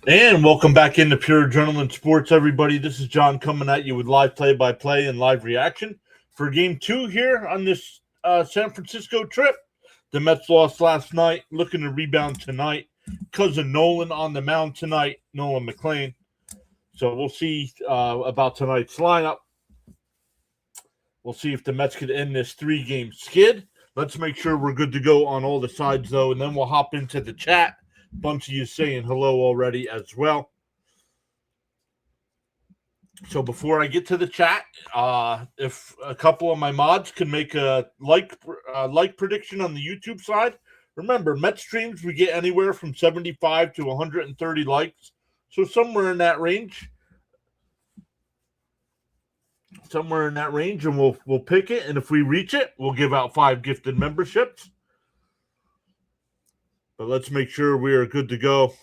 And welcome back into Pure Adrenaline Sports, everybody. This is John coming at you with live play-by-play and live reaction for Game 2 here on this San Francisco trip. The Mets lost last night, looking to rebound tonight. Cousin Nolan on the mound tonight, Nolan McLean. So we'll see about tonight's lineup. We'll see if the Mets could end this 3-game skid. Let's make sure we're good to go on all the sides, though, and then we'll hop into the chat. Bunch of you saying hello already as well. So before I get to the chat, if a couple of my mods can make a like prediction on the YouTube side, remember Met streams we get anywhere from 75 to 130 likes, so somewhere in that range. And we'll pick it, and if we reach it, we'll give out 5 gifted memberships. But let's make sure we are good to go.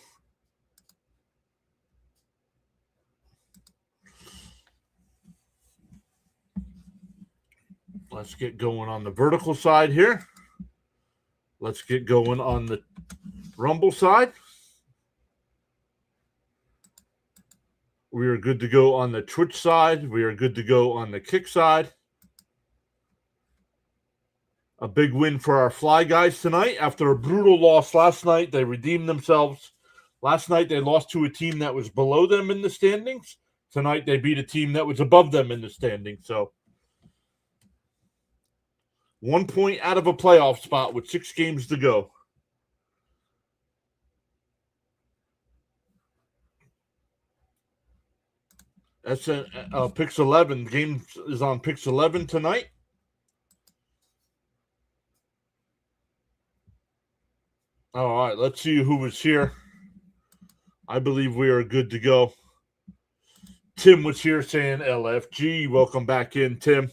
Let's get going on the vertical side here. Let's get going on the Rumble side. We are good to go on the Twitch side. We are good to go on the Kick side. A big win for our Fly guys tonight. After a brutal loss last night, they redeemed themselves. Last night, they lost to a team that was below them in the standings. Tonight, they beat a team that was above them in the standings. So, 1 point out of a playoff spot with 6 games to go. That's Pix 11. The game is on Pix 11 tonight. All right, let's see who was here. I believe we are good to go. Tim was here saying LFG. Welcome back in, Tim.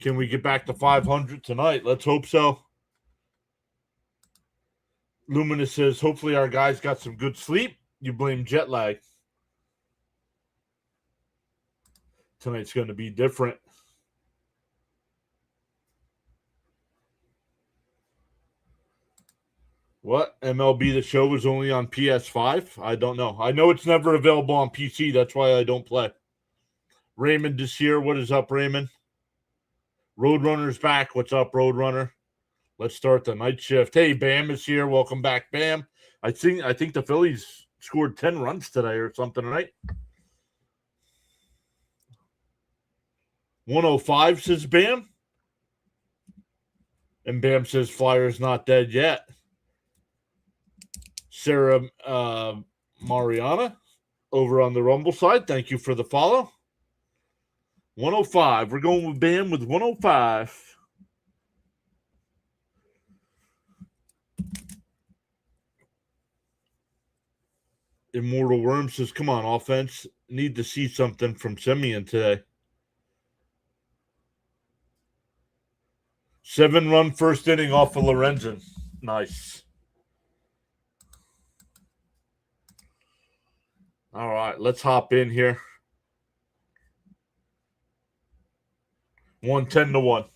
Can we get back to 500 tonight? Let's hope so. Luminous says, hopefully our guys got some good sleep. You blame jet lag. Tonight's going to be different. What? MLB The Show is only on PS5? I don't know. I know it's never available on PC. That's why I don't play. Raymond is here. What is up, Raymond? Roadrunner's back. What's up, Roadrunner? Let's start the night shift. Hey, Bam is here. Welcome back, Bam. I think the Phillies scored 10 runs today or something, right? 105, says Bam. And Bam says Flyers not dead yet. Sarah Mariana over on the Rumble side. Thank you for the follow. 105. We're going with Bam with 105. Immortal Worm says, come on, offense. Need to see something from Semien today. 7-run first inning off of Lorenzen. Nice. All right, let's hop in here. 110-1.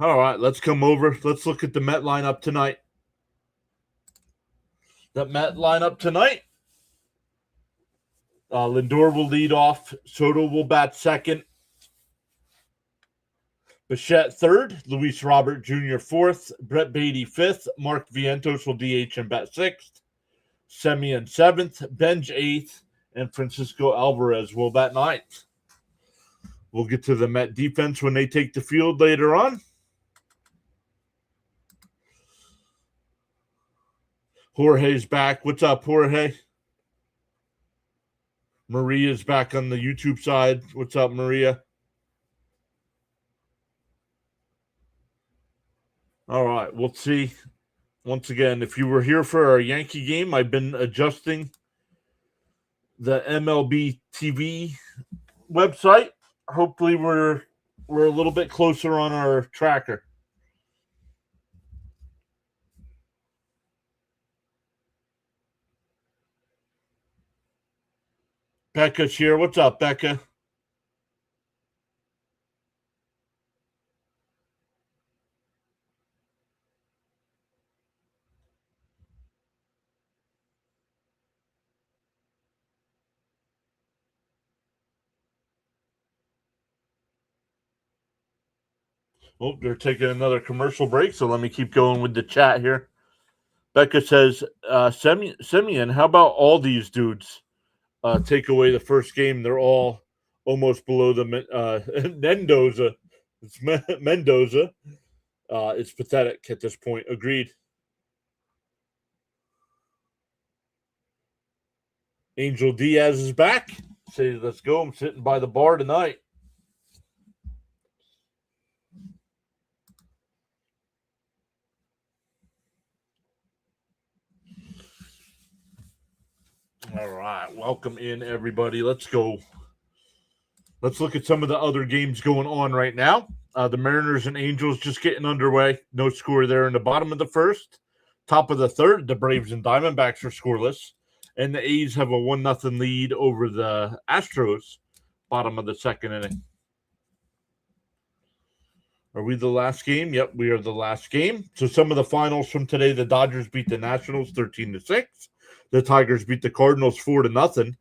All right, let's come over. Let's look at the Met lineup tonight. Lindor will lead off. Soto will bat second. Bichette third. Luis Robert Jr. fourth. Brett Beatty fifth. Mark Vientos will DH and bat sixth. Semien seventh. Benj eighth. And Francisco Alvarez will bat ninth. We'll get to the Met defense when they take the field later on. Jorge's back. What's up, Jorge? Maria's back on the YouTube side. What's up, Maria? All right, we'll see. Once again, if you were here for our Yankee game, I've been adjusting the MLB TV website. Hopefully we're a little bit closer on our tracker. Becca's here. What's up, Becca? Oh, they're taking another commercial break, so let me keep going with the chat here. Becca says, Simeon, how about all these dudes take away the first game? They're all almost below the Mendoza. It's Mendoza. It's pathetic at this point. Agreed. Angel Diaz is back. Say, let's go. I'm sitting by the bar tonight. All right. Welcome in, everybody. Let's go. Let's look at some of the other games going on right now. The Mariners and Angels just getting underway. No score there in the bottom of the first. Top of the third, the Braves and Diamondbacks are scoreless. And the A's have a 1-0 lead over the Astros. Bottom of the second inning. Are we the last game? Yep, we are the last game. So some of the finals from today, the Dodgers beat the Nationals 13-6. The Tigers beat the Cardinals 4-0.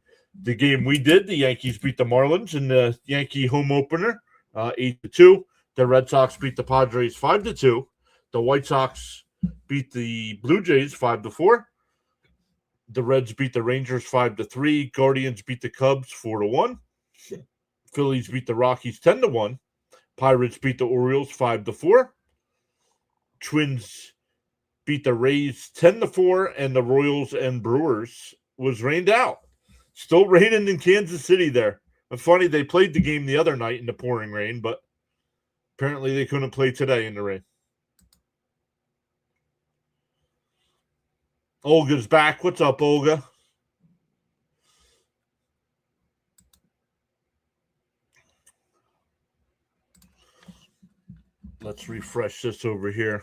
The game we did, the Yankees beat the Marlins in the Yankee home opener 8-2. The Red Sox beat the Padres 5-2. The White Sox beat the Blue Jays 5-4. The Reds beat the Rangers 5-3. Guardians beat the Cubs 4-1. Phillies beat the Rockies 10-1. Pirates beat the Orioles 5-4. Twins beat the Rays 10-4, and the Royals and Brewers was rained out. Still raining in Kansas City there. And funny, they played the game the other night in the pouring rain, but apparently they couldn't play today in the rain. Olga's back. What's up, Olga? Let's refresh this over here.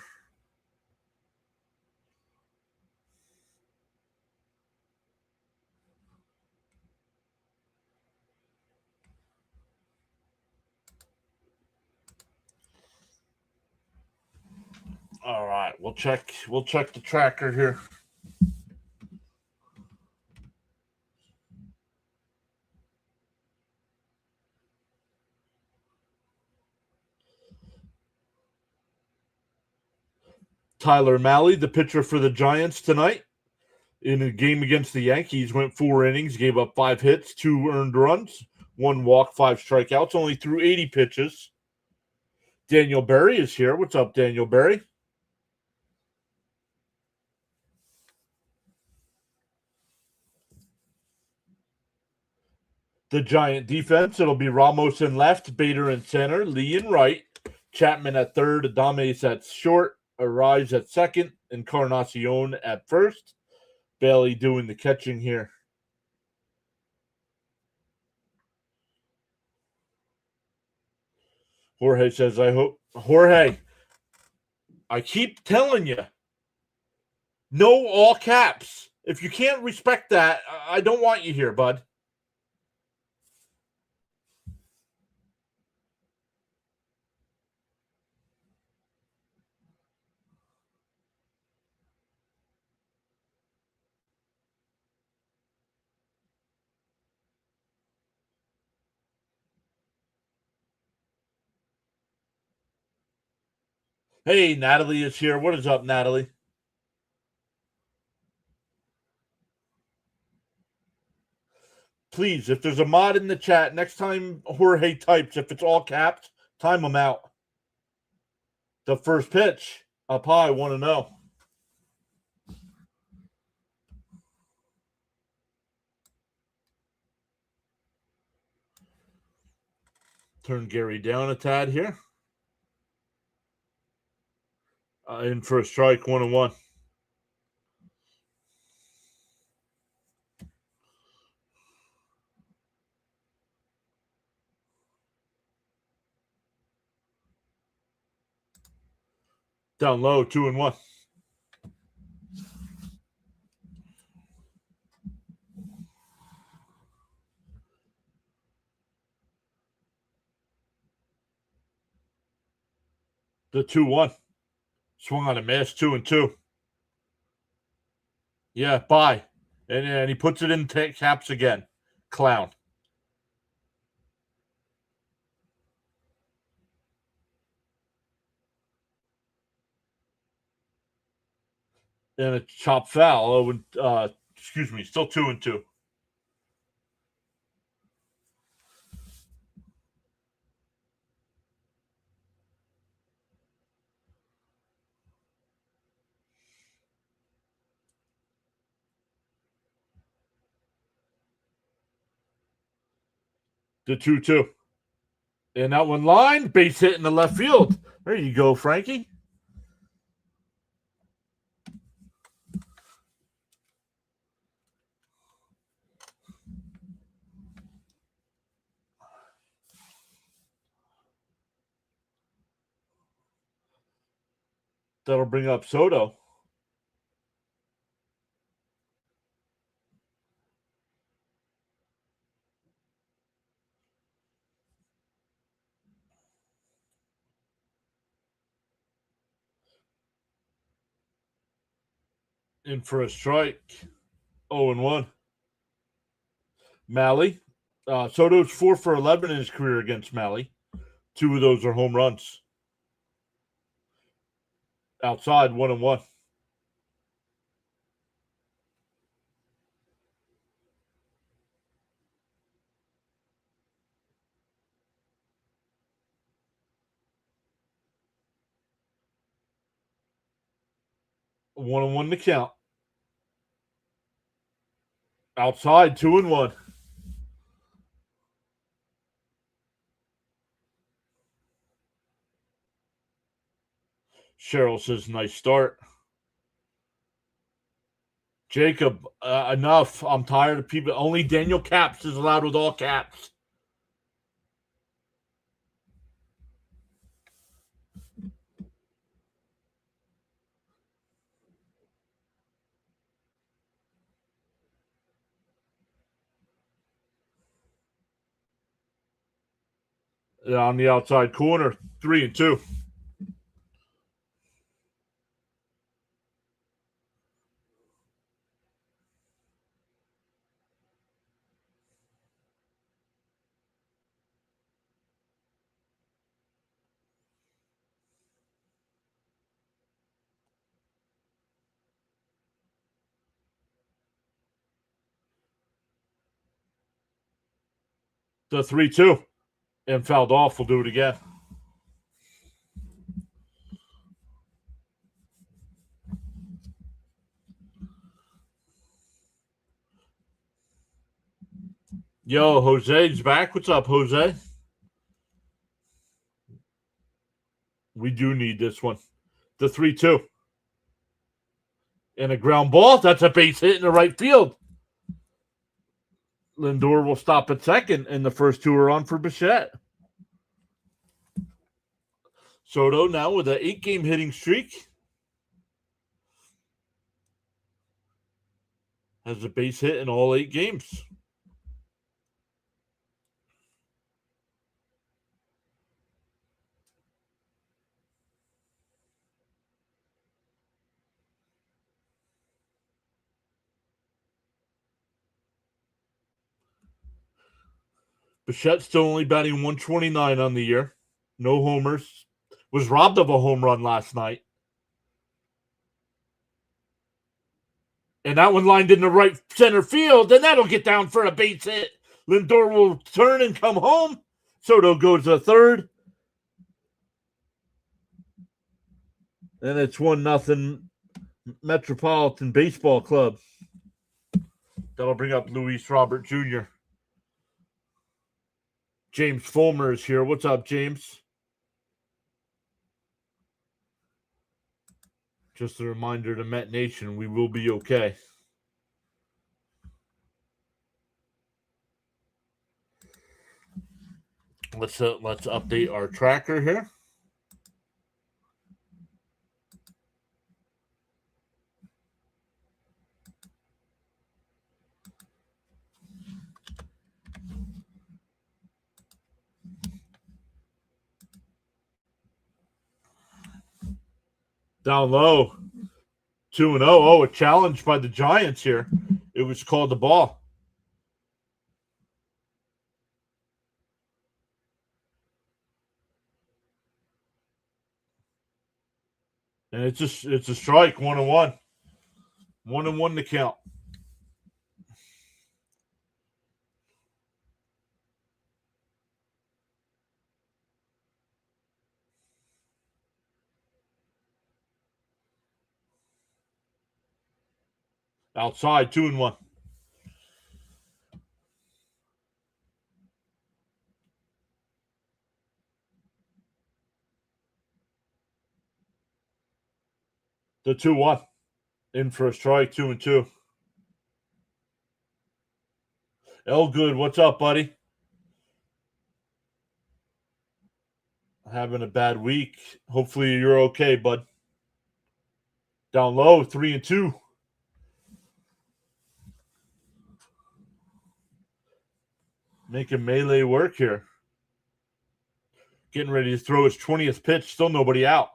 All right, we'll check the tracker here. Tyler Mahle, the pitcher for the Giants tonight, in a game against the Yankees, went 4 innings, gave up 5 hits, 2 earned runs, 1 walk, 5 strikeouts, only threw 80 pitches. Daniel Berry is here. What's up, Daniel Berry? The Giant defense, it'll be Ramos in left, Bader in center, Lee in right, Chapman at third, Adames at short, Arise at second, Encarnacion at first. Bailey doing the catching here. Jorge says, Jorge, I keep telling you, no all caps. If you can't respect that, I don't want you here, bud. Hey, Natalie is here. What is up, Natalie? Please, if there's a mod in the chat, next time Jorge types, if it's all caps, time them out. The first pitch up high, want to know. Turn Gary down a tad here. In for a strike, 1-1. Down low, 2-1. The 2-1. Swung on a miss, 2-2. Yeah, bye. And he puts it in caps again. Clown. And a chop foul. Excuse me, still 2-2. The 2-2. And that one line, base hit in the left field. There you go, Frankie. That'll bring up Soto. In for a strike. 0-1. Malley. Soto's 4 for 11 in his career against Malley. 2 of those are home runs. Outside, 1-1. A 1-1 to count. Outside, 2-1. Cheryl says, nice start. Jacob, enough. I'm tired of people. Only Daniel Caps is allowed with all caps. On the outside corner, 3-2. The 3-2. And fouled off. We'll do it again. Yo, Jose's back. What's up, Jose? We do need this one. The 3-2. And a ground ball. That's a base hit in the right field. Lindor will stop at second, and the first 2 are on for Bichette. Soto now with an 8-game hitting streak. Has a base hit in all 8 games. Bichette still only batting 129 on the year. No homers. Was robbed of a home run last night. And that one lined in the right center field, and that'll get down for a base hit. Lindor will turn and come home. Soto goes to third. And it's 1-0 Metropolitan Baseball Club. That'll bring up Luis Robert Jr. James Fulmer is here. What's up, James? Just a reminder to Met Nation, we will be okay. Let's update our tracker here. Down low. 2-0. Oh, a challenge by the Giants here. It was called the ball. And it's a strike, 1-1. 1-1 to count. Outside, 2-1. The 2-1. In for a strike, 2-2. Good. What's up, buddy? Having a bad week. Hopefully you're okay, bud. Down low, 3-2. Making melee work here. Getting ready to throw his 20th pitch. Still nobody out.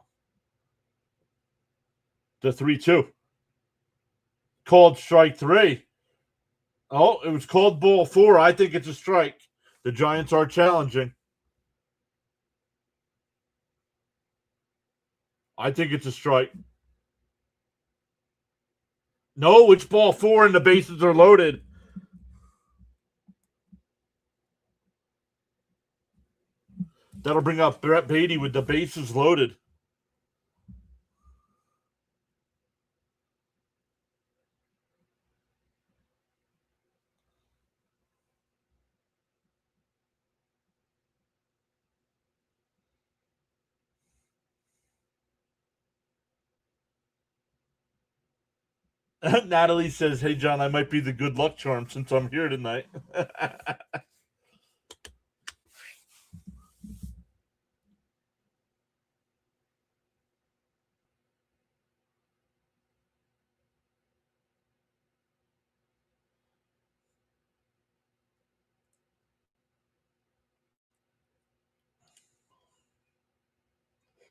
The 3-2. Called strike 3. Oh, it was called ball 4. I think it's a strike. The Giants are challenging. I think it's a strike. No, it's ball 4 and the bases are loaded. That'll bring up Brett Beatty with the bases loaded. Natalie says, "Hey, John, I might be the good luck charm since I'm here tonight."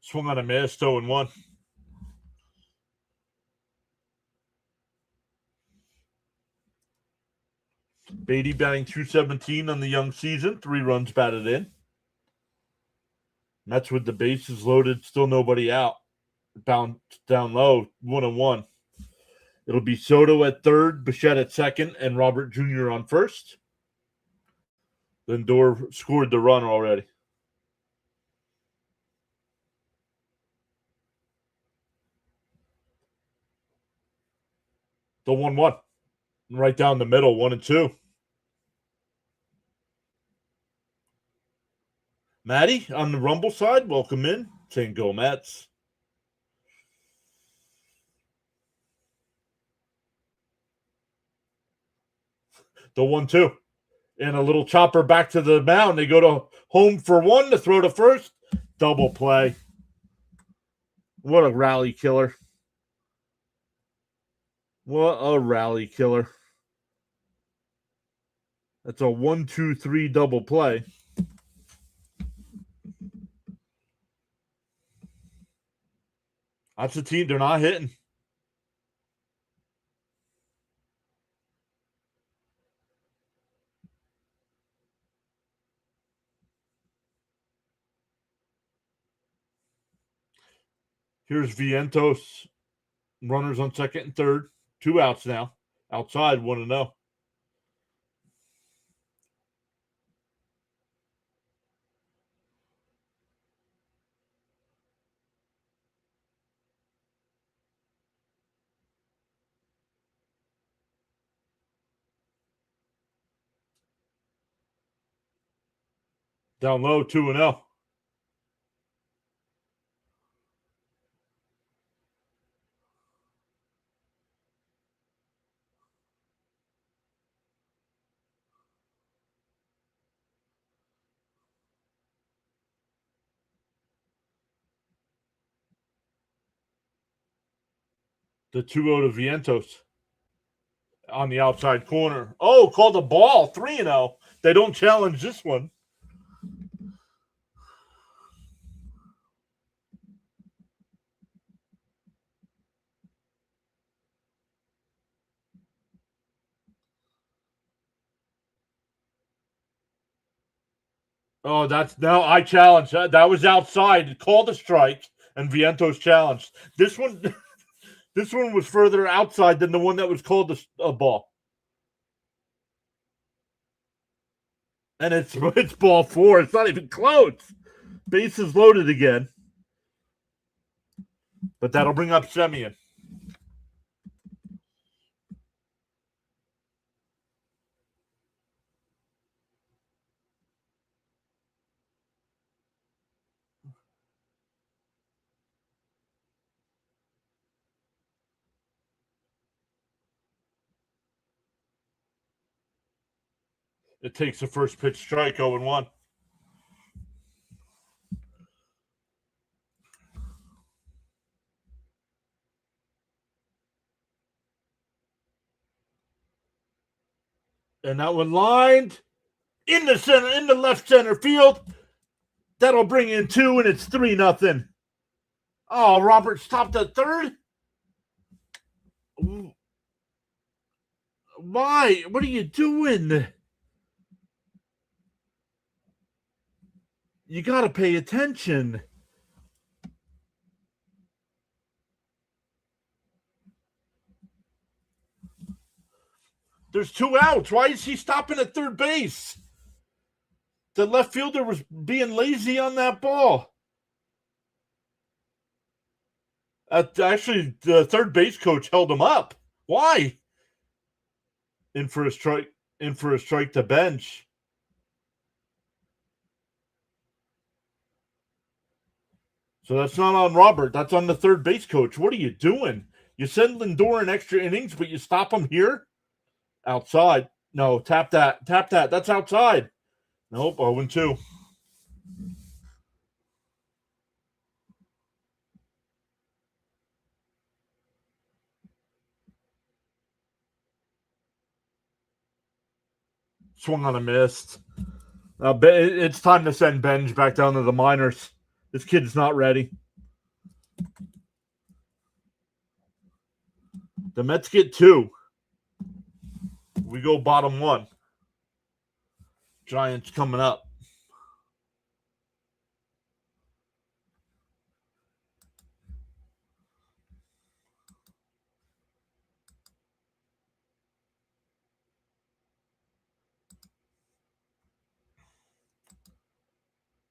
Swung on a miss, 0-1. Beatty batting .217 on the young season. 3 runs batted in. Mets with the bases loaded. Still nobody out. Bound down low. 1-1. It'll be Soto at third, Bichette at second, and Robert Jr. on first. Lindor scored the run already. The 1-1. Right down the middle, 1-2. Maddie on the Rumble side, welcome in. Saying go Mets. The 1-2. And a little chopper back to the mound. They go to home for 1 to throw to first. Double play. What a rally killer. What a rally killer. That's a 1-2-3 double play. That's the team. They're not hitting. Here's Vientos. Runners on second and third. 2 outs now. Outside, 1-0. Down low, 2-0. The 2-0 to Vientos on the outside corner. Oh, called a ball, 3-0. They don't challenge this one. Oh, that's now I challenge. That was outside. Called a strike, and Vientos challenged. This one, This one was further outside than the one that was called a ball. And it's ball 4. It's not even close. Bases loaded again. But that'll bring up Semien. It takes the first pitch strike, 0-1. And that one lined in the left center field. That'll bring in 2, and it's 3-0. Oh, Robert stopped at third? Why? What are you doing? You got to pay attention. There's 2 outs. Why is he stopping at third base? The left fielder was being lazy on that ball. Actually, the third base coach held him up. Why? In for a strike to bench. So that's not on Robert. That's on the third base coach. What are you doing? You send Lindor in extra innings, but you stop him here? Outside. No, tap that. That's outside. Nope, 0-2. Swung on a mist. It's time to send Benj back down to the minors. This kid's not ready. The Mets get 2. We go bottom 1. Giants coming up.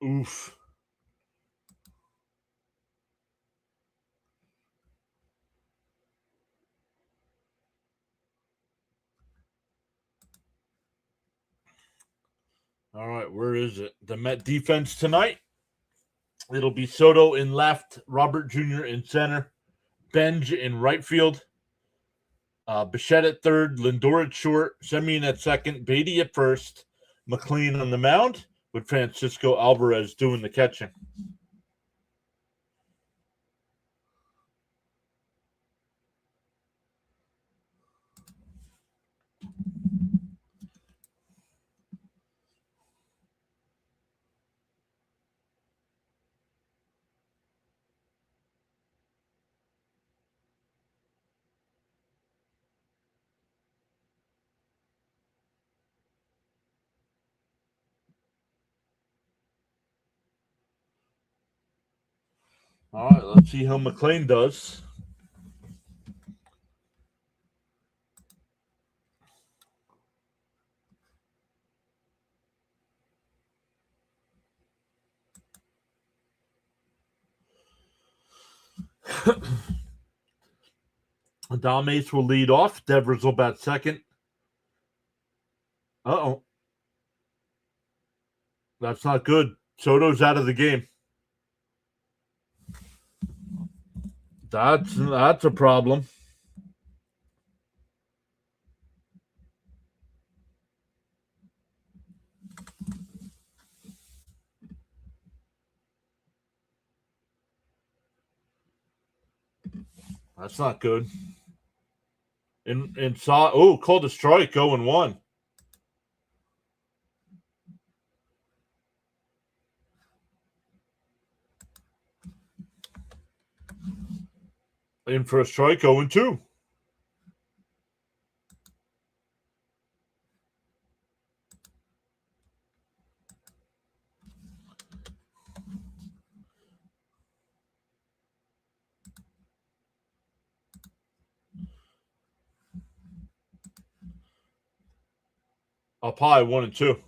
Oof. All right, where is it? The Met defense tonight. It'll be Soto in left, Robert Jr. in center, Benj in right field, Bichette at third, Lindor at short, Semien at second, Beatty at first, McLean on the mound, with Francisco Alvarez doing the catching. All right, let's see how McLean does. Adames will lead off. Devers will bat second. Uh-oh. That's not good. Soto's out of the game. That's a problem. That's not good. Called a strike, 0-1. In for a strike, 0-2. Up high, 1-2.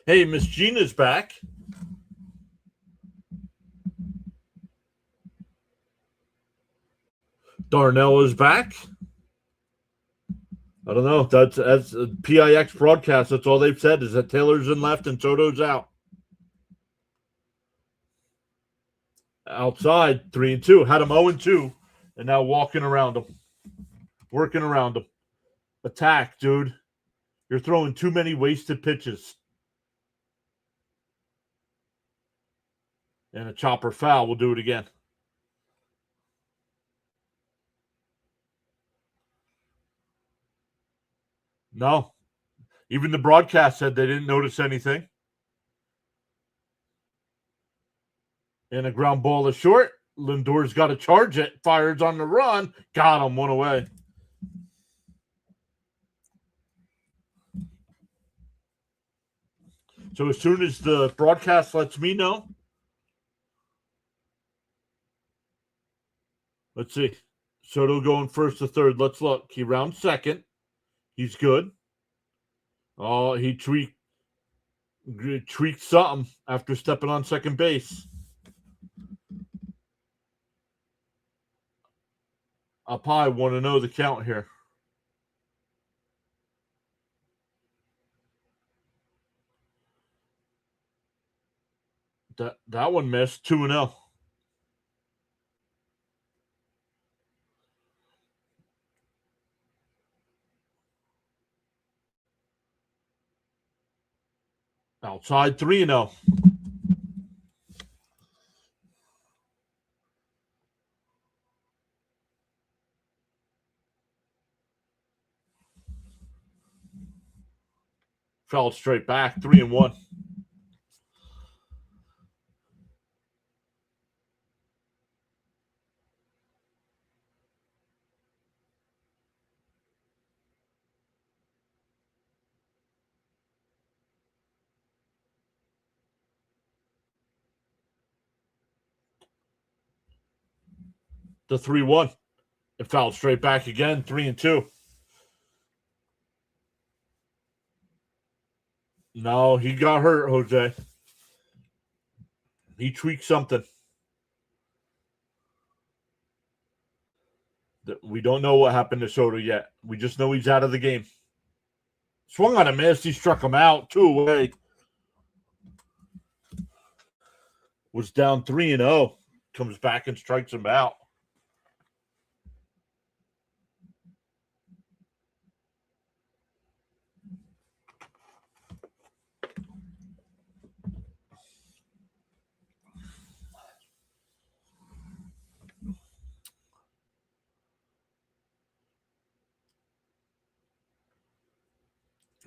Hey, Miss Gina's back. Darnell is back. I don't know. That's PIX broadcast. That's all they've said is that Taylor's in left and Soto's out. Outside, 3-2. Had him 0-2, and now walking around him, working around him. Attack, dude. You're throwing too many wasted pitches. And a chopper foul. We'll do it again. No. Even the broadcast said they didn't notice anything. And a ground ball is short. Lindor's got to charge it. Fires on the run. Got him. 1 away. So as soon as the broadcast lets me know, let's see. Soto going first to third. Let's look. He rounds second. He's good. Oh, he tweaked something after stepping on second base. Up high, want to know the count here. That one missed. 2-0. Outside, 3-0. Fell straight back, 3-1. The 3-1. It fouled straight back again, 3-2. No, he got hurt, Jose. He tweaked something. We don't know what happened to Soto yet. We just know he's out of the game. Swung on a miss. He struck him out. 2 away. Was down 3-0. Comes back and strikes him out.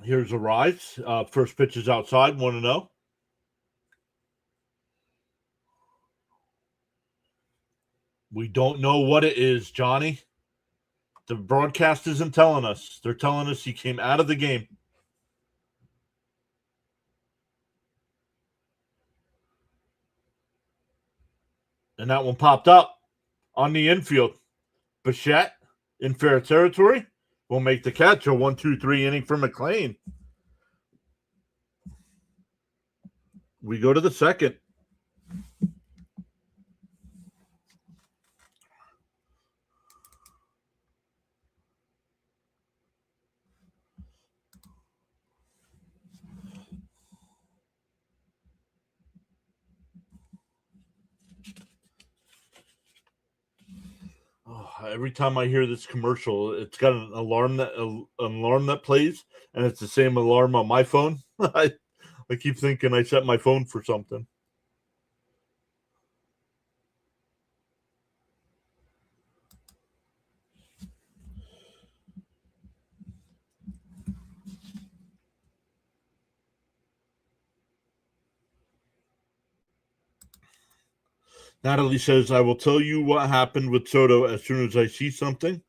Here's a rise. First pitch is outside, 1-0. We don't know what it is, Johnny. The broadcast isn't telling us. They're telling us he came out of the game. And that one popped up on the infield. Bichette in fair territory will make the catch. A 1-2-3 inning for McLean. We go to the second. Oh, every time I hear this commercial, it's got an alarm that plays, and it's the same alarm on my phone. I keep thinking I set my phone for something. Natalie says, I will tell you what happened with Soto as soon as I see something.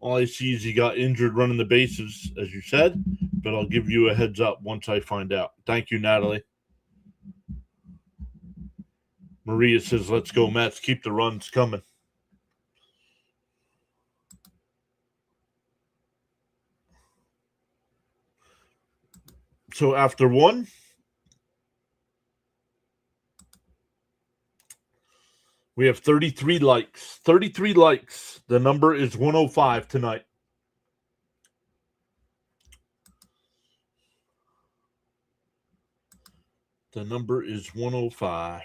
All I see is he got injured running the bases, as you said, but I'll give you a heads up once I find out. Thank you, Natalie. Maria says, let's go, Mets. Keep the runs coming. So after one, we have 33 likes. 33 likes. The number is 105 tonight. The number is 105.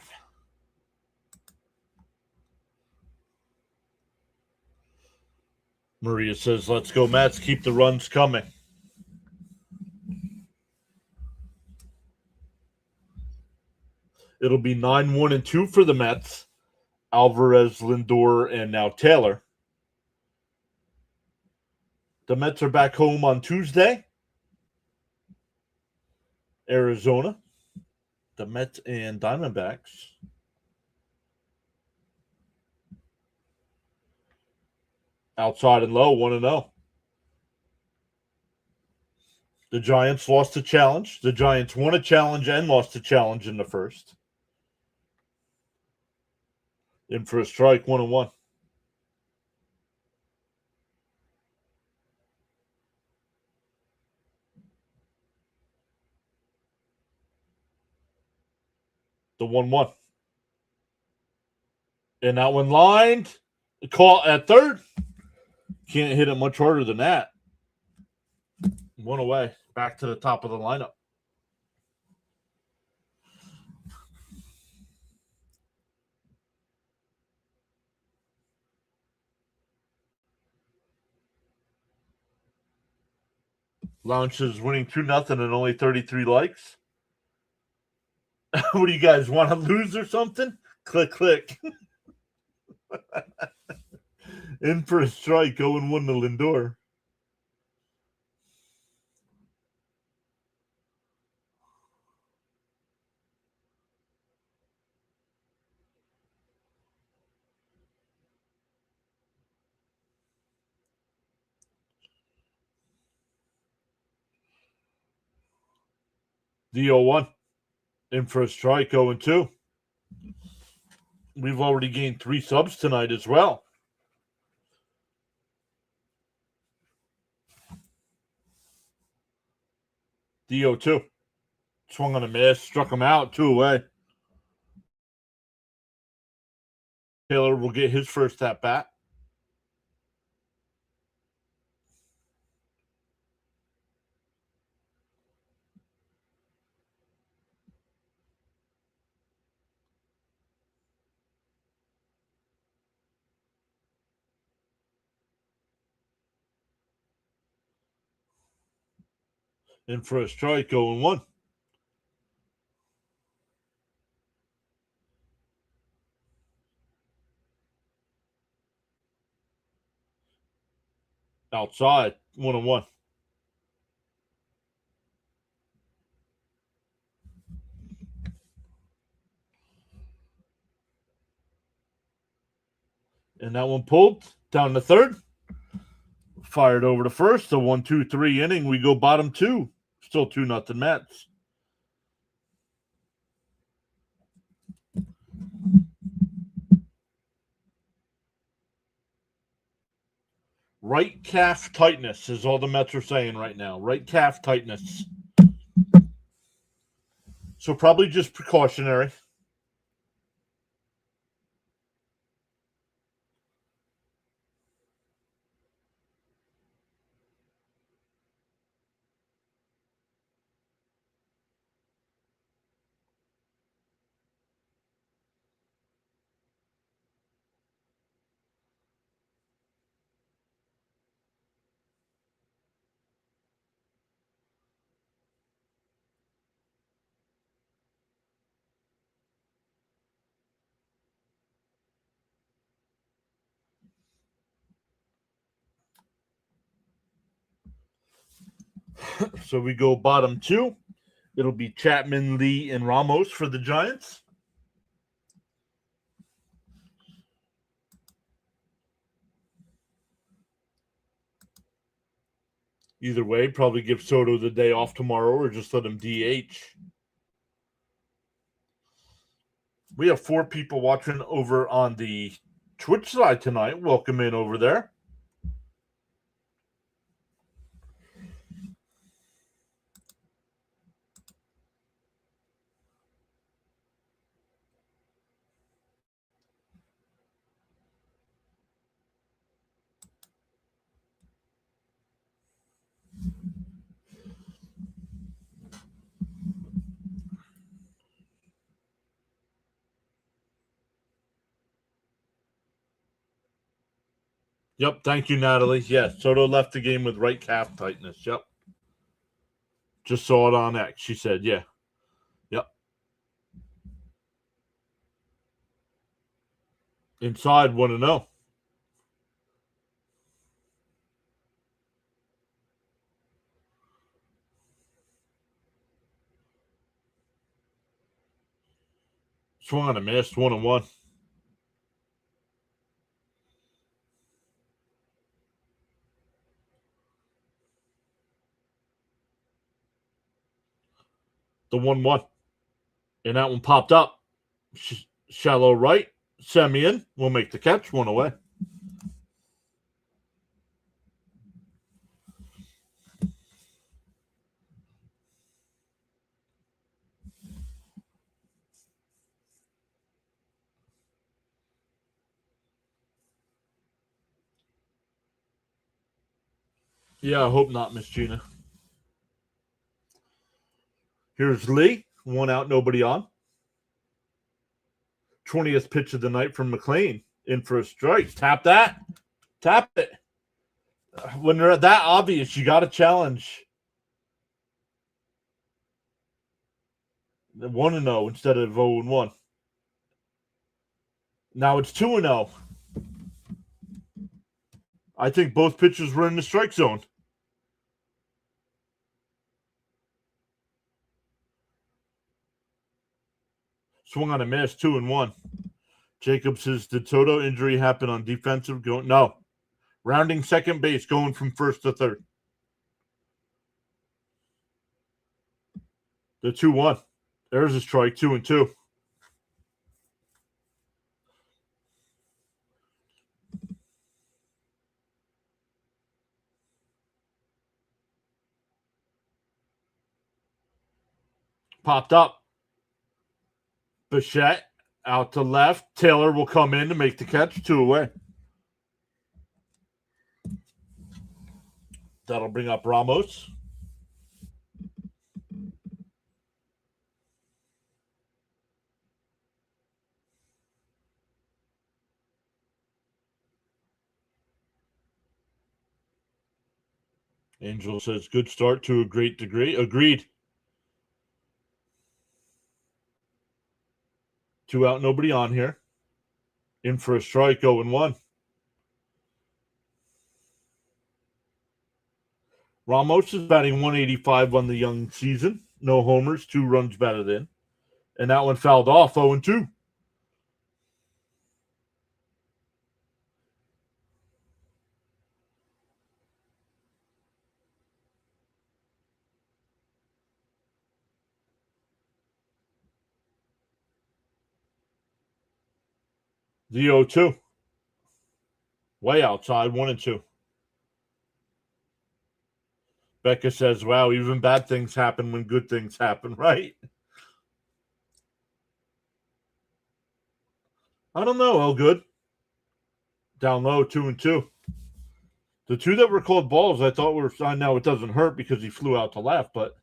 Maria says, let's go, Mets. Keep the runs coming. It'll be 9-1-2 for the Mets. Alvarez, Lindor, and now Taylor. The Mets are back home on Tuesday. Arizona. The Mets and Diamondbacks. Outside and low, 1-0. The Giants lost a challenge. The Giants won a challenge and lost a challenge in the first. In for a strike, 1-1. The 1-1. And that one lined. Caught at third. Can't hit it much harder than that. One away. Back to the top of the lineup. Lounge is winning 2-0 and only 33 likes. What do you guys want to lose or something? Click, click. In for a strike, 0-1 to Lindor. The 0-1. In for a strike, 0-2. We've already gained 3 subs tonight as well. The 0-2. Swung on a miss, struck him out, 2 away. Taylor will get his first at bat. In for a strike, 0-1. Outside, 1-1. And that one pulled down to third. Fired over to first. A 1-2-3 inning. We go bottom 2. Still 2-0 Mets. Right calf tightness is all the Mets are saying right now. Right calf tightness. So probably just precautionary. So we go bottom 2. It'll be Chapman, Lee, and Ramos for the Giants. Either way, probably give Soto the day off tomorrow or just let him DH. We have 4 people watching over on the Twitch side tonight. Welcome in over there. Yep. Thank you, Natalie. Yes. Soto left the game with right calf tightness. Yep. Just saw it on X. She said, yeah. Yep. Inside 1-0. Swung on a miss. 1-1. The 1-1. And that one popped up. Shallow right. Semien will make the catch. 1 away. Yeah, I hope not, Miss Gina. Here's Lee. 1 out, nobody on. 20th pitch of the night from McLean. In for a strike. Tap that. Tap it. When they're that obvious, you got to challenge. 1-0 instead of 0-1. Now it's 2-0. I think both pitchers were in the strike zone. Swung on a miss, 2-1. Jacobs says, did Toto injury happen on defensive? No. Rounding second base, going from first to third. The 2-1. There's a strike, 2-2. Popped up. Bichette out to left. Taylor will come in to make the catch. 2 away. That'll bring up Ramos. Angel says, good start to a great degree. Agreed. 2 out, nobody on here. In for a strike, 0-1. Ramos is batting 185 on the young season. No homers, 2 runs batted in. And that one fouled off, 0-2. The 0-2. Way outside, 1-2. Becca says, wow, even bad things happen when good things happen, right? I don't know, all good. Down low, 2-2. The 2 that were called balls, I thought were, I know it doesn't hurt because he flew out to left, but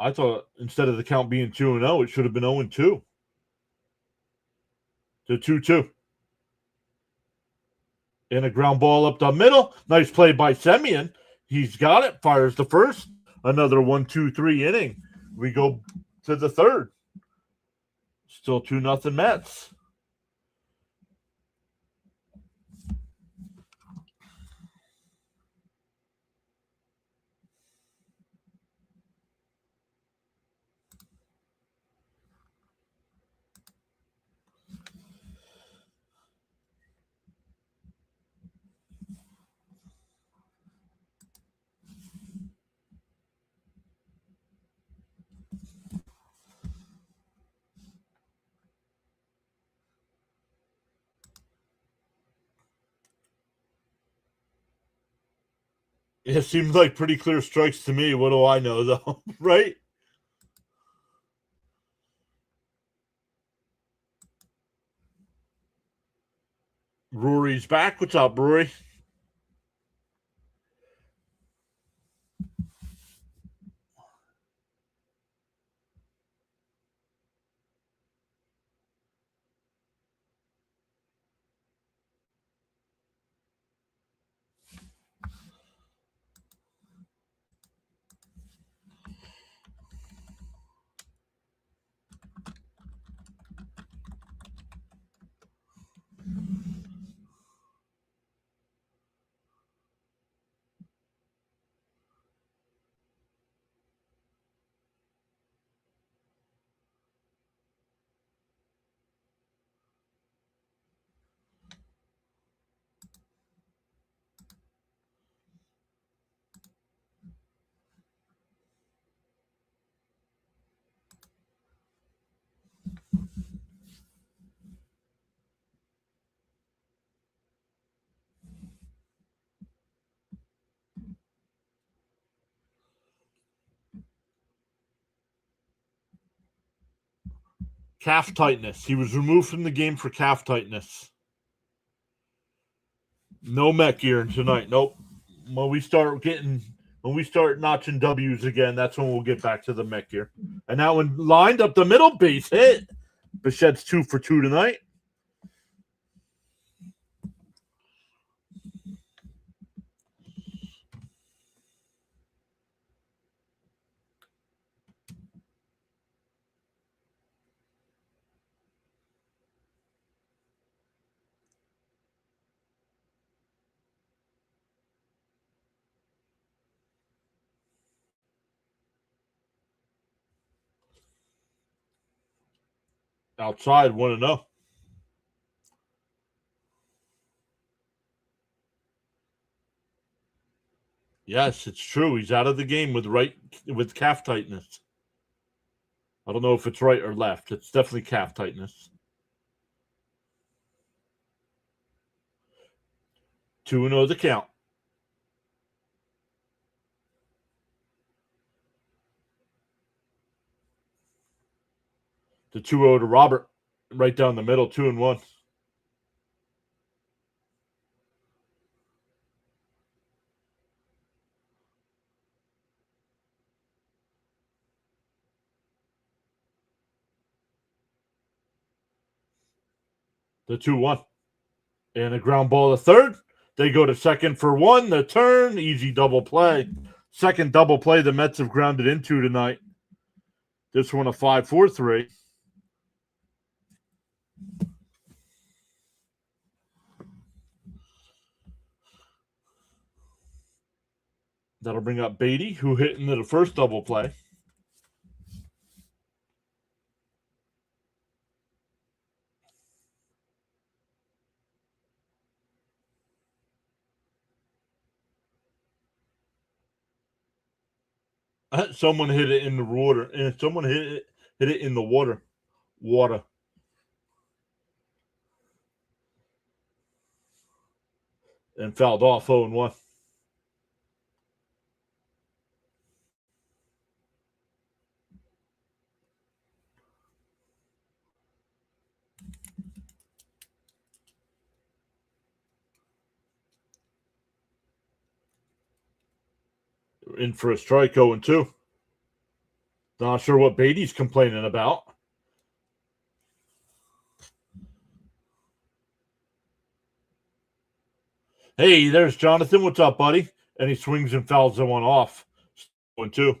I thought instead of the count being 2-0, it should have been 0-2. The 2-2. And a ground ball up the middle. Nice play by Semien. He's got it. Fires the first. Another 1-2-3 inning. We go to the third. Still 2-0 Mets. It seems like pretty clear strikes to me. What do I know, though? Right? Rory's back. What's up, Rory? Calf tightness. He was removed from the game for calf tightness. No Met gear tonight. Nope. When we start notching W's again, that's when we'll get back to the Met gear. And that one lined up the middle, base hit. Bichette's 2 for 2 tonight. Outside, 1-0. Yes, it's true. He's out of the game with calf tightness. I don't know if it's right or left. It's definitely calf tightness. 2-0 the count. The 2-0 to Robert, right down the middle, 2-1. The 2-1. And a ground ball to third. They go to second for 1. The turn, easy double play. Second double play the Mets have grounded into tonight. This one a 5-4-3. That'll bring up Beatty, who hit into the first double play. Someone hit it in the water. And someone hit it in the water. And fouled off 0-1. In for a strike, 0-2. Not sure what Beatty's complaining about. Hey, there's Jonathan. What's up, buddy? And he swings and fouls the one off. 1-2.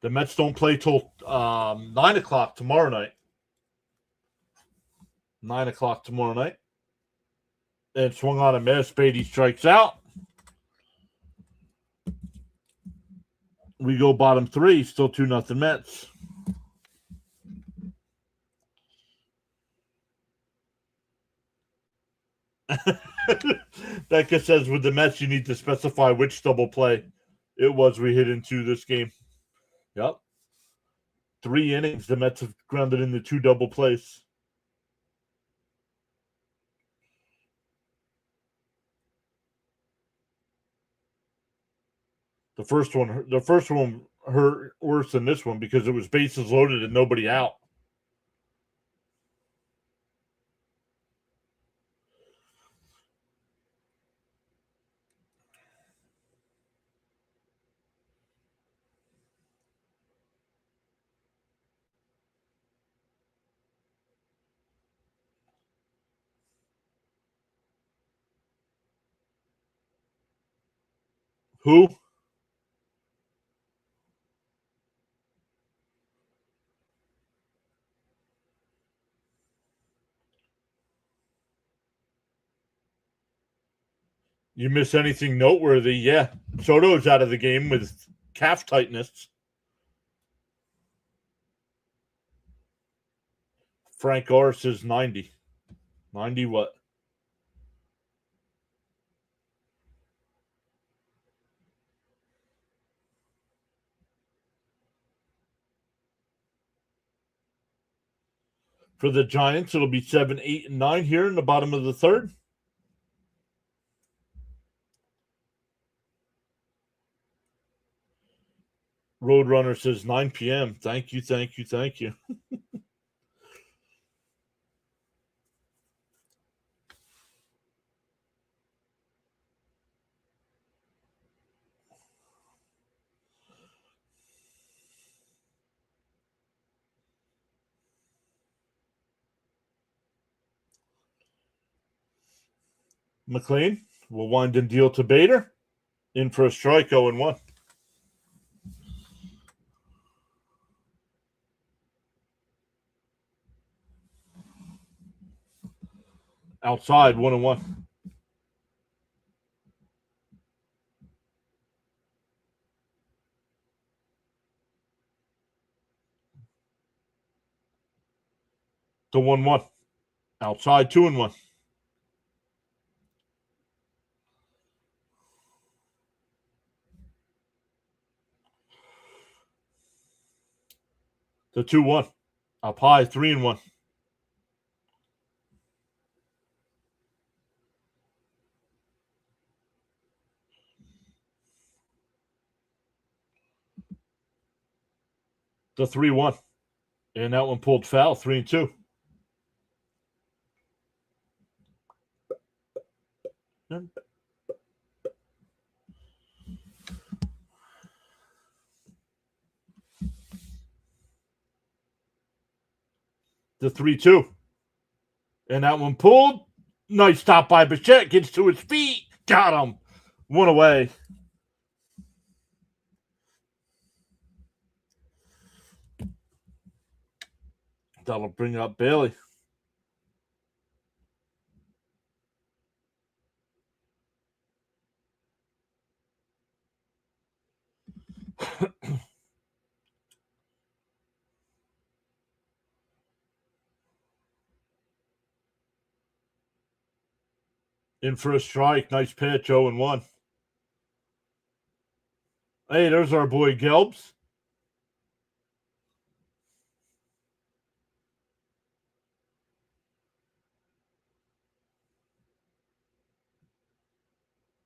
The Mets don't play till 9 o'clock tomorrow night. 9 o'clock tomorrow night. And swung on a miss. Beatty strikes out. We go bottom 3. Still 2-0 Mets. Becca says with the Mets, you need to specify which double play it was we hit into this game. Yep. 3 innings, the Mets have grounded into 2 double plays. The first one hurt worse than this one because it was bases loaded and nobody out. Who? You miss anything noteworthy? Yeah. Soto's out of the game with calf tightness. Frank R says 90. 90 what? For the Giants, it'll be 7, 8, and 9 here in the bottom of the third. Roadrunner says 9 p.m. Thank you, thank you, thank you. McLean will wind and deal to Bader. In for a strike, 0-1. Outside, 1-1. To 1-1. Outside, 2-1. To 2-1. Up high, 3-1. To 3-1. And that one pulled foul, 3-2. The 3-2. And that one pulled. Nice stop by Bichette. Gets to his feet. Got him. One away. That'll bring up Bailey. In for a strike. Nice pitch. 0-1. Hey, there's our boy Gelbs.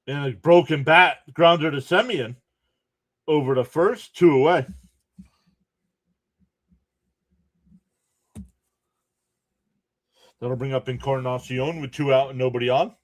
And a broken bat grounder to Semien. Over to first. 2 away. That'll bring up Encarnacion with 2 out and nobody on.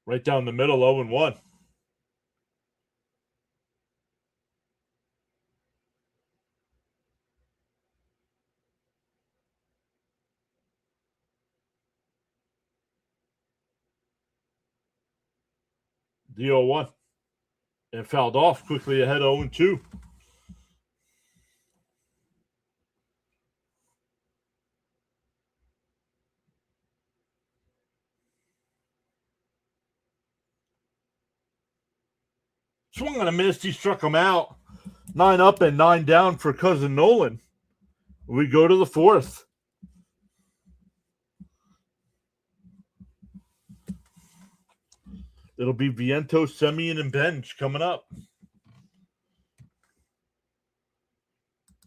Right down the middle, 0-1. The 0-1. And fouled off quickly ahead, 0-2. Swung on a miss. He struck him out. 9 up and 9 down for cousin Nolan. We go to the fourth. It'll be Vientos, Semien, and Bench coming up.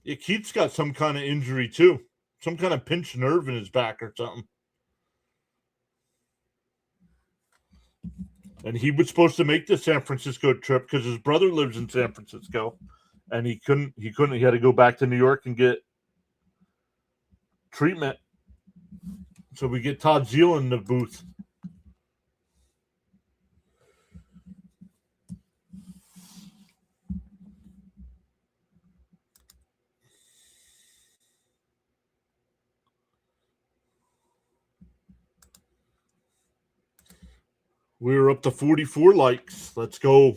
Yeah, Keith's got some kind of injury too. Some kind of pinched nerve in his back or something. And he was supposed to make the San Francisco trip because his brother lives in San Francisco. And he couldn't. He had to go back to New York and get treatment. So we get Todd Zeal in the booth. We're up to 44 likes. Let's go.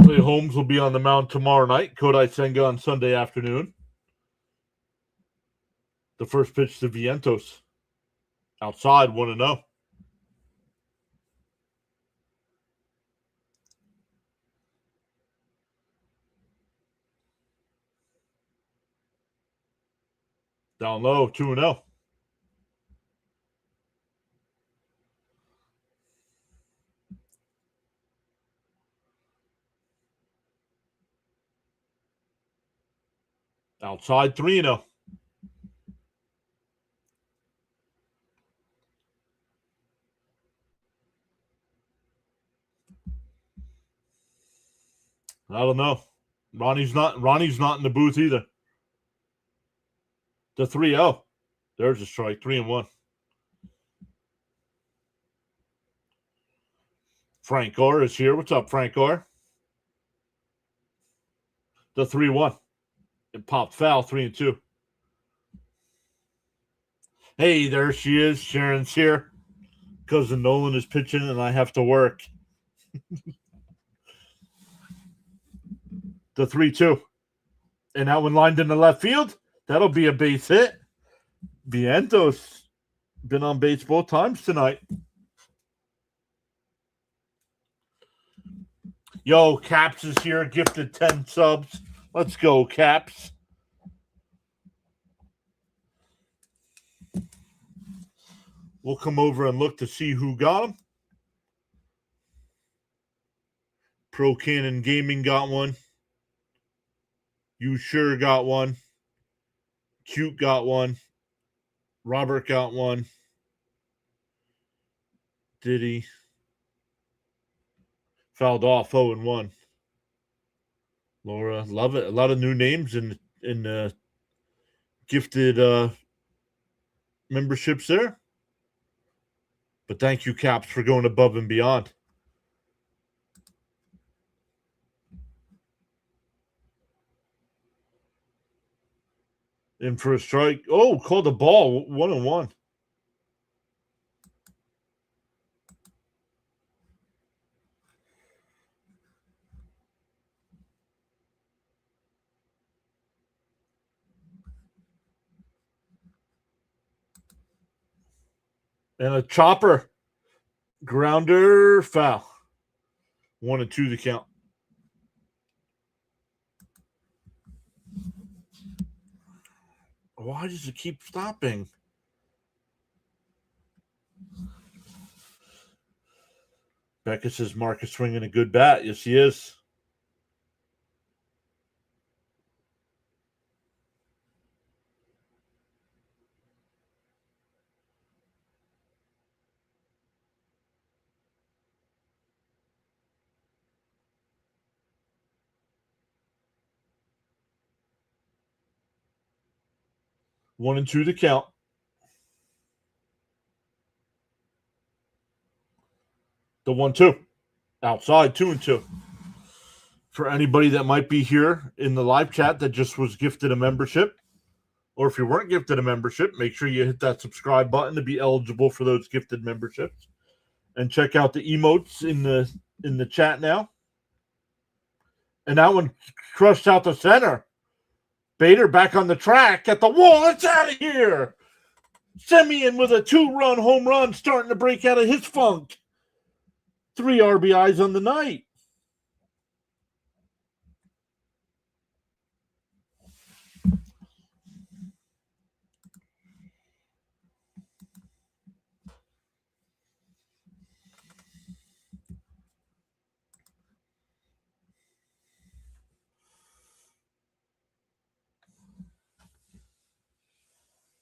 Clay Holmes will be on the mound tomorrow night. Kodai Senga on Sunday afternoon. The first pitch to Vientos. Outside, 1-0. Down low, 2-0. Outside, 3-0. I don't know. Ronnie's not in the booth either. The 3-0. There's a strike. 3-1. Frank Orr is here. What's up, Frank Orr? The 3-1. It popped foul. 3-2. Hey, there she is. Sharon's here. Cousin Nolan is pitching and I have to work. The 3-2. And that one lined in the left field. That'll be a base hit. Vientos been on base both times tonight. Yo, Caps is here. Gifted 10 subs. Let's go, Caps. We'll come over and look to see who got them. Pro Cannon Gaming got one. You Sure got one. Cute got one. Robert got one. Diddy. Fouled off 0-1. Laura, love it. A lot of new names in gifted memberships there. But thank you, Caps, for going above and beyond. In for a strike. Oh, called the ball. 1-1. And a chopper. Grounder foul. 1-2 the count. Why does it keep stopping? Becca says Mark is swinging a good bat. Yes, he is. One and two to count. The 1-2. Outside, 2-2. For anybody that might be here in the live chat that just was gifted a membership, or if you weren't gifted a membership, make sure you hit that subscribe button to be eligible for those gifted memberships. And check out the emotes in the chat now. And that one crushed out the center. Bader back on the track at the wall. It's out of here. Semien with a 2-run home run starting to break out of his funk. 3 RBIs on the night.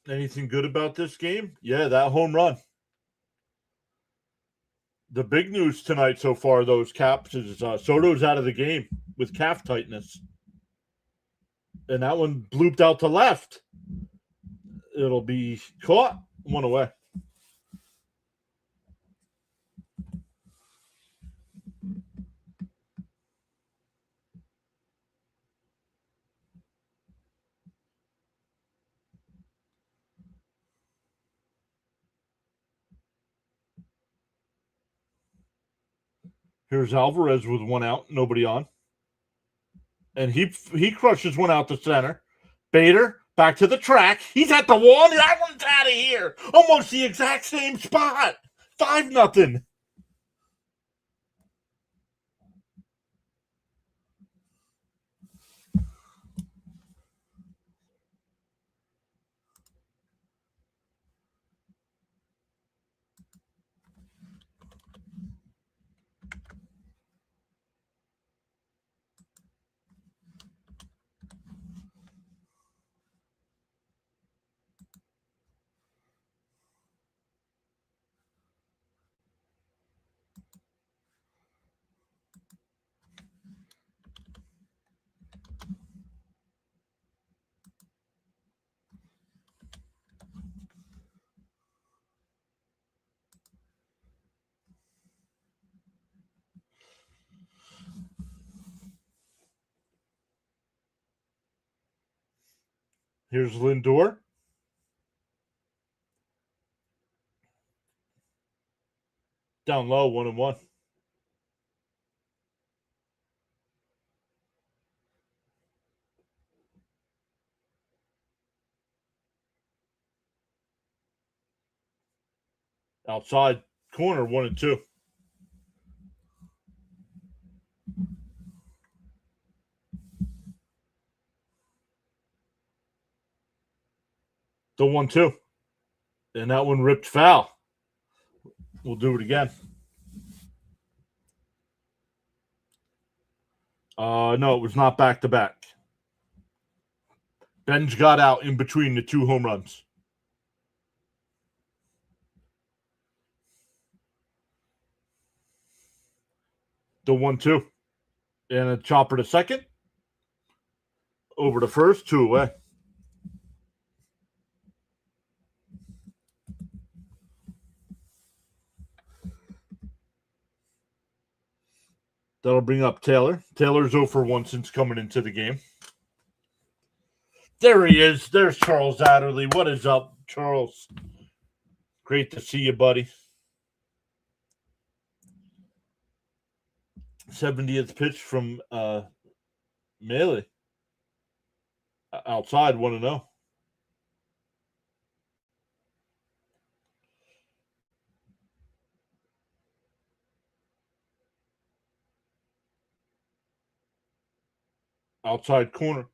Anything good about this game? Yeah, that home run. The big news tonight so far, those Caps, is Soto's out of the game with calf tightness. And that one blooped out to left. It'll be caught. 1 away. Here's Alvarez with one out, nobody on. And he crushes one out to center. Bader back to the track. He's at the wall. And that one's out of here. Almost the exact same spot. 5-0. Here's Lindor. Down low, 1-1. Outside corner, 1-2. The 1-2. And that one ripped foul. We'll do it again. No, it was not back to back. Ben's got out in between the two home runs. The 1-2. And a chopper to second. Over to first, 2 away. That'll bring up Taylor. Taylor's 0 for 1 since coming into the game. There he is. There's Charles Adderley. What is up, Charles? Great to see you, buddy. 70th pitch from Melee. Outside, 1-0. Outside corner,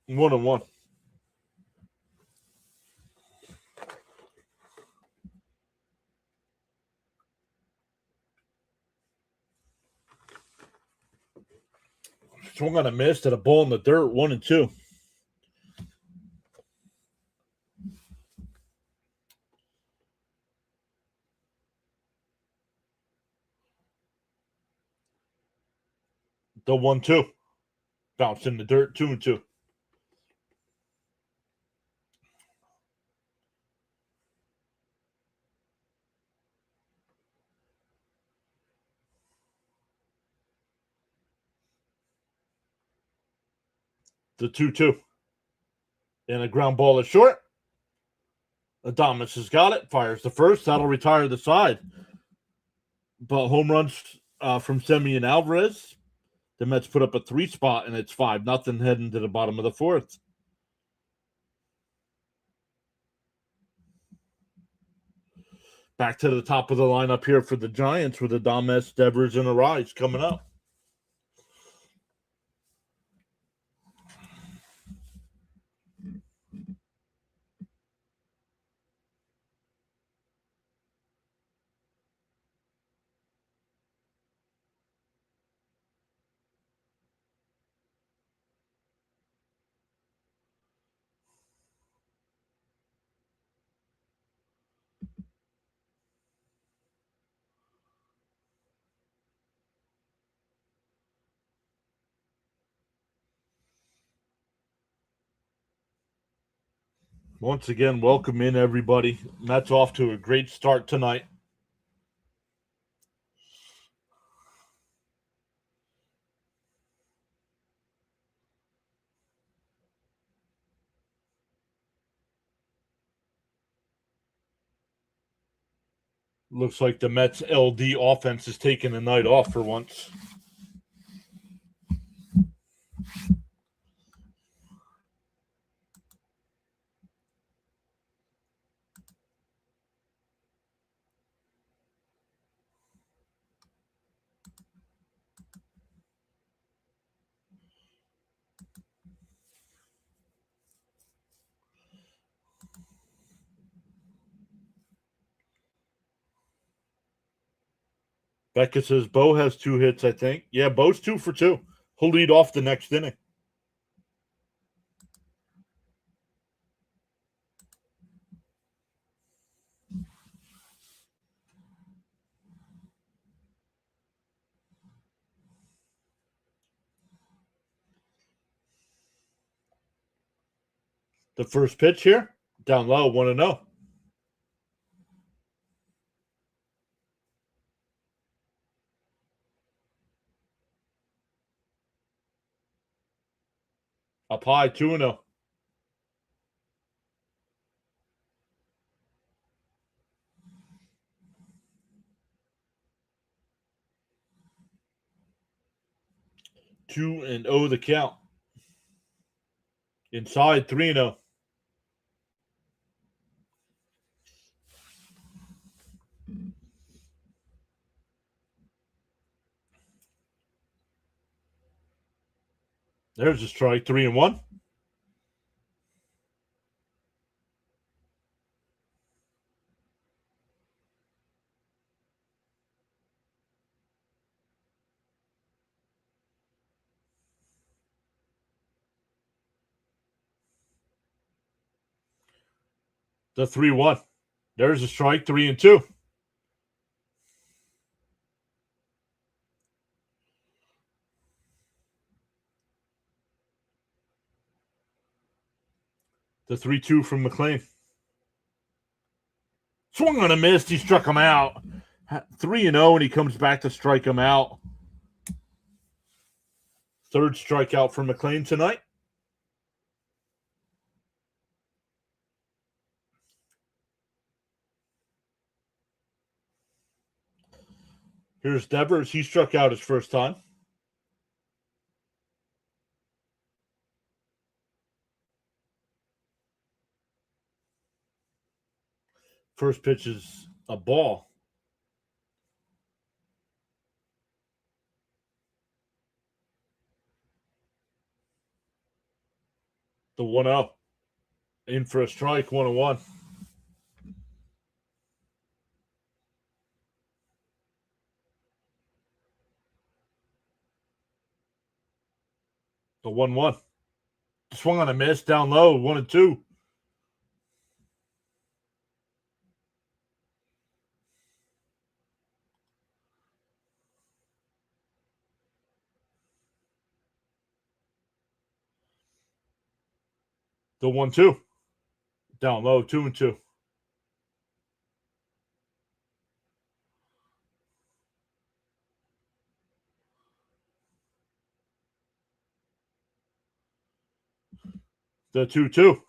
1-1. Swung on a miss to the ball in the dirt, 1-2. The 1-2. Bounced in the dirt, 2-2. The 2-2. And a ground ball is short. Adames has got it. Fires the first. That'll retire the side. But home runs from Semi and Alvarez. The Mets put up a 3 spot, and it's 5-0 heading to the bottom of the 4th. Back to the top of the lineup here for the Giants with Adames, Devers, and Arise coming up. Once again, welcome in, everybody. Mets off to a great start tonight. Looks like the Mets LD offense is taking the night off for once. Becca says Bo has 2 hits, I think. Yeah, Bo's 2 for 2. He'll lead off the next inning. The first pitch here, down low, 1-0. Up high, 2-0. Two and 0 the count. Inside, 3-0. There's a strike, 3-1. The 3-1. There's a strike, 3-2. The 3-2 from McLean. Swung on a miss. He struck him out. 3-0, and he comes back to strike him out. Third strikeout for McLean tonight. Here's Devers. He struck out his first time. First pitch is a ball. The 1-0. In for a strike, 1-1. The 1-1. Swung on a miss, down low, 1-2. The 1-2. Down low, 2-2. The 2-2.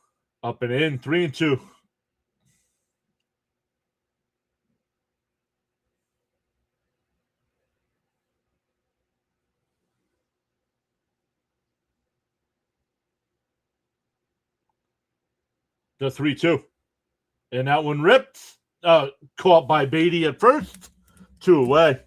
Up and in, 3-2. The 3-2. And that one ripped. Caught by Beatty at first. 2 away.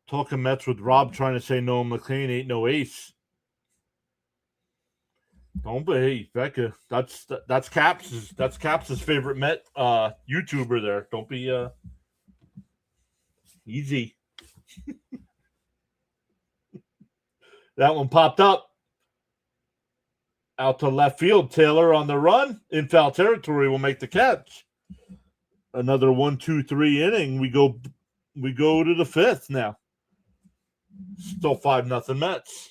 Talking Mets with Rob trying to say no, McLean ain't no ace. Don't be, Becca. That's Caps' favorite Met YouTuber there. Don't be easy. That one popped up. Out to left field. Taylor on the run. In foul territory will make the catch. Another 1-2-3 inning. We go to the 5th now. Still 5-0 Mets.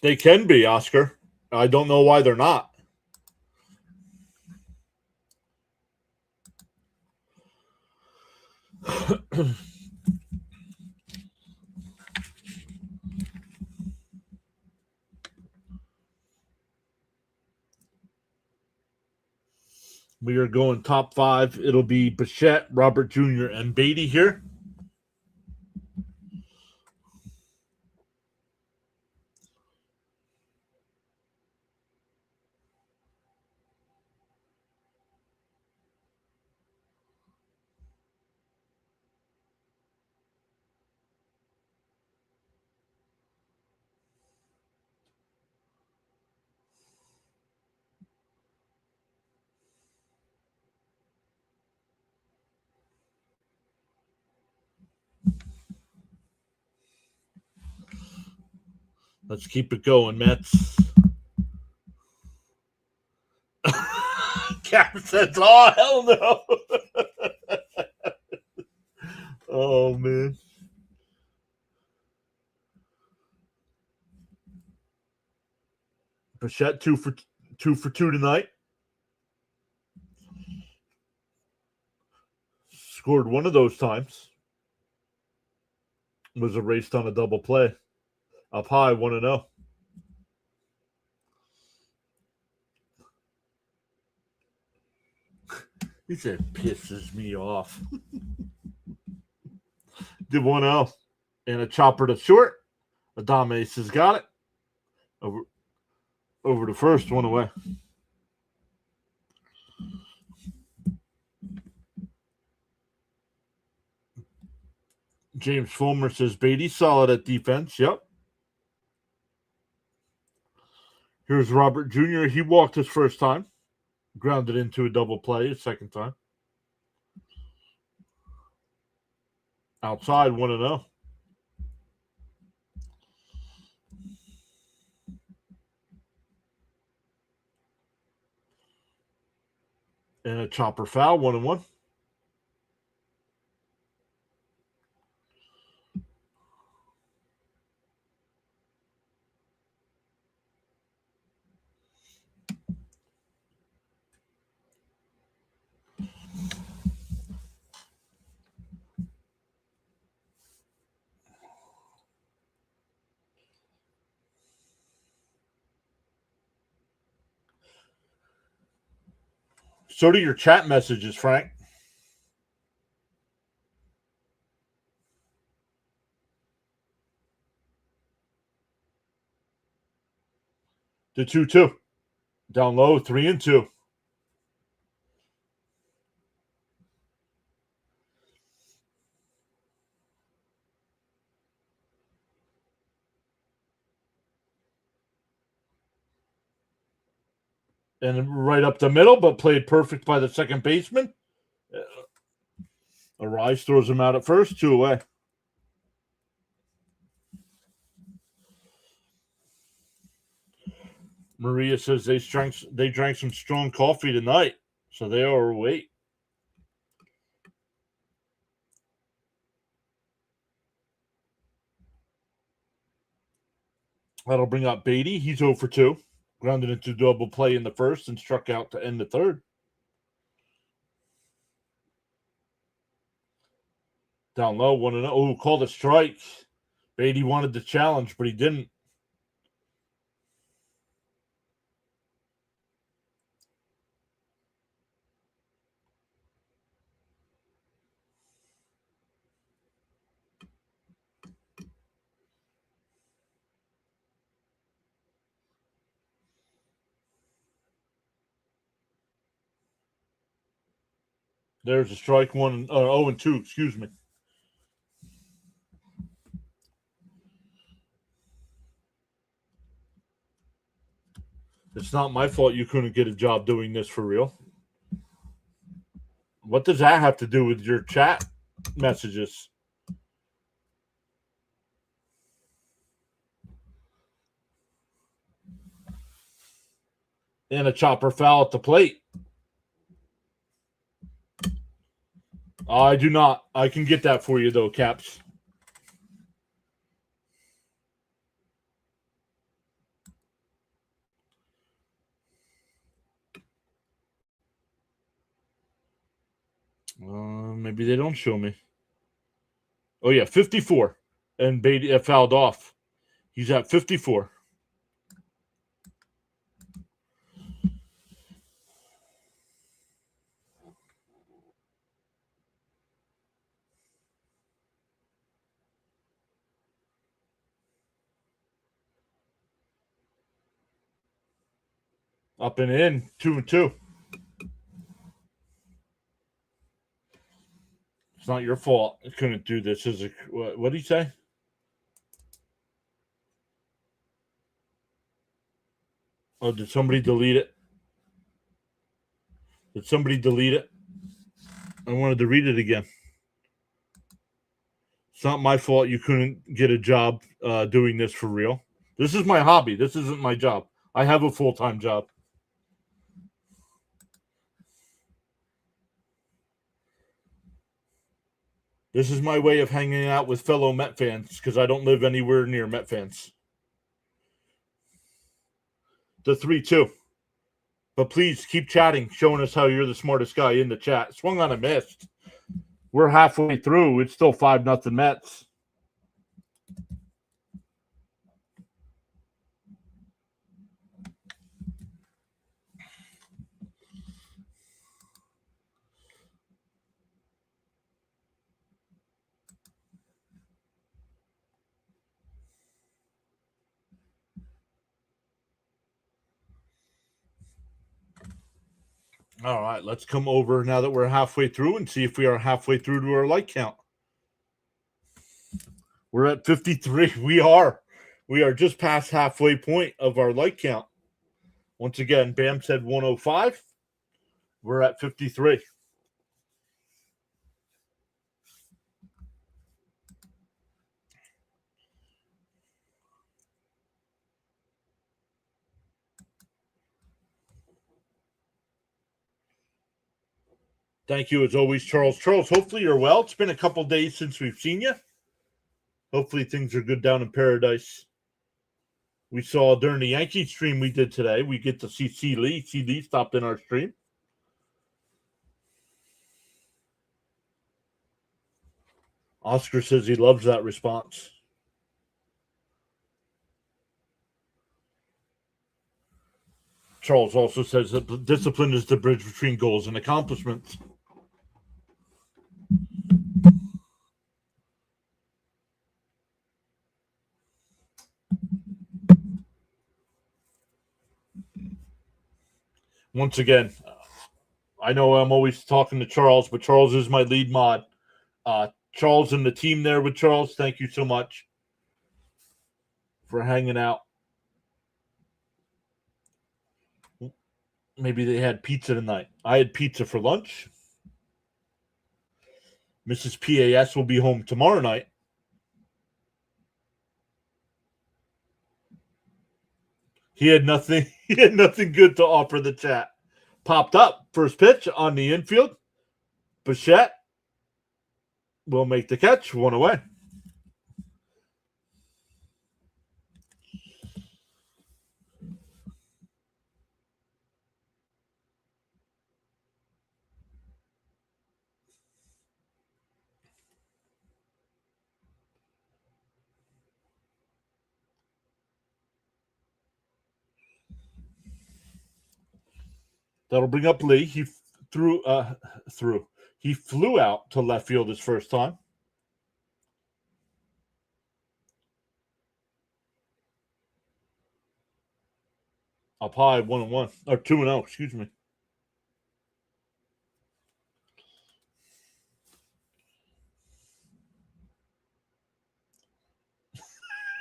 They can be, Oscar. I don't know why they're not. We are going top 5. It'll be Bichette, Robert Jr., and Beatty here. Let's keep it going, Mets. Cap says, oh, hell no. Oh, man. Bichette, 2 for 2 tonight. Scored one of those times. Was erased on a double play. Up high, 1-0. He said, pisses me off. Did 1-0. And a chopper to short. Adames has got it. Over the first, one away. James Fulmer says Beatty solid at defense. Yep. Here's Robert Jr. He walked his first time. Grounded into a double play his second time. Outside, 1-0. And a chopper foul, 1-1. So do your chat messages, Frank. The 2-2. Down low, 3-2. And right up the middle, but played perfect by the second baseman. Arise throws him out at first, 2 away. Maria says they drank some strong coffee tonight, so they are awake. That'll bring up Beatty. He's 0 for 2. Grounded into double play in the first and struck out to end the third. Down low, 1-0. Oh, called a strike. Beatty wanted the challenge, but he didn't. There's a strike, 0-2, excuse me. It's not my fault you couldn't get a job doing this for real. What does that have to do with your chat messages? And a chopper foul at the plate. I do not. I can get that for you, though, Caps. Maybe they don't show me. Oh, yeah, 54. And Beatty fouled off. He's at 54. Up and in, 2-2. It's not your fault. I couldn't do this. What did he say? Oh, did somebody delete it? Did somebody delete it? I wanted to read it again. It's not my fault you couldn't get a job doing this for real. This is my hobby. This isn't my job. I have a full-time job. This is my way of hanging out with fellow Met fans because I don't live anywhere near Met fans. The 3-2. But please keep chatting, showing us how you're the smartest guy in the chat. Swung on a miss. We're halfway through. It's still 5-0 Mets. All right, let's come over now that we're halfway through and see if we are halfway through to our light count. We're at 53. We are just past halfway point of our light count. Once again, Bam said 105. We're at 53. Thank you, as always, Charles. Charles, hopefully you're well. It's been a couple days since we've seen you. Hopefully things are good down in paradise. We saw during the Yankee stream we did today, we get to see C. Lee. C. Lee stopped in our stream. Oscar says he loves that response. Charles also says that discipline is the bridge between goals and accomplishments. Once again, I know I'm always talking to Charles, but Charles is my lead mod. Charles and the team there with Charles, thank you so much for hanging out. Maybe they had pizza tonight. I had pizza for lunch. Mrs. PAS will be home tomorrow night. He had nothing. He had nothing good to offer the chat. Popped up first pitch on the infield. Bichette will make the catch. 1 away. That'll bring up Lee. He He flew out to left field his first time. Up high, 1-1 or 2-0. Excuse me.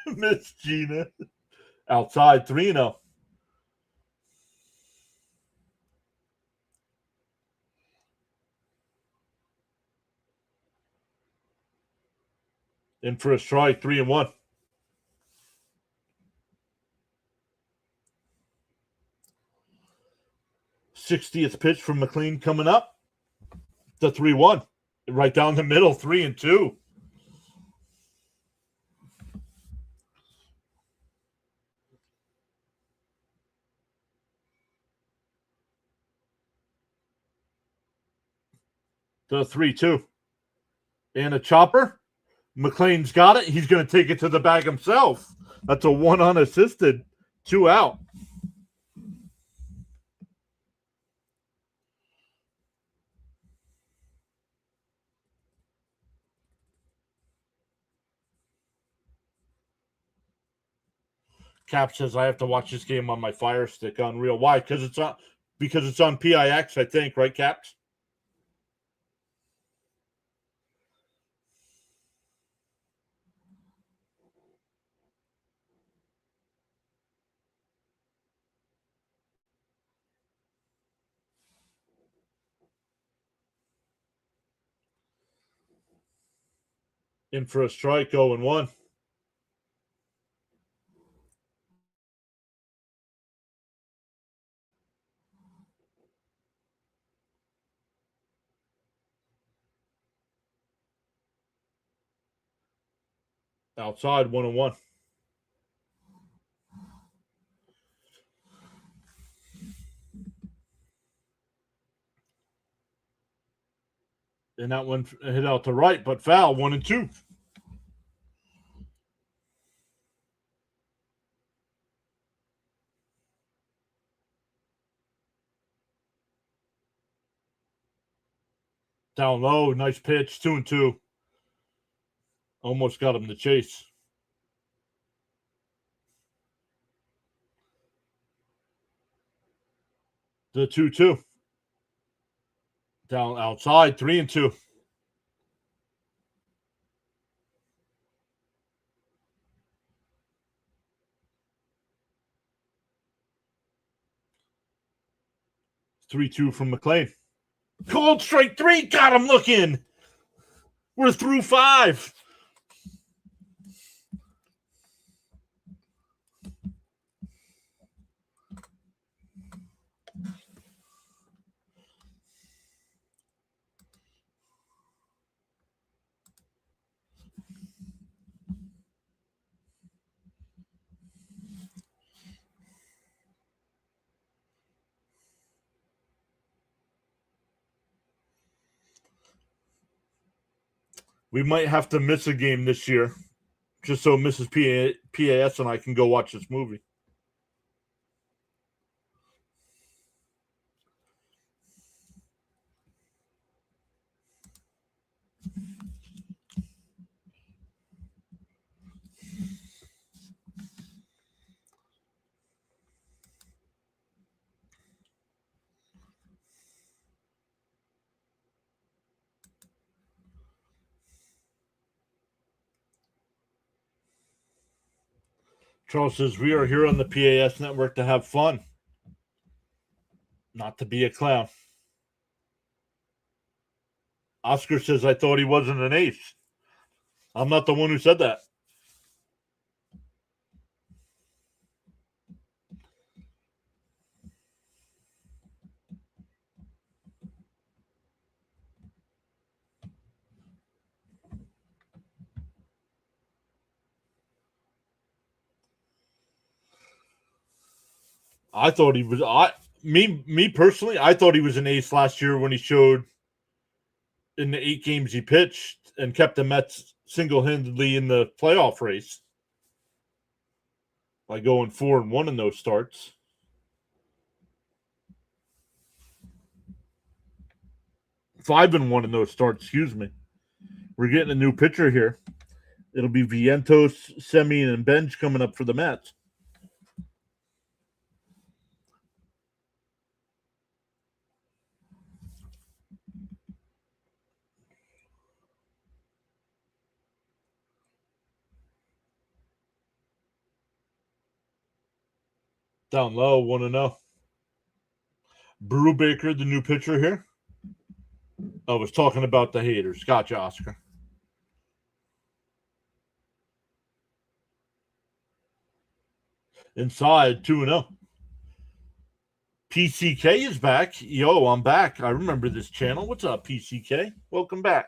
Miss Gina outside 3-0. In for a strike, 3-1. 60th pitch from McLean coming up. The 3-1. Right down the middle, 3-2. The 3-2. And a chopper. McLean's got it. He's going to take it to the bag himself. That's a 1 unassisted. 2 out. Cap says I have to watch this game on my Fire Stick. Unreal. Why? Because it's on PIX, I think, right, Caps? In for a strike, 0-1. Outside, 1-1. And that one hit out to right, but foul, 1-2. Down low, nice pitch, 2-2. Almost got him to chase. The 2-2. Down outside, 3-2. Three-two from McLean. Cold strike 3, got him looking. We're through 5. We might have to miss a game this year, just so Mrs. PAS and I can go watch this movie. Charles says, we are here on the PAS network to have fun, not to be a clown. Oscar says, I thought he wasn't an ace. I'm not the one who said that. I thought he was. Me personally, I thought he was an ace last year when he showed in the 8 games he pitched and kept the Mets single-handedly in the playoff race by going 4-1 in those starts. 5-1 in those starts. Excuse me. We're getting a new pitcher here. It'll be Vientos, Semien, and Benj coming up for the Mets. Down low, 1-0. Brubaker, the new pitcher here. I was talking about the haters. Gotcha, Oscar. Inside, 2-0. PCK is back. Yo, I'm back. I remember this channel. What's up, PCK? Welcome back.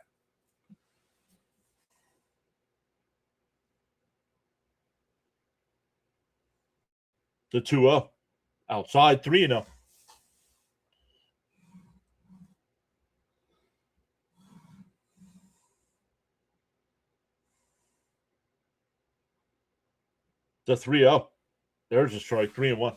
The 2-0. Outside, 3-0. The 3-0. There's a strike. 3-1.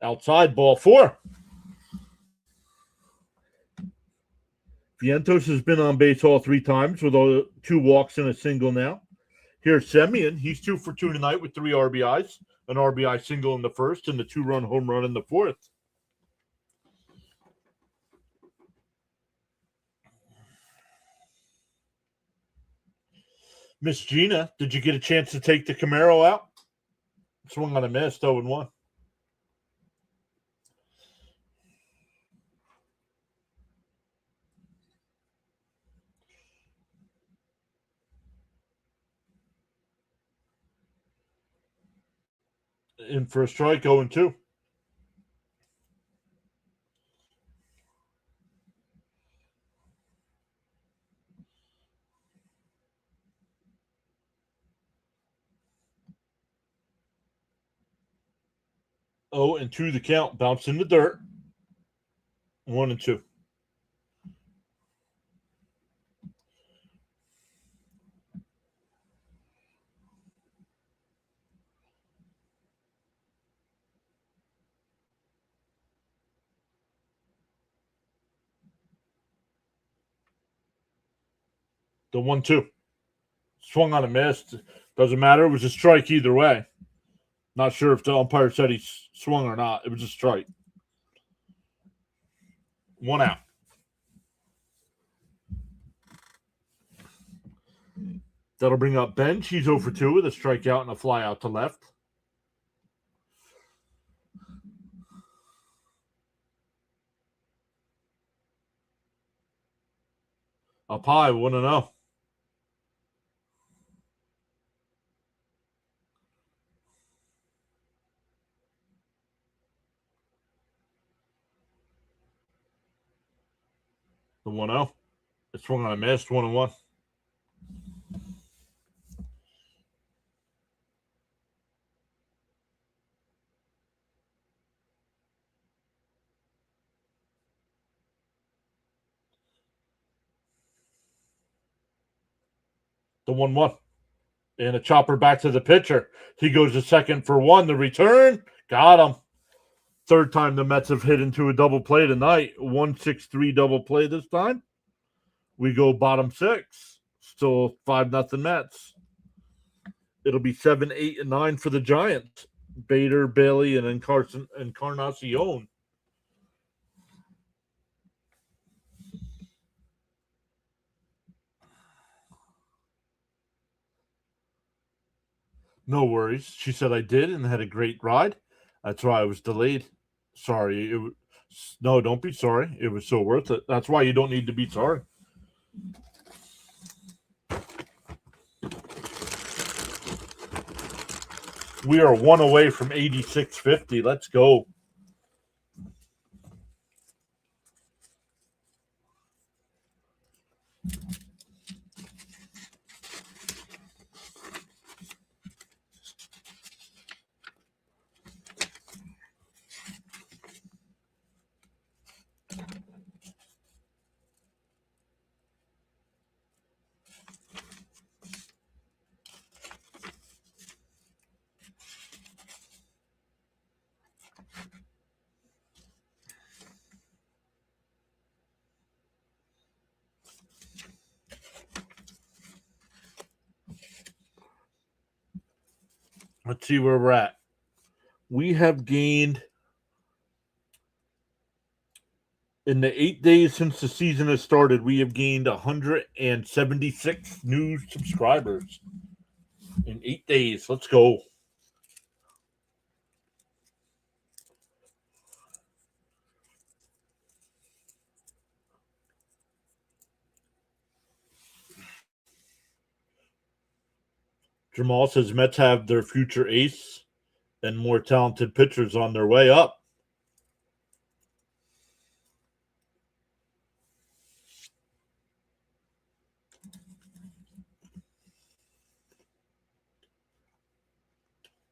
Outside, ball 4. Vientos has been on base all 3 times with 2 walks and a single now. Here's Semien. He's 2 for 2 tonight with 3 RBIs, an RBI single in the first, and the 2-run home run in the fourth. Miss Gina, did you get a chance to take the Camaro out? Swung on a miss, 0-1. In for a strike, 0-2. Oh, and 2 the count. Bounce in the dirt. 1-2. The 1-2. Swung on a miss. Doesn't matter. It was a strike either way. Not sure if the umpire said he swung or not. It was a strike. 1 out. That'll bring up Bench. He's 0 for 2 with a strikeout and a fly out to left. Up high, 1-0. The 1-0. It swung on a miss, 1-1. The 1-1. And a chopper back to the pitcher. He goes to second for 1. The return. Got him. Third time the Mets have hit into a double play tonight. 1-6-3 double play this time. We go bottom 6. Still 5-0 Mets. It'll be 7, 8, and 9 for the Giants. Bader, Bailey, and Encarnacion. No worries. She said I did and had a great ride. That's why I was delayed. Sorry. No, don't be sorry. It was so worth it. That's why you don't need to be sorry. We are 1 away from 8650. Let's go. Let's see where we're at. We have gained, in the 8 days since the season has started, we have gained 176 new subscribers. In 8 days. Let's go. Jamal says Mets have their future ace and more talented pitchers on their way up.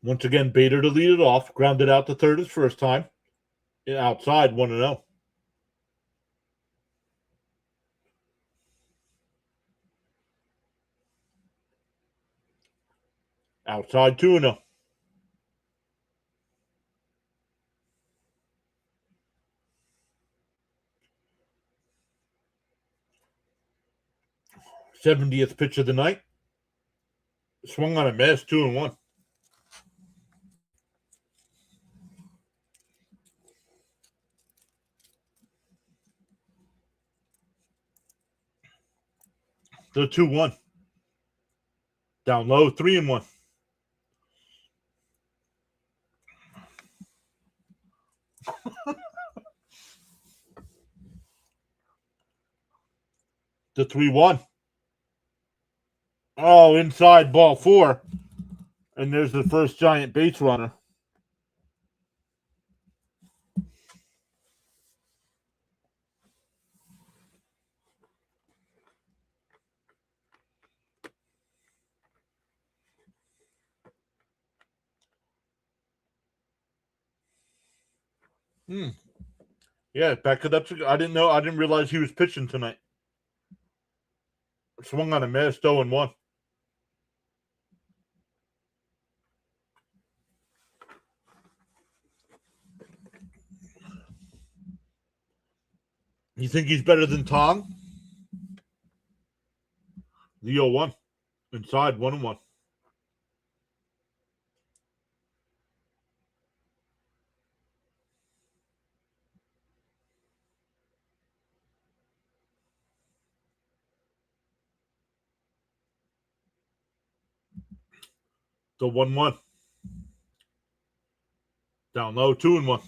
Once again, Bader to lead it off. Grounded out to third his first time. Outside 1-0. Outside 2-0. th pitch of the night. Swung on a miss, 2-1. The 2-1. Down low, 3-1. The 3-1. Oh, inside ball 4. And there's the first giant base runner. Yeah, back it up. I didn't know. I didn't realize he was pitching tonight. Swung on a miss, 0-1. You think he's better than Tong? The 0-1. Inside, 1-1. The 1-1. Down low, 2-1.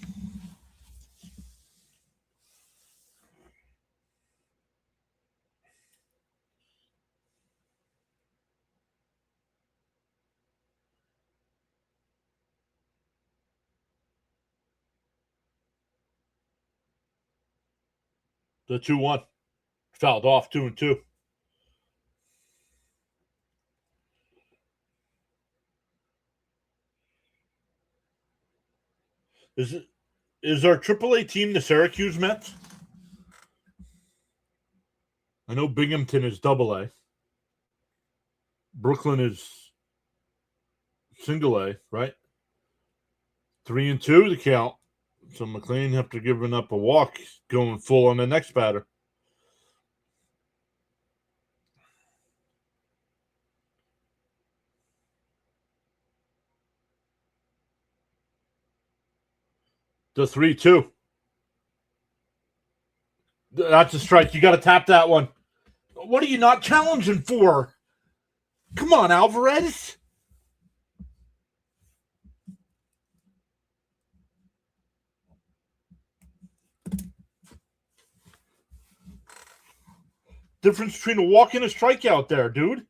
The 2-1. Fouled off, 2-2. Is our AAA team the Syracuse Mets? I know Binghamton is AA. Brooklyn is single A, right? 3-2 the count. So McLean after giving up a walk, going full on the next batter. The 3-2. That's a strike. You got to tap that one. What are you not challenging for? Come on, Alvarez. Difference between a walk and a strikeout there, dude.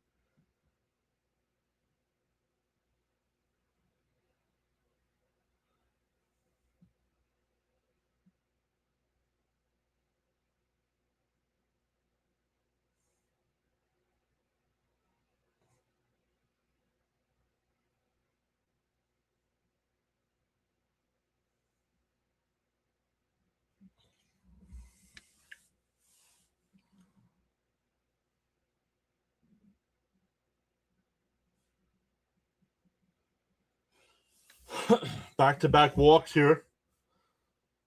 Back-to-back walks here.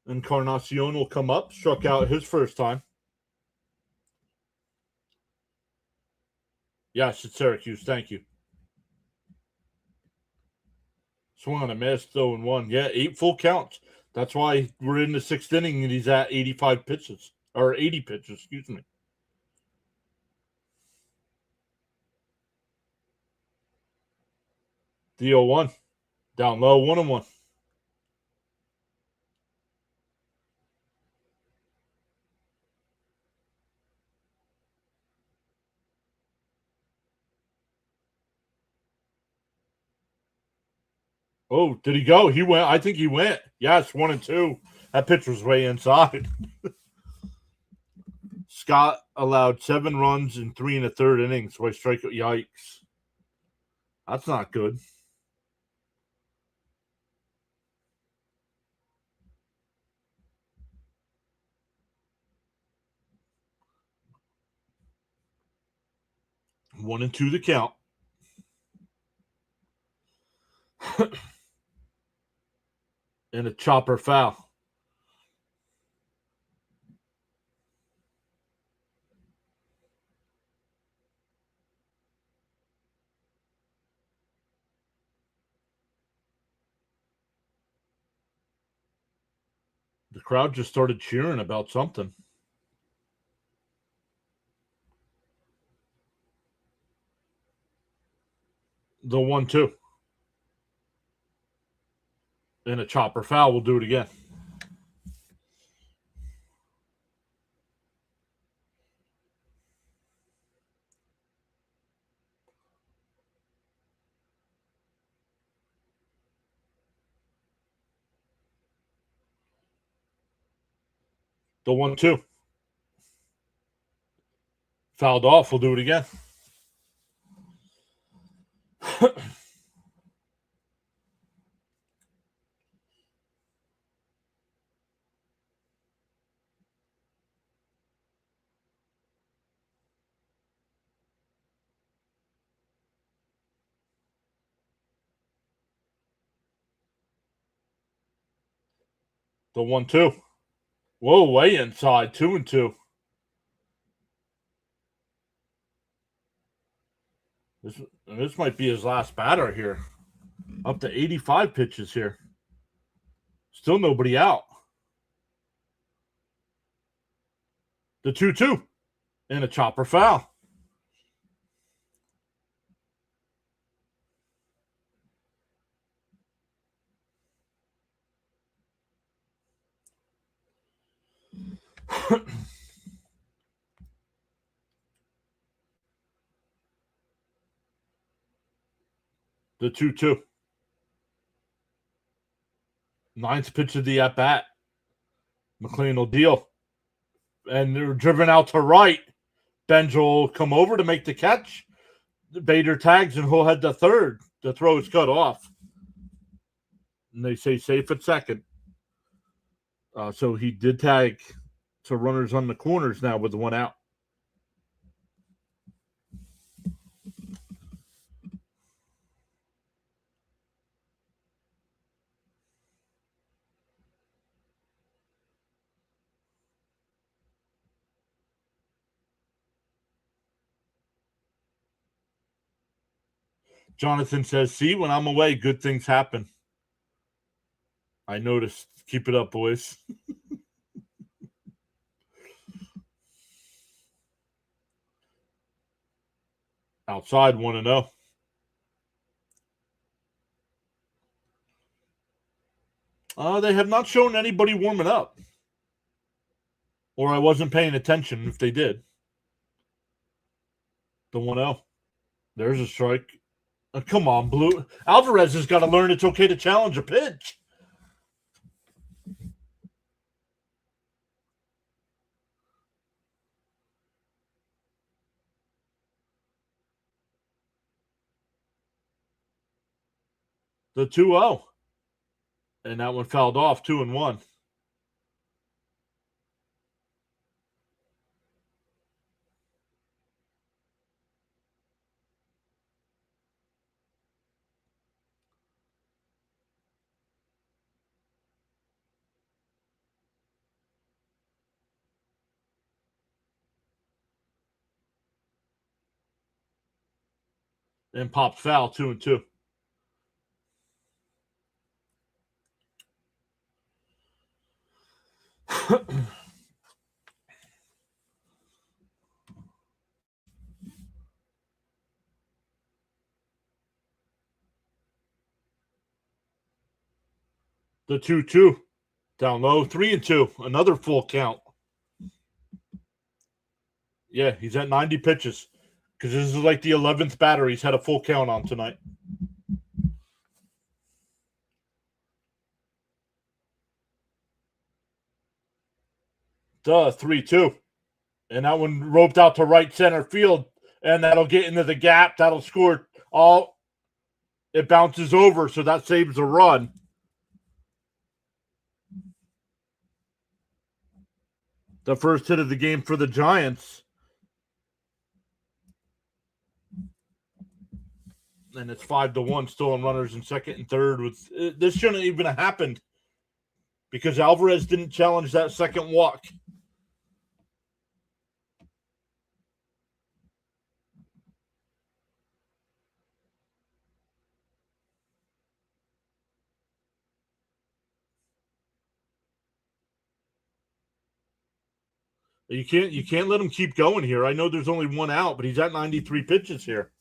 Encarnacion will come up. Struck out his first time. Yes, it's Syracuse. Thank you. Swung on a miss, 0-1. Yeah, 8 full counts. That's why we're in the 6th inning and he's at 85 pitches. Or 80 pitches, excuse me. The 0-1. Down low, 1-1. Oh, did he go? He went. I think he went. Yes, 1-2. That pitch was way inside. Scott allowed 7 runs in 3 1/3 innings. So I strike out. Yikes. That's not good. 1-2 the count. And a chopper foul. The crowd just started cheering about something. The 1-2. And a chopper foul. We'll do it again. The 1-2. Fouled off. We'll do it again. The 1-2. Whoa, way inside. 2-2. This might be his last batter here. Up to 85 pitches here. Still nobody out. The 2-2. And a chopper foul. The 2-2. Ninth pitch of the at-bat. McLean will deal. And they're driven out to right. Benj will come over to make the catch. Bader tags and he'll head to third. The throw is cut off. And they say safe at second. So he did tag to runners on the corners now with the one out. Jonathan says, see, when I'm away, good things happen. I noticed. Keep it up, boys. Outside 1-0. They have not shown anybody warming up. Or I wasn't paying attention if they did. The 1-0. There's a strike. Come on, Blue. Alvarez has got to learn it's okay to challenge a pitch. The 2-0. And that one fouled off, 2-1. And popped foul, 2-2. The 2-2. Down low, 3-2. Another full count. Yeah, he's at 90 pitches. Because this is like the 11th batter he's had a full count on tonight. The 3-2. And that one roped out to right center field. And that'll get into the gap. That'll score all. It bounces over, so that saves a run. The first hit of the game for the Giants. And it's 5-1 still on runners in second and third. This shouldn't even have happened because Alvarez didn't challenge that second walk. You can't let him keep going here. I know there's only one out, but he's at 93 pitches here.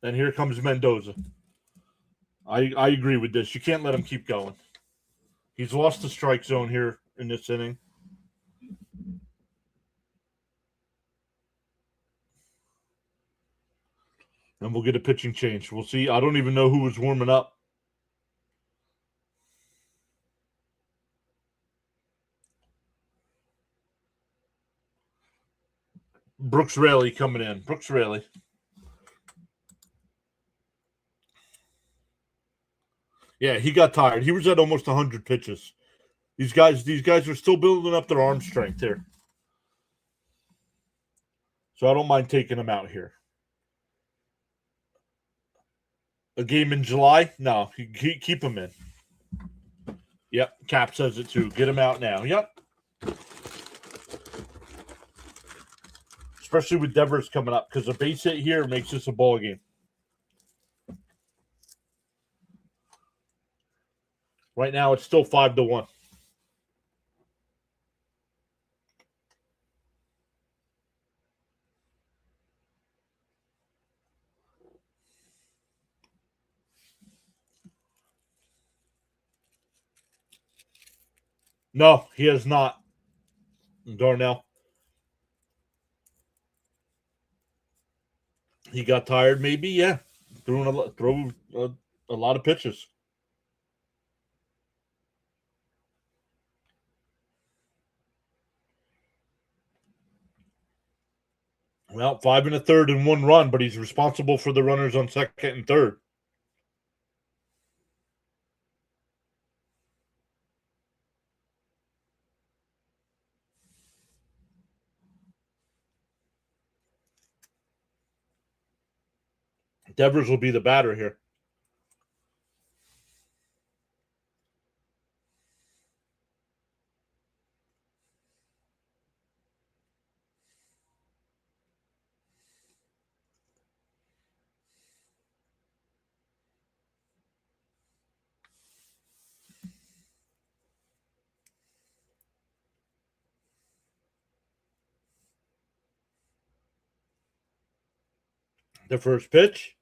And here comes Mendoza. I agree with this. You can't let him keep going. He's lost the strike zone here in this inning. And we'll get a pitching change. We'll see. I don't even know who was warming up. Brooks Raley coming in. Brooks Raley. Yeah, he got tired. He was at almost 100 pitches. These guys are still building up their arm strength here. So I don't mind taking him out here. A game in July? No, keep him in. Yep, Cap says it too. Get him out now. Yep. Especially with Devers coming up, because a base hit here makes this a ball game. Right now, it's still 5-1. No, he has not. Darnell. He got tired, maybe. Yeah, threw a lot of pitches. Well, 5 1/3 and 1 run, but he's responsible for the runners on second and third. Devers will be the batter here. The first pitch,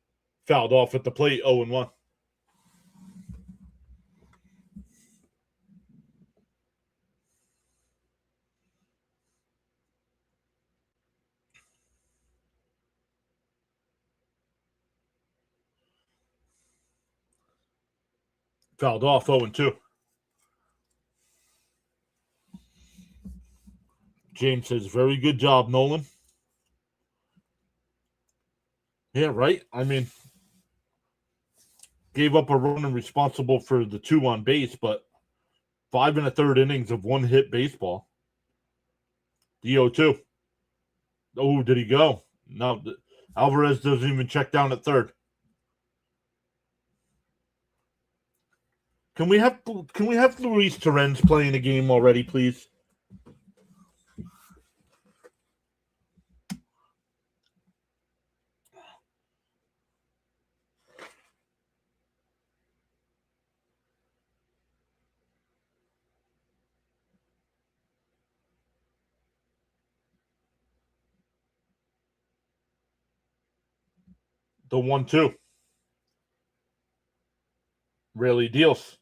fouled off at the plate, 0-1. Fouled off, 0-2. James says, very good job, Nolan. Yeah, right? I mean, gave up a run and responsible for the 2 on base, but 5 1/3 innings of one hit baseball. The 0-2. Oh, did he go? No, Alvarez doesn't even check down at third. Can we have Luis Torrens playing a game already, please? The 1-2. Really deals.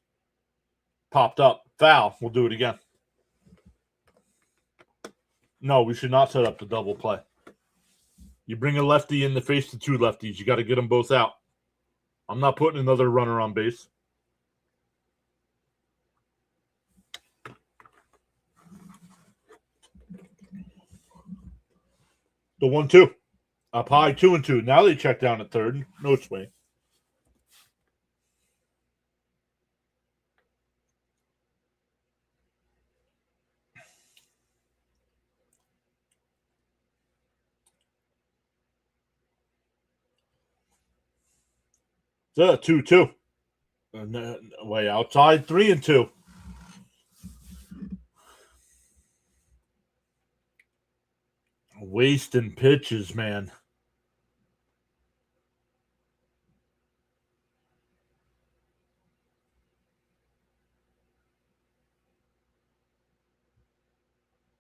Popped up. Foul. We'll do it again. No, we should not set up the double play. You bring a lefty in to face the 2 lefties. You got to get them both out. I'm not putting another runner on base. The 1-2. Up high, 2-2. Now they check down at third. No swing. The 2-2. Way outside, 3-2. Wasting pitches, man.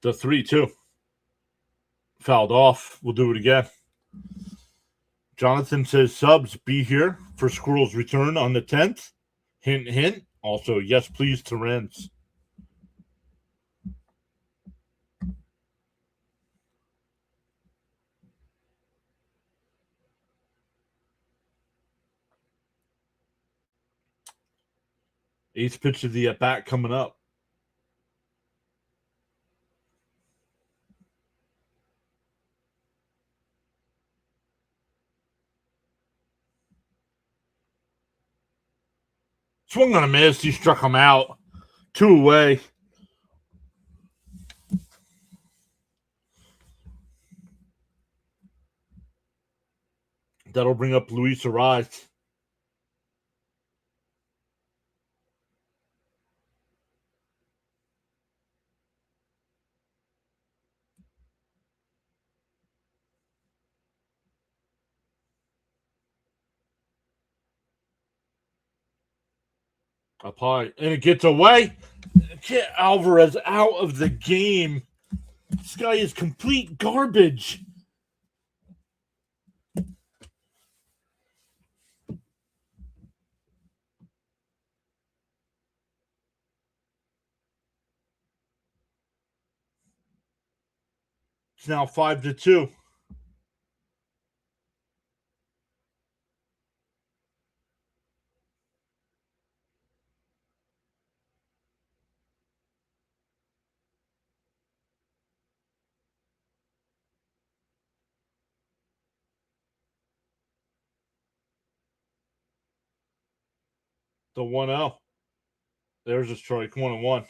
The 3-2. Fouled off. We'll do it again. Jonathan says subs be here for Squirrel's return on the 10th. Hint, hint. Also, yes, please, Terrence. Eighth pitch of the at-bat coming up. Swung on a miss. He struck him out. 2 away. That'll bring up Luis Ariz. Up high. And it gets away. Get Alvarez out of the game. This guy is complete garbage. It's now 5-2. The 1-0. There's a strike. 1-1.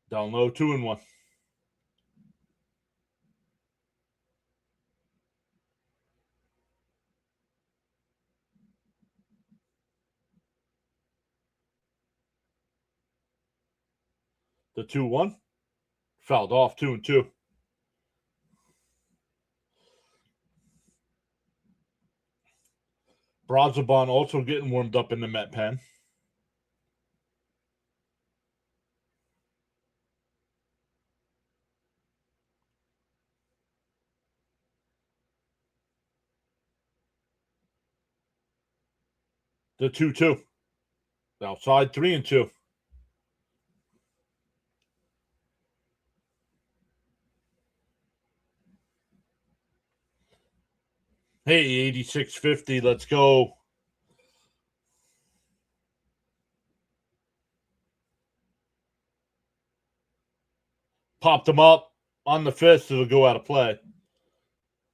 Down low. 2-1. The 2-1. Fouled off. 2-2. Brazoban also getting warmed up in the Met pen. The 2-2. Outside. 3-2. Hey, 8650. Let's go. Popped him up on the fist. It'll go out of play.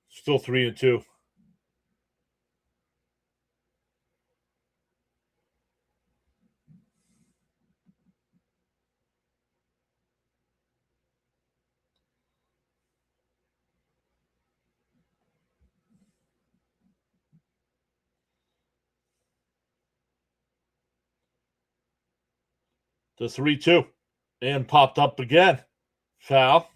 Still 3-2. The 3-2. And popped up again. Foul.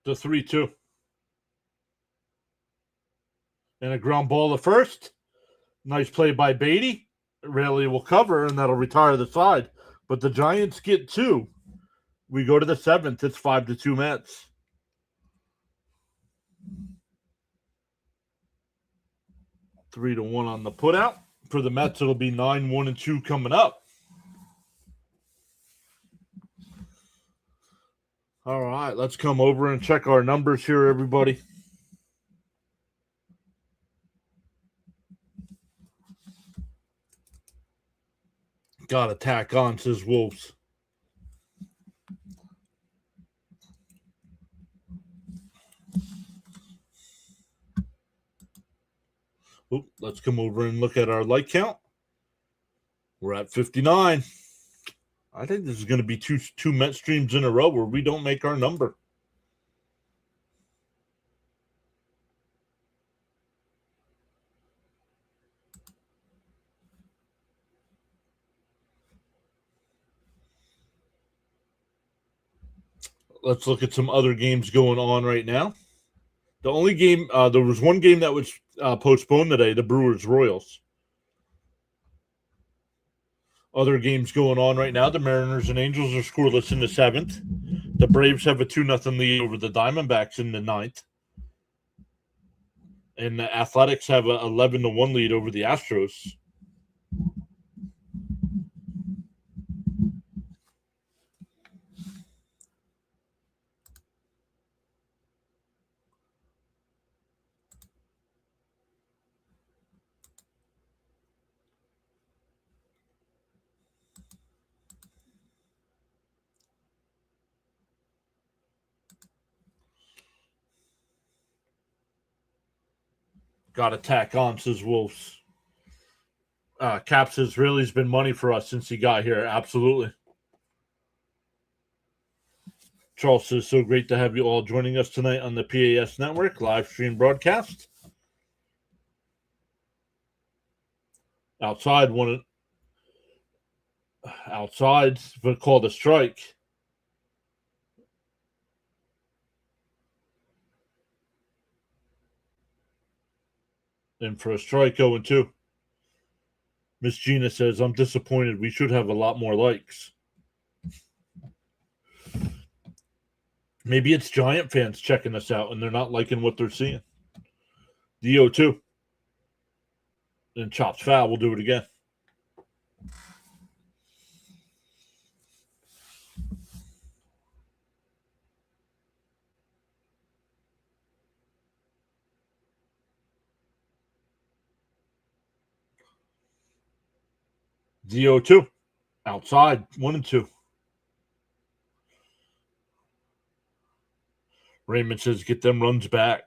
The 3-2. And a ground ball to first. Nice play by Beatty. Raley will cover, and that'll retire the side. But the Giants get 2. We go to the 7th. It's 5-2 Mets. Three to 1 on the putout. For the Mets, it'll be 9-1-2 coming up. All right, let's come over and check our numbers here, everybody. Got to tack on, says Wolves. Oop, let's come over and look at our like count. We're at 59. I think this is going to be two Met streams in a row where we don't make our number. Let's look at some other games going on right now. The only game, there was one game that was postponed today, the Brewers-Royals. Other games going on right now, the Mariners and Angels are scoreless in the 7th. The Braves have a 2-0 lead over the Diamondbacks in the 9th. And the Athletics have a 11-1 lead over the Astros. Got to tack on, says Wolves. Cap says, really has been money for us since he got here. Absolutely. Charles says, so great to have you all joining us tonight on the PAS Network live stream broadcast. Outside, but called a strike. And for a strike, 0-2. Miss Gina says, I'm disappointed. We should have a lot more likes. Maybe it's Giant fans checking us out and they're not liking what they're seeing. The 0-2. And chops foul. We'll do it again. The 0-2. Outside, 1-2. Raymond says, get them runs back.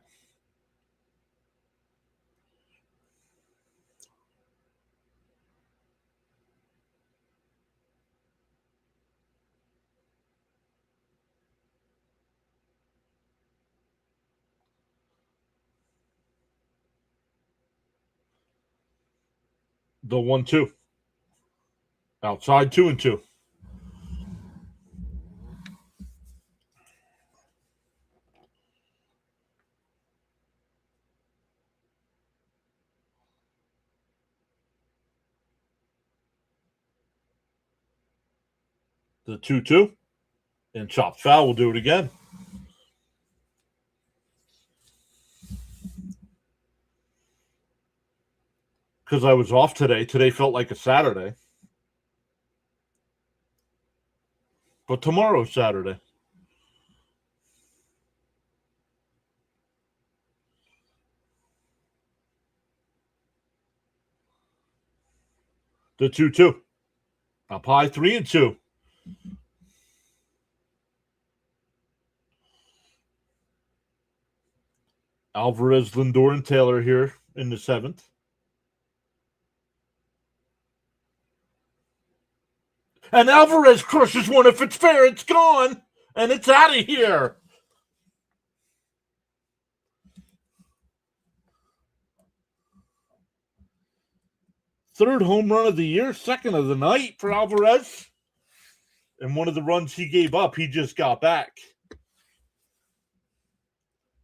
The 1-2. Outside, 2-2. The 2-2. And chopped foul. We'll do it again. Because I was off today. Today felt like a Saturday. But tomorrow's Saturday. The 2-2. Up high, 3-2. Alvarez, Lindor, and Taylor here in the 7th. And Alvarez crushes one. If it's fair, it's gone. And it's out of here. Third home run of the year, second of the night for Alvarez. And one of the runs he gave up, he just got back.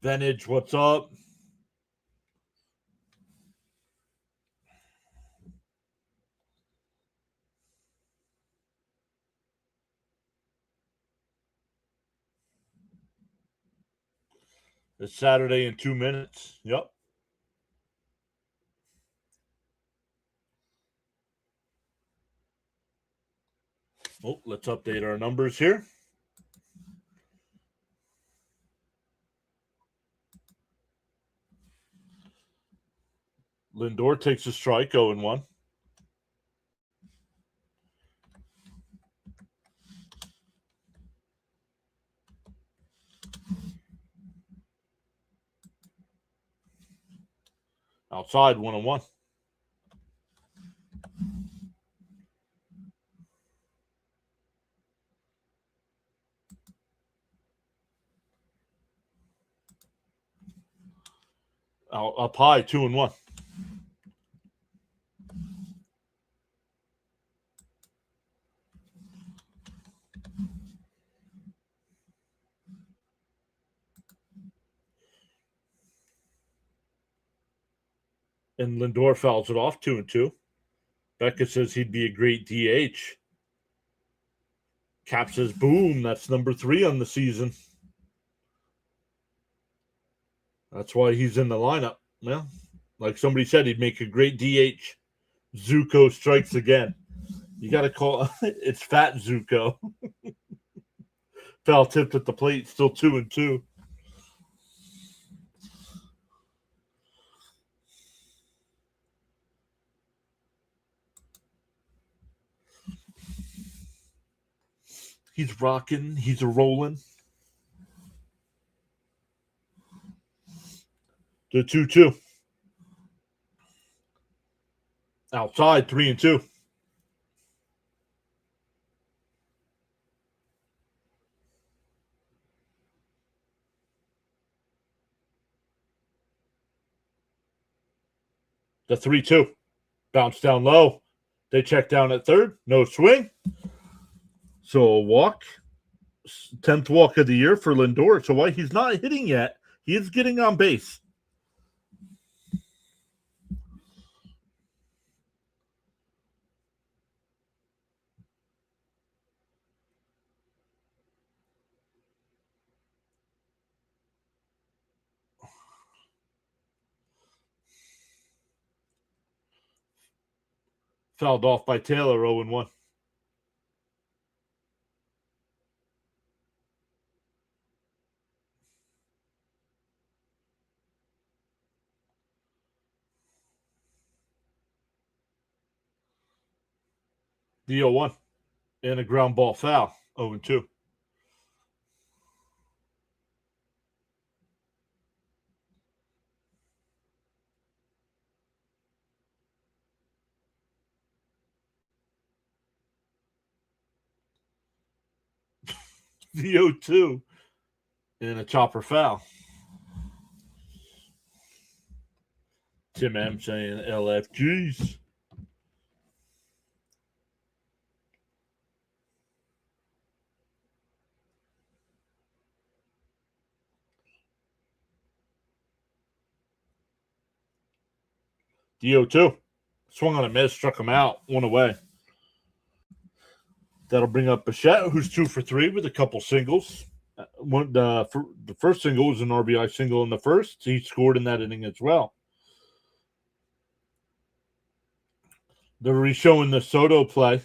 Venage, what's up? It's Saturday in 2 minutes. Yep. Oh, let's update our numbers here. Lindor takes a strike, 0-1. outside, 1-1. Up high, 2-1. And Lindor fouls it off, 2-2. Becca says he'd be a great DH. Cap says, boom, that's number 3 on the season. That's why he's in the lineup. Well, like somebody said, he'd make a great DH. Zuko strikes again. You got to call it's Fat Zuko. Foul tipped at the plate, still 2-2. He's rocking. He's a rolling. The 2-2. Outside, 3-2. The 3-2. Bounce down low. They check down at third. No swing. So a walk. 10th walk of the year for Lindor. So why he's not hitting yet, he is getting on base. Fouled off by Taylor, 0-1. The 0-1. And a ground ball foul, 0-2. The 0-2. And a chopper foul. Tim M saying LFGs. The 0-2. Swung on a miss, struck him out, 1 away. That'll bring up Bichette, who's 2 for 3 with a couple singles. The first single was an RBI single in the first. He scored in that inning as well. They're re-showing the Soto play.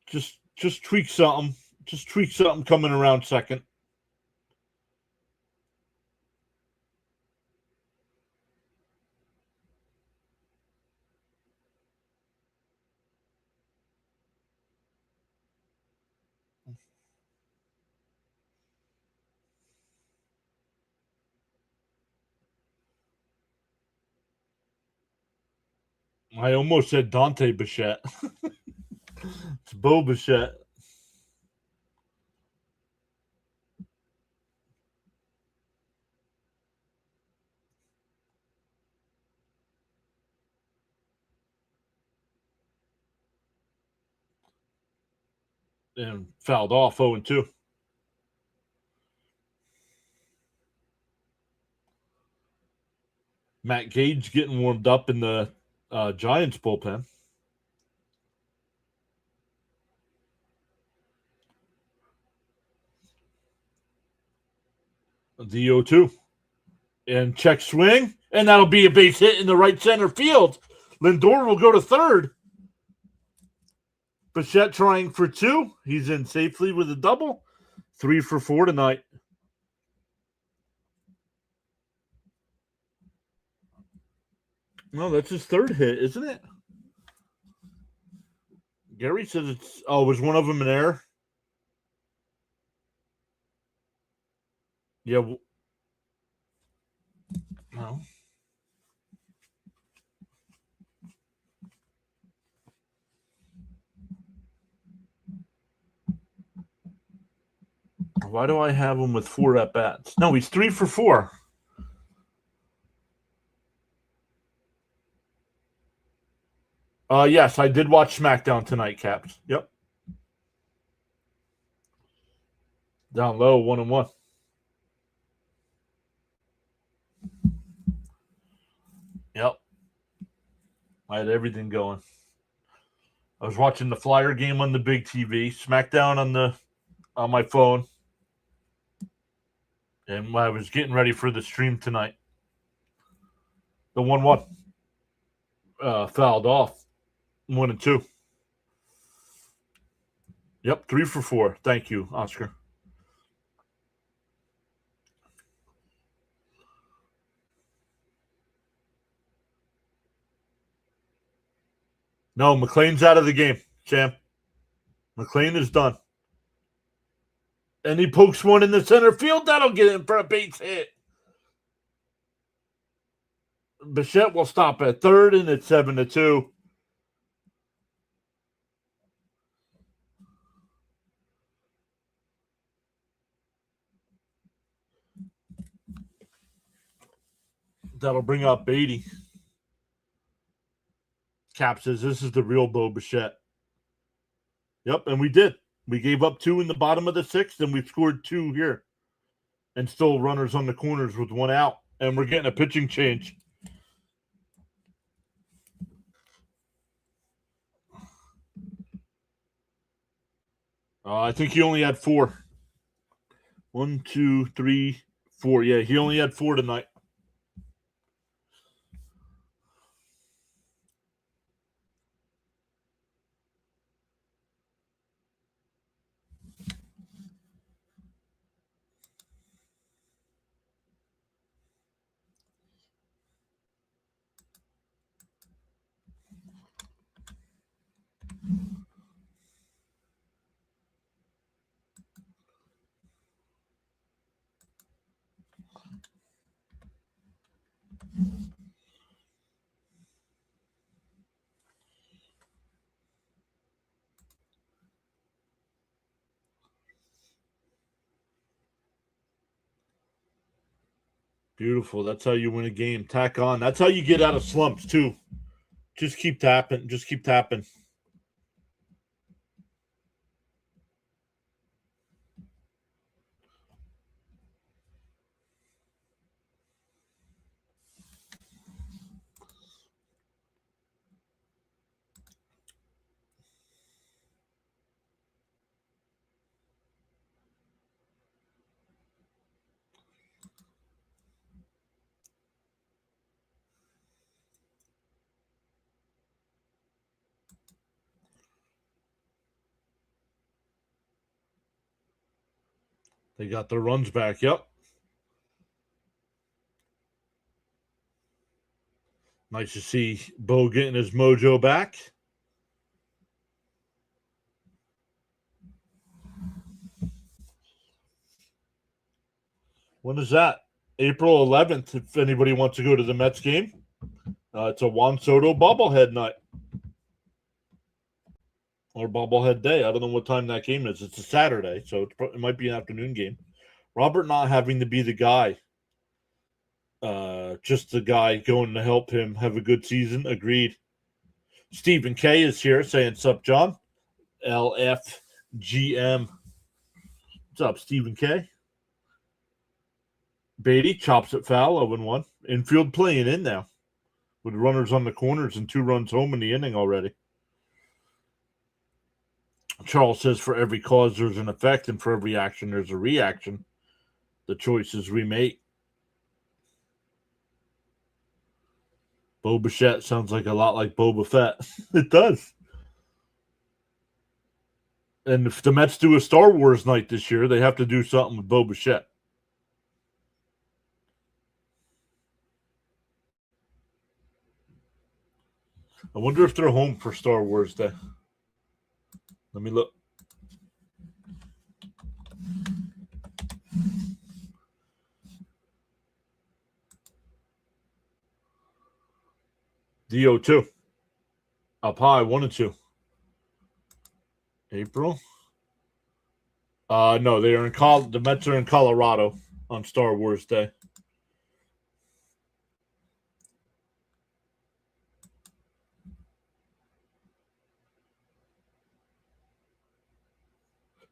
Just tweak something. Just tweak something coming around second. I almost said Dante Bichette. It's Bo Bichette. And fouled off, 0-2. Matt Gage getting warmed up in the Giants bullpen. The 0-2. And check swing. And that'll be a base hit in the right center field. Lindor will go to third. Bichette trying for 2. He's in safely with a double. 3 for 4 tonight. No, that's his third hit, isn't it? Gary says it's... Oh, was one of them an error? Yeah. Why do I have him with 4 at-bats? No, he's 3 for 4. Yes, I did watch SmackDown tonight, Caps. Yep. Down low, 1-1. Yep. I had everything going. I was watching the Flyer game on the big TV, SmackDown on my phone, and I was getting ready for the stream tonight. The 1-1 fouled off, 1 and 2. Yep, 3 for 4. Thank you, Oscar. No, McLean's out of the game, champ. McLean is done. And he pokes one in the center field. That'll get him for a base hit. Bichette will stop at third, and it's 7-2. That'll bring up Beatty. Cap says this is the real Bo Bichette. Yep, and we did. We gave up 2 in the bottom of the 6th, and we scored 2 here. And still runners on the corners with 1 out. And we're getting a pitching change. I think he only had 4. 1, 2, 3, 4. Yeah, he only had 4 tonight. Beautiful. That's how you win a game. Tack on. That's how you get out of slumps, too. Just keep tapping. Just keep tapping. They got their runs back. Yep. Nice to see Bo getting his mojo back. When is that? April 11th, if anybody wants to go to the Mets game. It's a Juan Soto bobblehead night. Or bobblehead day. I don't know what time that game is. It's a Saturday, so it might be an afternoon game. Robert not having to be the guy. Just the guy going to help him have a good season. Agreed. Stephen K is here saying, "Sup, John?" LFGM. What's up, Stephen K? Beatty chops it foul, 0-1. Infield playing in now with runners on the corners and 2 runs home in the inning already. Charles says for every cause there's an effect, and for every action there's a reaction. The choices we make. Bo Bichette sounds like a lot like Boba Fett. It does. And if the Mets do a Star Wars night this year, they have to do something with Bo Bichette. I wonder if they're home for Star Wars Day. Let me look. DO2. Up high, 1 and 2. April. No, they are in the Mets are in Colorado on Star Wars Day.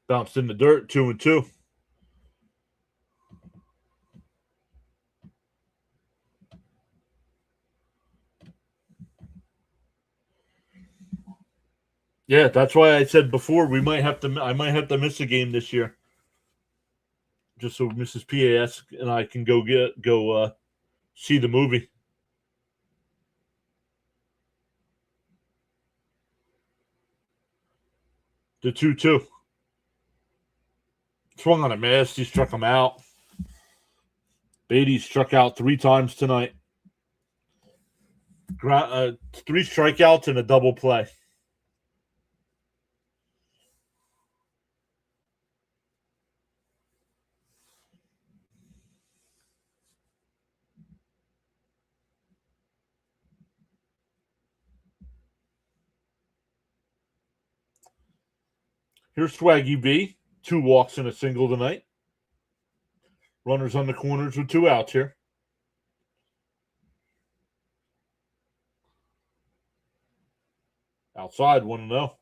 Bounced in the dirt, 2-2. Yeah, that's why I said before I might have to miss a game this year, just so Mrs. PAS and I can go see the movie. The 2-2. Swung on a miss. He struck him out. Beatty struck out 3 times tonight. 3 strikeouts and a double play. Here's Swaggy B. 2 walks and a single tonight. Runners on the corners with 2 outs here. Outside, 1-0.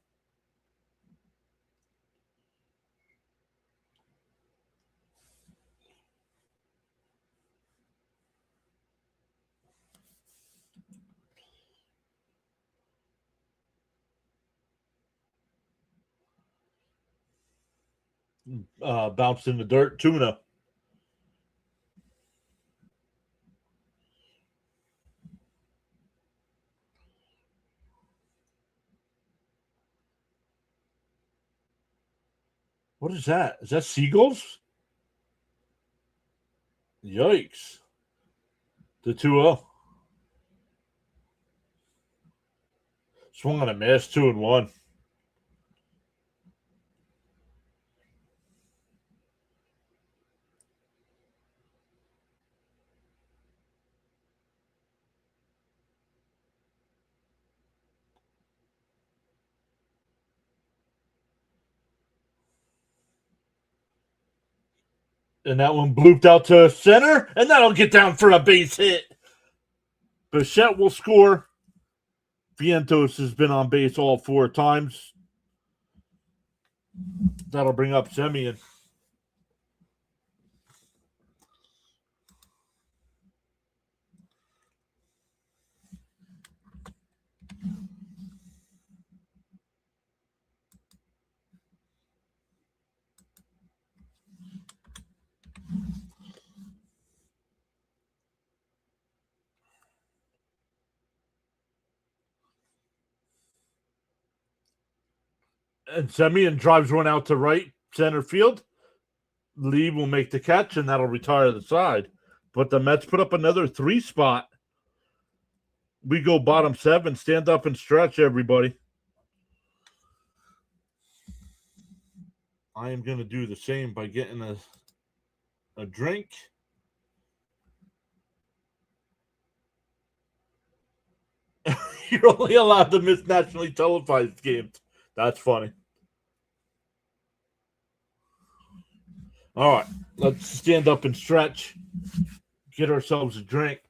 Bounced in the dirt, 2-0. What is that? Is that seagulls? Yikes. The 2-0. Swung on a miss, 2-1. And that one blooped out to center, and that'll get down for a base hit. Bichette will score. Vientos has been on base all 4 times. That'll bring up Semien. And Semien drives one out to right center field. Lee will make the catch, and that'll retire the side. But the Mets put up another 3 spot. We go bottom 7. Stand up and stretch, everybody. I am going to do the same by getting a drink. You're only allowed to miss nationally televised games. That's funny. All right, let's stand up and stretch. Get ourselves a drink.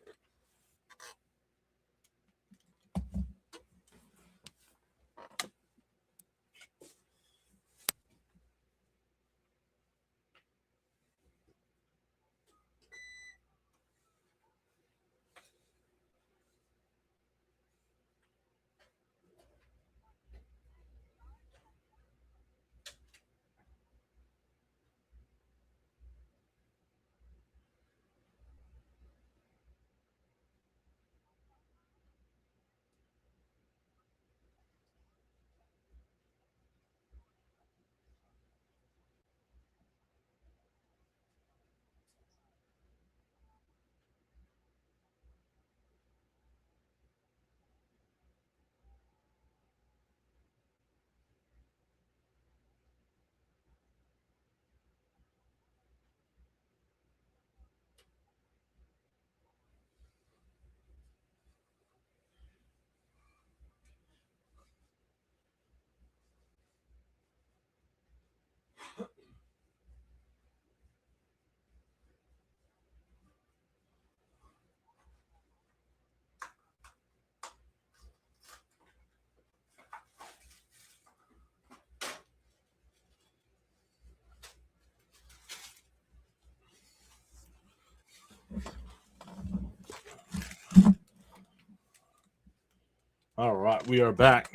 All right, we are back.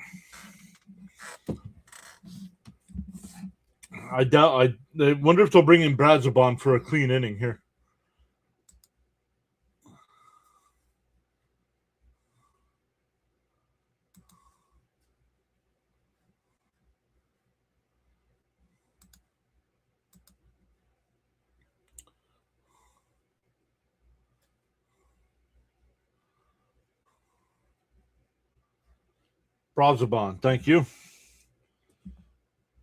I wonder if they'll bring in Brazabon for a clean inning here. Brazabon, thank you.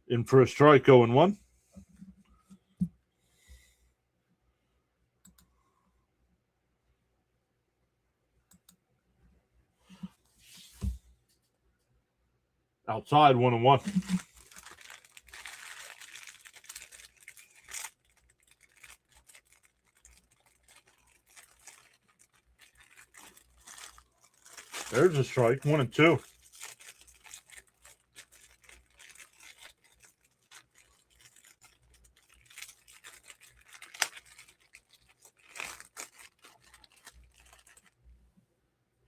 In for a strike, 0-1. Outside, 1-1. There's a strike, 1-2.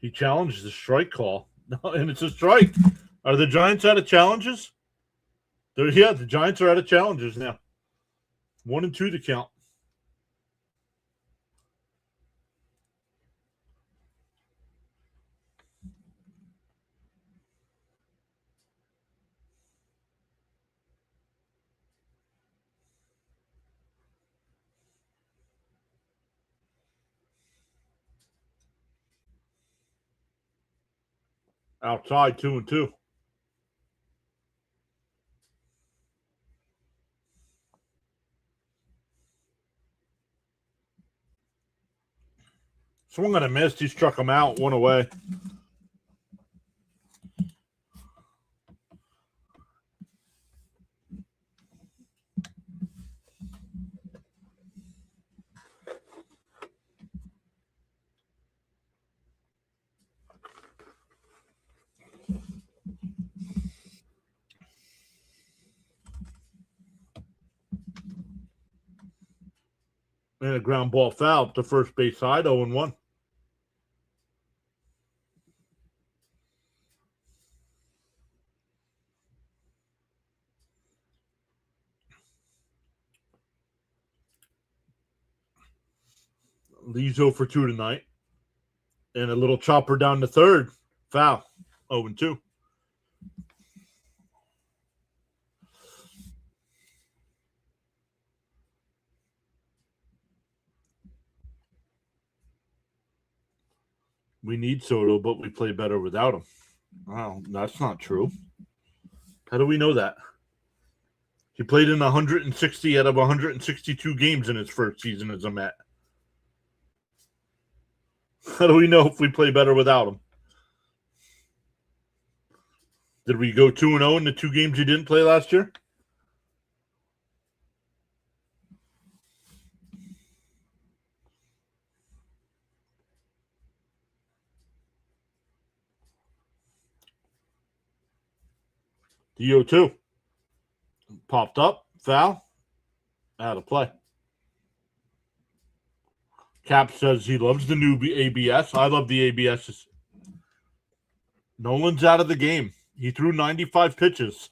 He challenged the strike call, and it's a strike. Are the Giants out of challenges? Yeah, the Giants are out of challenges now. 1-2 to count. Outside, 2-2. Swung and a miss. He struck him out, one away. And a ground ball foul to first base side, 0-1. Lee's 0 for 2 tonight. And a little chopper down to third. Foul, 0-2. We need Soto, but we play better without him. Wow, that's not true. How do we know that? He played in 160 out of 162 games in his first season as a Met. How do we know if we play better without him? Did we go 2-0 in the 2 games he didn't play last year? DO2. Popped up. Foul. Out of play. Cap says he loves the new ABS. I love the ABS. Nolan's out of the game. He threw 95 pitches.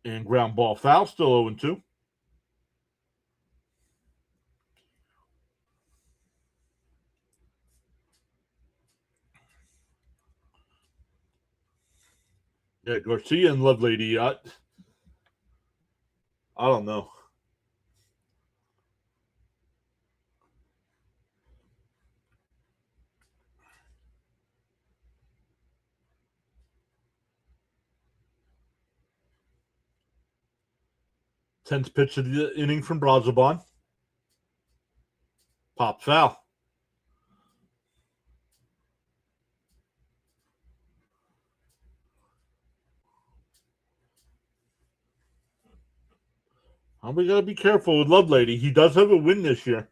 And ground ball foul, still 0-2. Yeah, Garcia and Lovelady. I don't know. Tenth pitch of the inning from Brazabon. Pop foul. We got to be careful with Lovelady. He does have a win this year.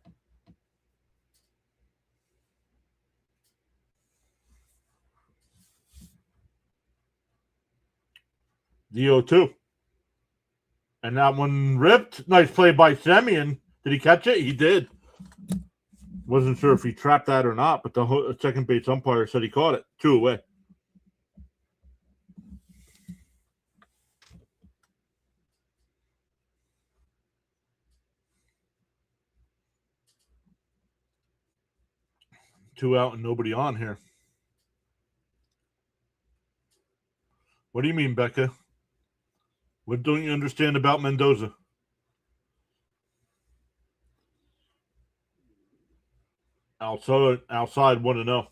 DO2. And that one ripped. Nice play by Semyon. Did he catch it? He did. Wasn't sure if he trapped that or not, but the second base umpire said he caught it. 2 away. Two out and nobody on here. What do you mean, Becca? What don't you understand about Mendoza? Outside 1-0.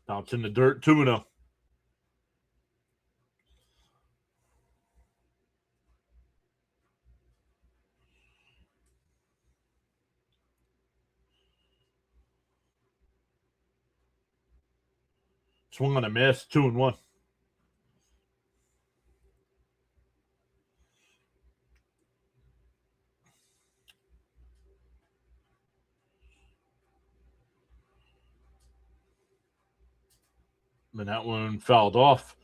Now it's in the dirt, 2-0. Swung on a miss, 2-1. And that one fouled off.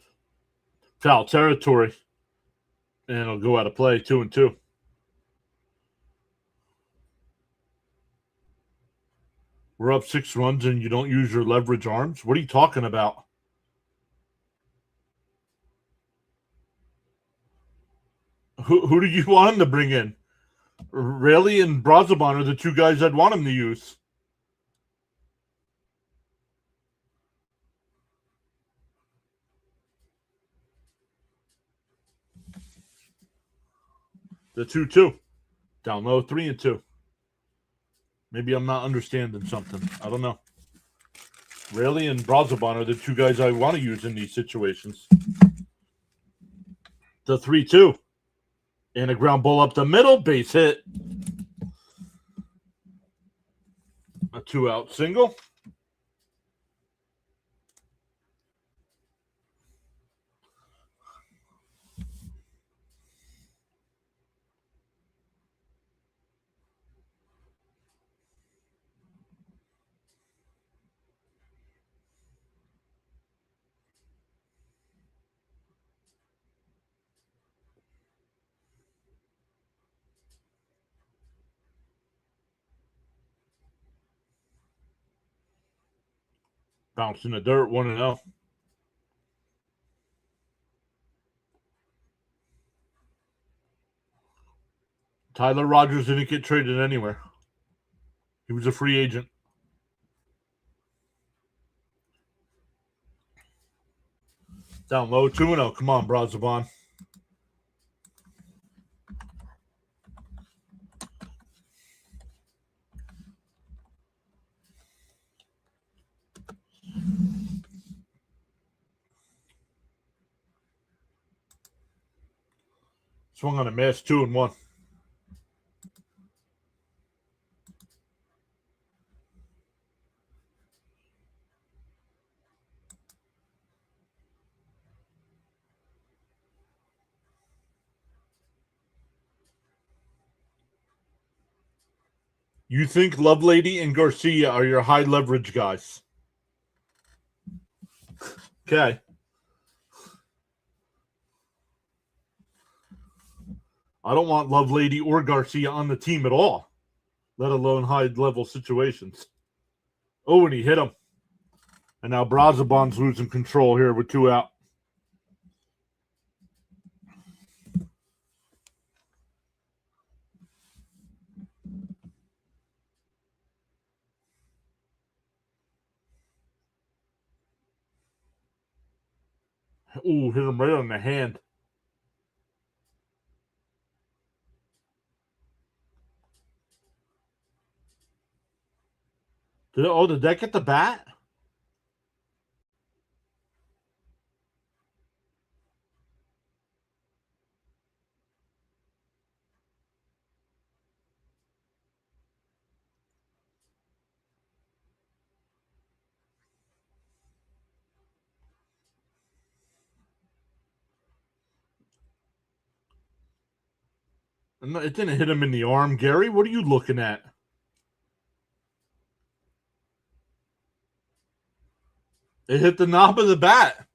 Foul territory. And it'll go out of play, 2-2. We're up 6 runs and you don't use your leverage arms? What are you talking about? Who do you want him to bring in? Rayleigh and Brazoban are the two guys I'd want him to use. The 2-2. Down low, 3-2. Maybe I'm not understanding something. I don't know. Rayleigh and Brazoban are the two guys I want to use in these situations. The 3-2. And a ground ball up the middle, base hit. A 2-out single. Bounce in the dirt, 1-0. Tyler Rogers didn't get traded anywhere. He was a free agent. Down low, 2-0. Come on, Brazoban. Swung on a miss, 2-1. You think Lovelady and Garcia are your high leverage guys? Okay. I don't want Lovelady or Garcia on the team at all, let alone high level situations. Oh, and he hit him. And now Brazoban's losing control here with 2 out. Ooh, hit him right on the hand. Did that get the bat? It didn't hit him in the arm. Gary, what are you looking at? It hit the knob of the bat.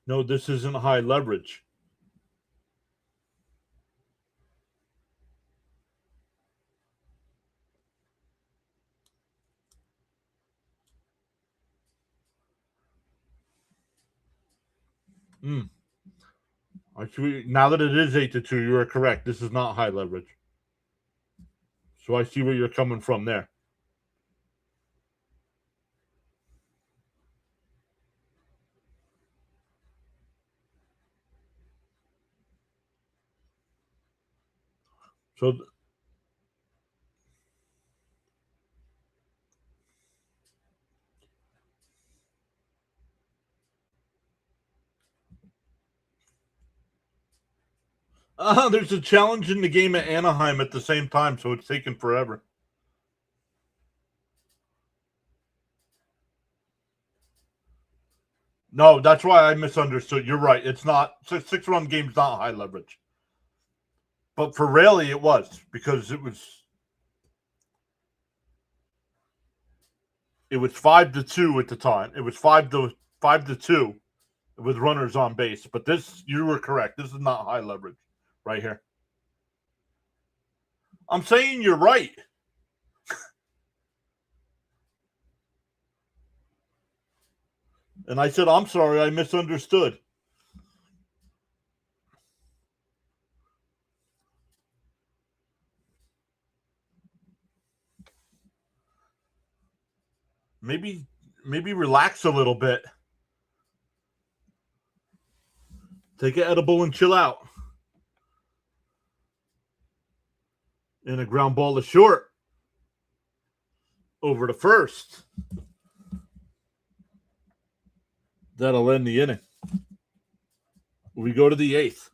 No, this isn't high leverage. Now that it is 8-2, you are correct. This is not high leverage. So I see where you're coming from there. So there's a challenge in the game at Anaheim at the same time, so it's taken forever. No, that's why I misunderstood. You're right. It's not 6-run game's not high leverage. But for Raleigh, it was because it was 5-2 at the time. It was 5-2 with runners on base. But this, you were correct. This is not high leverage right here. I'm saying you're right. And I said, I'm sorry, I misunderstood. Maybe relax a little bit. Take an edible and chill out. And a ground ball to short. Over to first. That'll end the inning. We go to the 8th.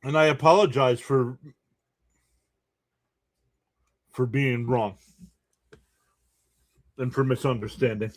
And I apologize for being wrong and for misunderstanding.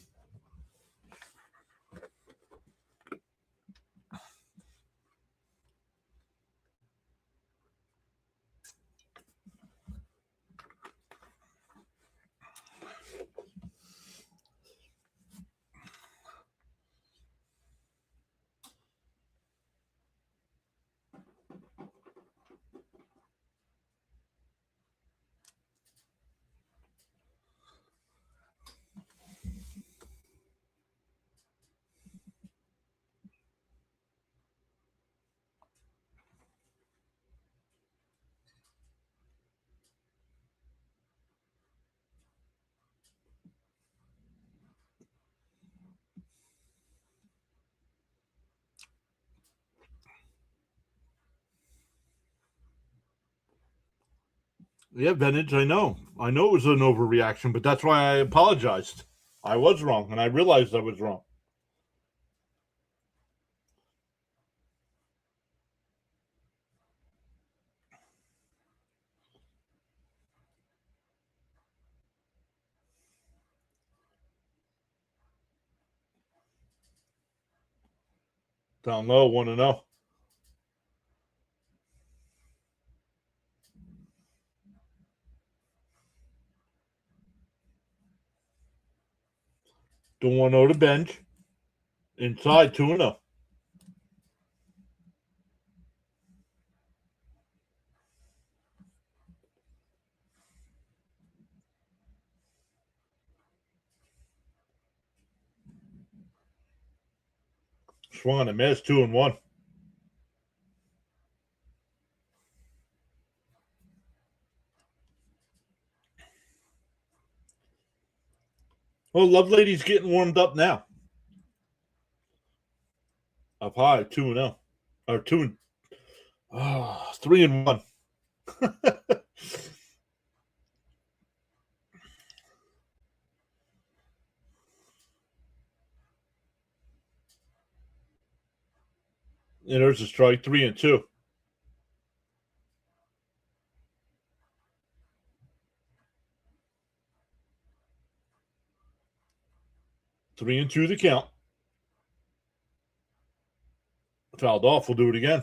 Yeah, Vintage, I know. I know it was an overreaction, but that's why I apologized. I was wrong, and I realized I was wrong. Down low, 1-0. The 1-0 to bench. Inside, 2-0. Swung and a miss, 2-1. Well, Lovelady's getting warmed up now. Up high, 2-0. Or 3-1. And there's a strike, 3-2. Three and two the count. Fouled off. We'll do it again.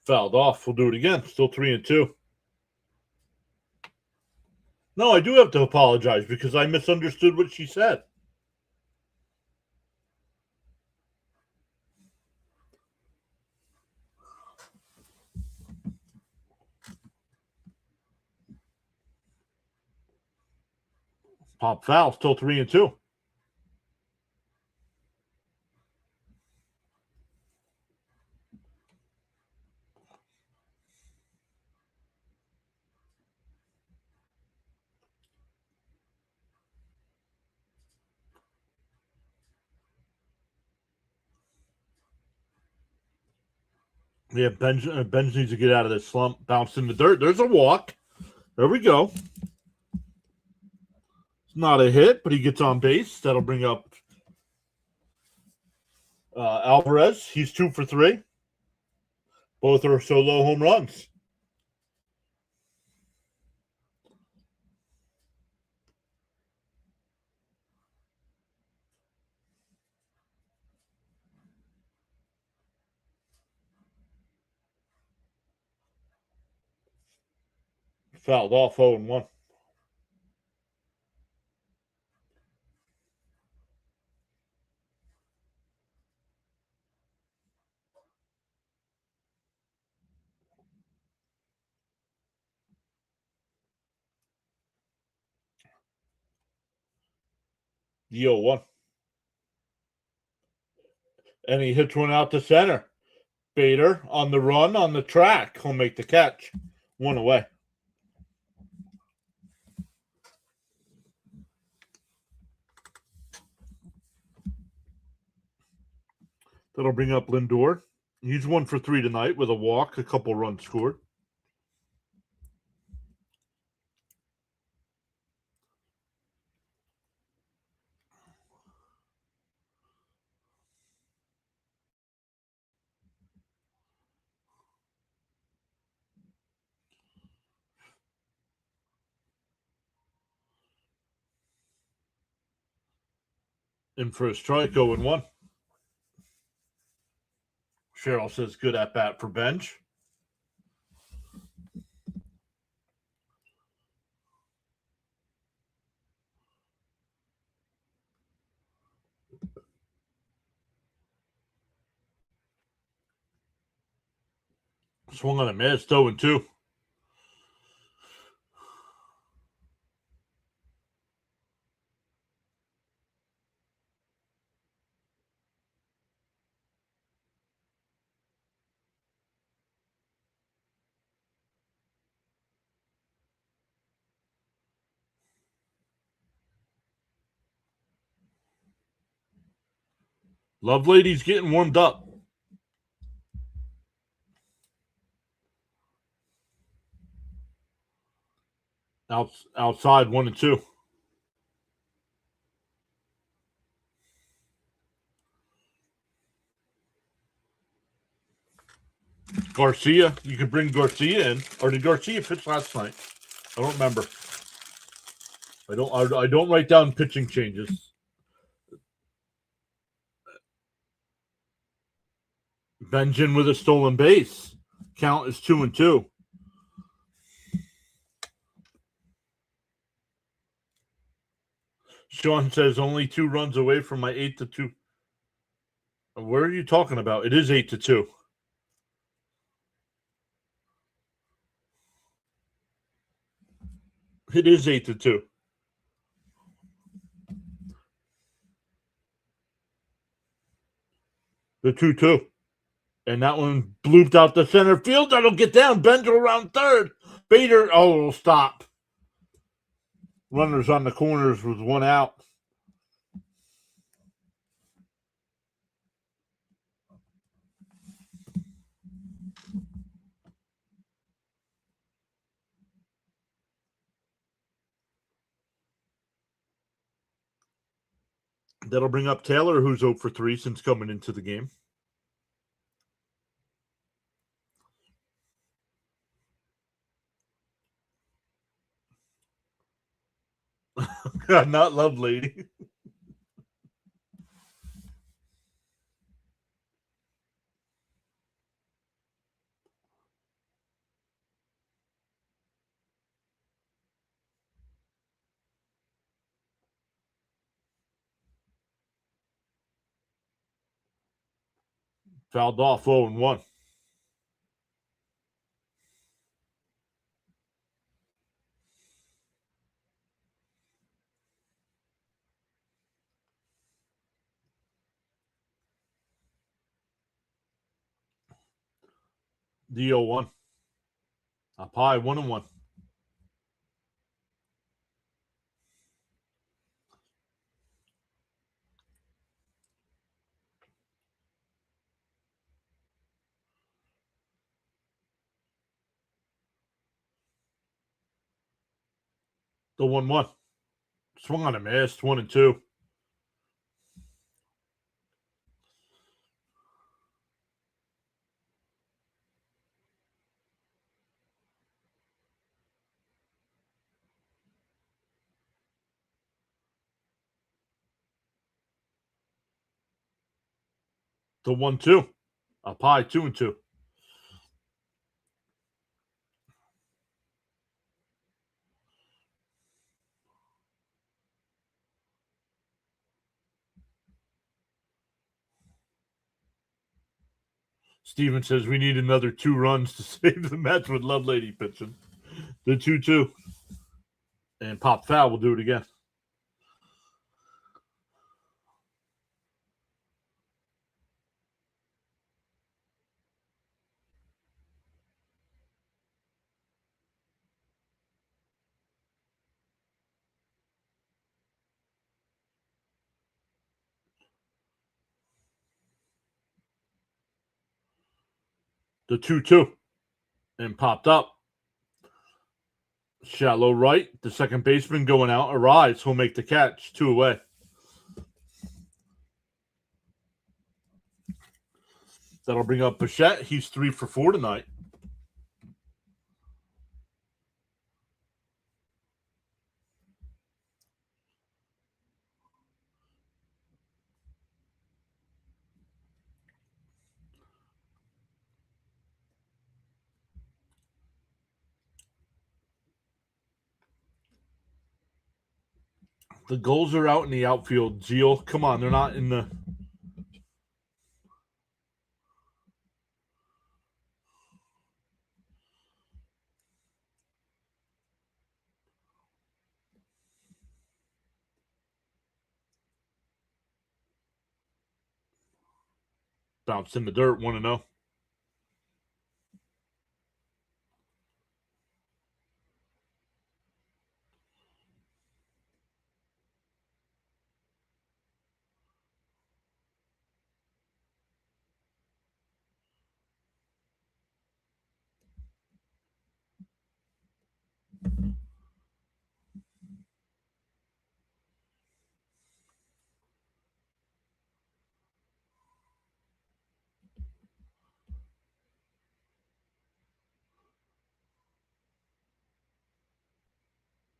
Fouled off. We'll do it again. Still 3-2. No, I do have to apologize because I misunderstood what she said. Pop foul. Still 3-2. Yeah, Benj needs to get out of this slump. Bounced in the dirt. There's a walk. There we go. It's not a hit, but he gets on base. That'll bring up Alvarez. He's 2 for 3. Both are solo home runs. Fouled off 0-1. The 0-1. And he hits one out to center. Bader on the run on the track. He'll make the catch. 1 away. That'll bring up Lindor. He's 1 for 3 tonight with a walk, a couple runs scored. In for a strike, 0-1. Cheryl says good at bat for Bench. Swung on a miss, 0-2. Love Lady's getting warmed up. Outside 1-2. Garcia, you could bring Garcia in, or did Garcia pitch last night? I don't remember. I don't write down pitching changes. Benjamin with a stolen base. Count is 2-2. Sean says only 2 runs away from my 8-2. Where are you talking about? It is 8-2. It is 8-2. The 2-2. And that one blooped out the center field. That'll get down. Bender around third. Bader, it'll stop. Runners on the corners with one out. That'll bring up Taylor, who's 0 for 3 since coming into the game. Not Love Lady. Fouled off 0-1. The 0-1. Up high, 1-1. The 1-1. Swung on a miss, 1-2. The 1-2. Up high, 2-2. Steven says we need another 2 runs to save the Mets with Love Lady pitching. The 2-2. And pop foul will do it again. The 2-2. And popped up. Shallow right. The second baseman going out. Arrives. He'll make the catch. 2 away. That'll bring up Bichette. He's 3 for 4 tonight. The goals are out in the outfield. Zeal, come on. They're not in the... Bounced in the dirt, 1-0.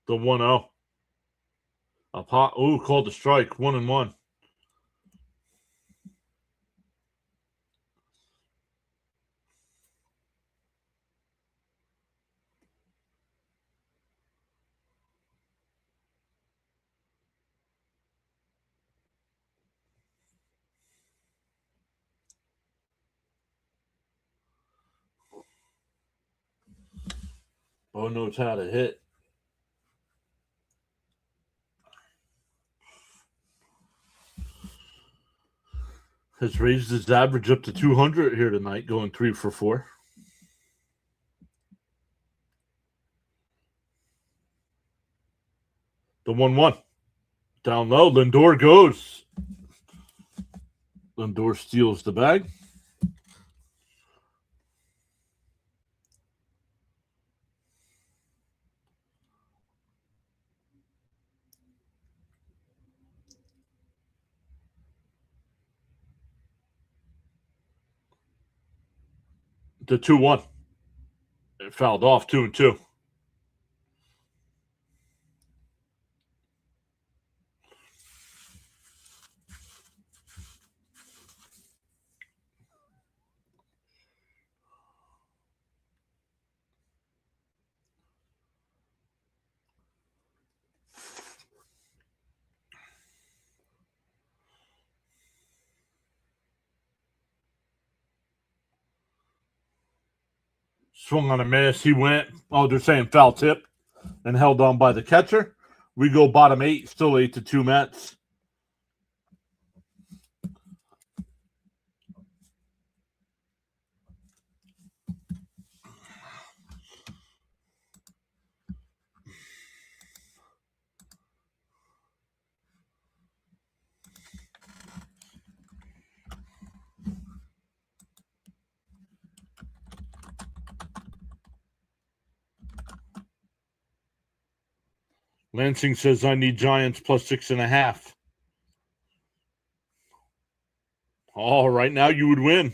The 1-0. Up hot. Ooh, called the strike. 1-1. Bo knows how to hit. has raised his average up to 200 here tonight, going 3 for 4. The 1-1. Down low, Lindor goes. Lindor steals the bag. The 2-1. It fouled off 2-2. Swung on a miss. He went, they're saying foul tip, and held on by the catcher. We go bottom 8, still 8-2 Mets. Lansing says I need Giants plus 6.5. Oh, right now you would win.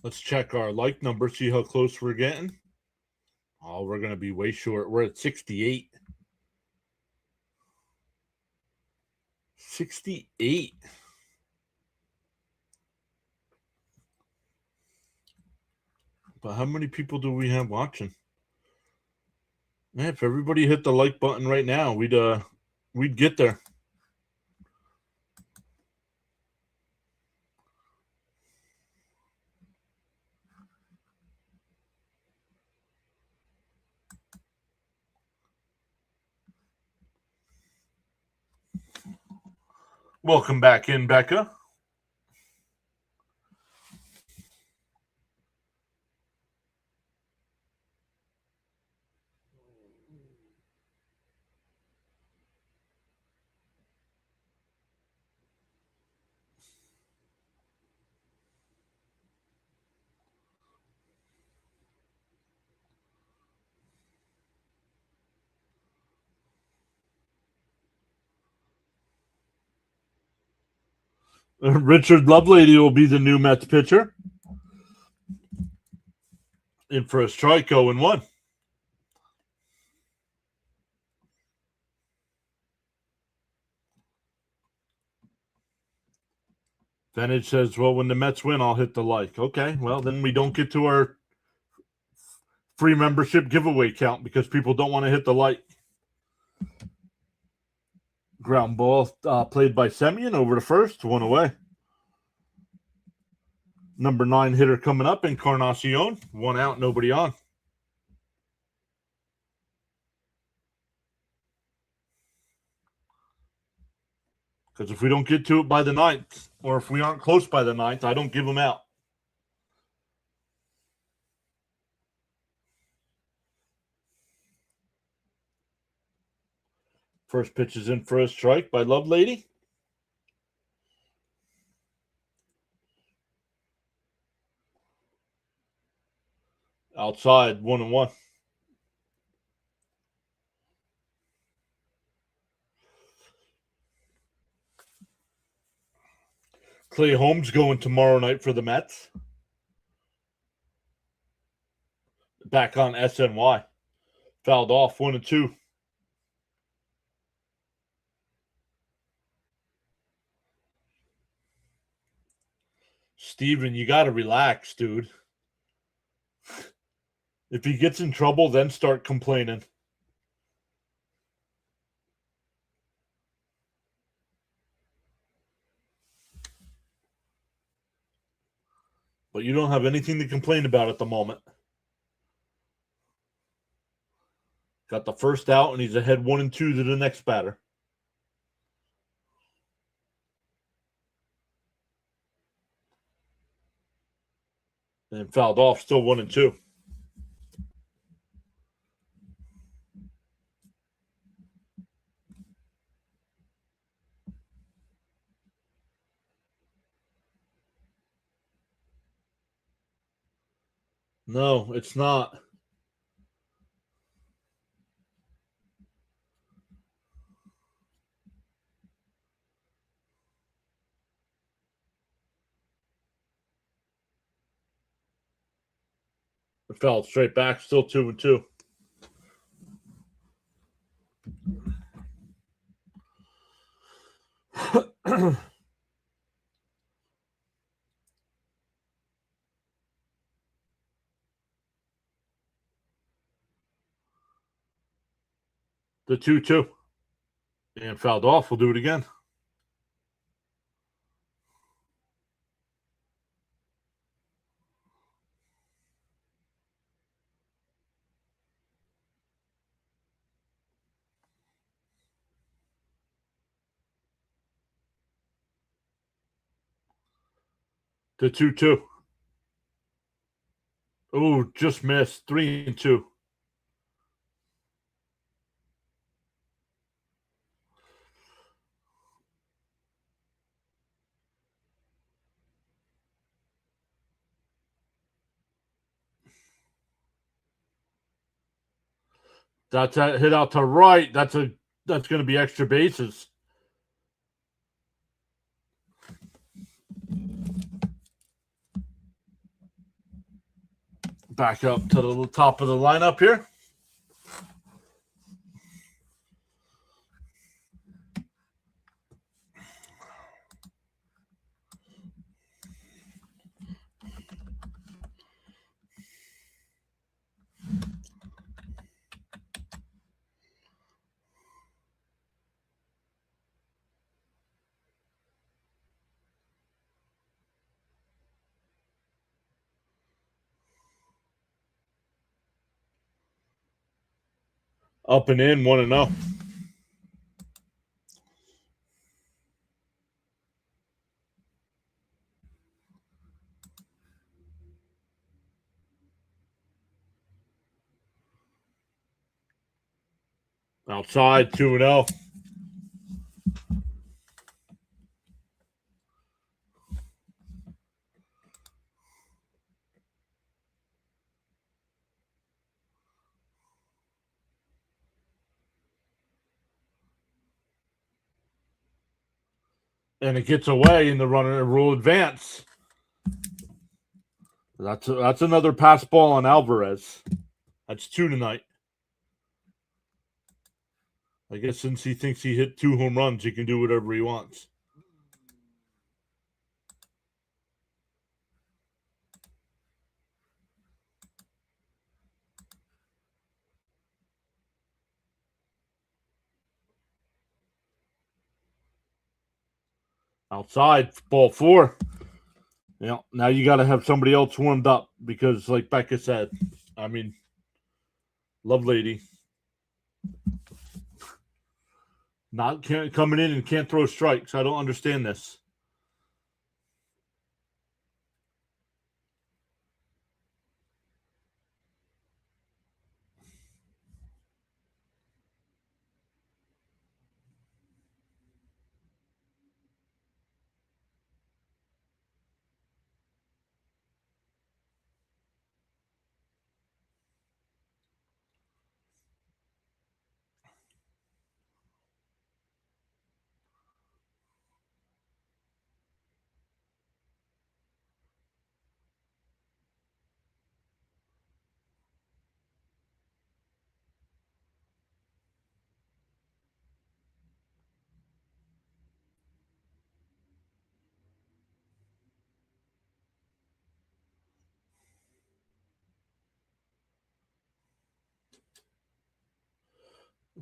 Let's check our like number, see how close we're getting. Oh, we're going to be way short. We're at 68. 68. But how many people do we have watching? Man, if everybody hit the like button right now, we'd get there. Welcome back in, Becca. Richard Lovelady will be the new Mets pitcher. In for a strike, 0-1. Vantage says, well, when the Mets win, I'll hit the like. Okay, well, then we don't get to our free membership giveaway count because people don't want to hit the like. Ground ball played by Semyon over to first, 1 away. Number 9 hitter coming up, Encarnacion. 1 out, nobody on. Because if we don't get to it by the 9th, or if we aren't close by the 9th, I don't give them out. First pitch is in for a strike by Lovelady. Outside, 1-1. Clay Holmes going tomorrow night for the Mets. Back on SNY. Fouled off, 1-2. Steven, you got to relax, dude. If he gets in trouble, then start complaining. But you don't have anything to complain about at the moment. Got the first out, and he's ahead 1-2 to the next batter. And fouled off, still 1-2. No, it's not. It fell straight back, still 2-2. The 2-2. And fouled off. We'll do it again. The 2-2. Oh, just missed. 3-2. That's a hit out to right. That's going to be extra bases. Back up to the top of the lineup here. Up and in, 1-0. Outside, 2-0. And it gets away, and the runner will advance. That's another pass ball on Alvarez. That's 2 tonight. I guess since he thinks he hit 2 home runs, he can do whatever he wants. Outside, ball 4. Yeah, now you got to have somebody else warmed up because, like Becca said, I mean, love lady, not coming in and can't throw strikes. I don't understand this.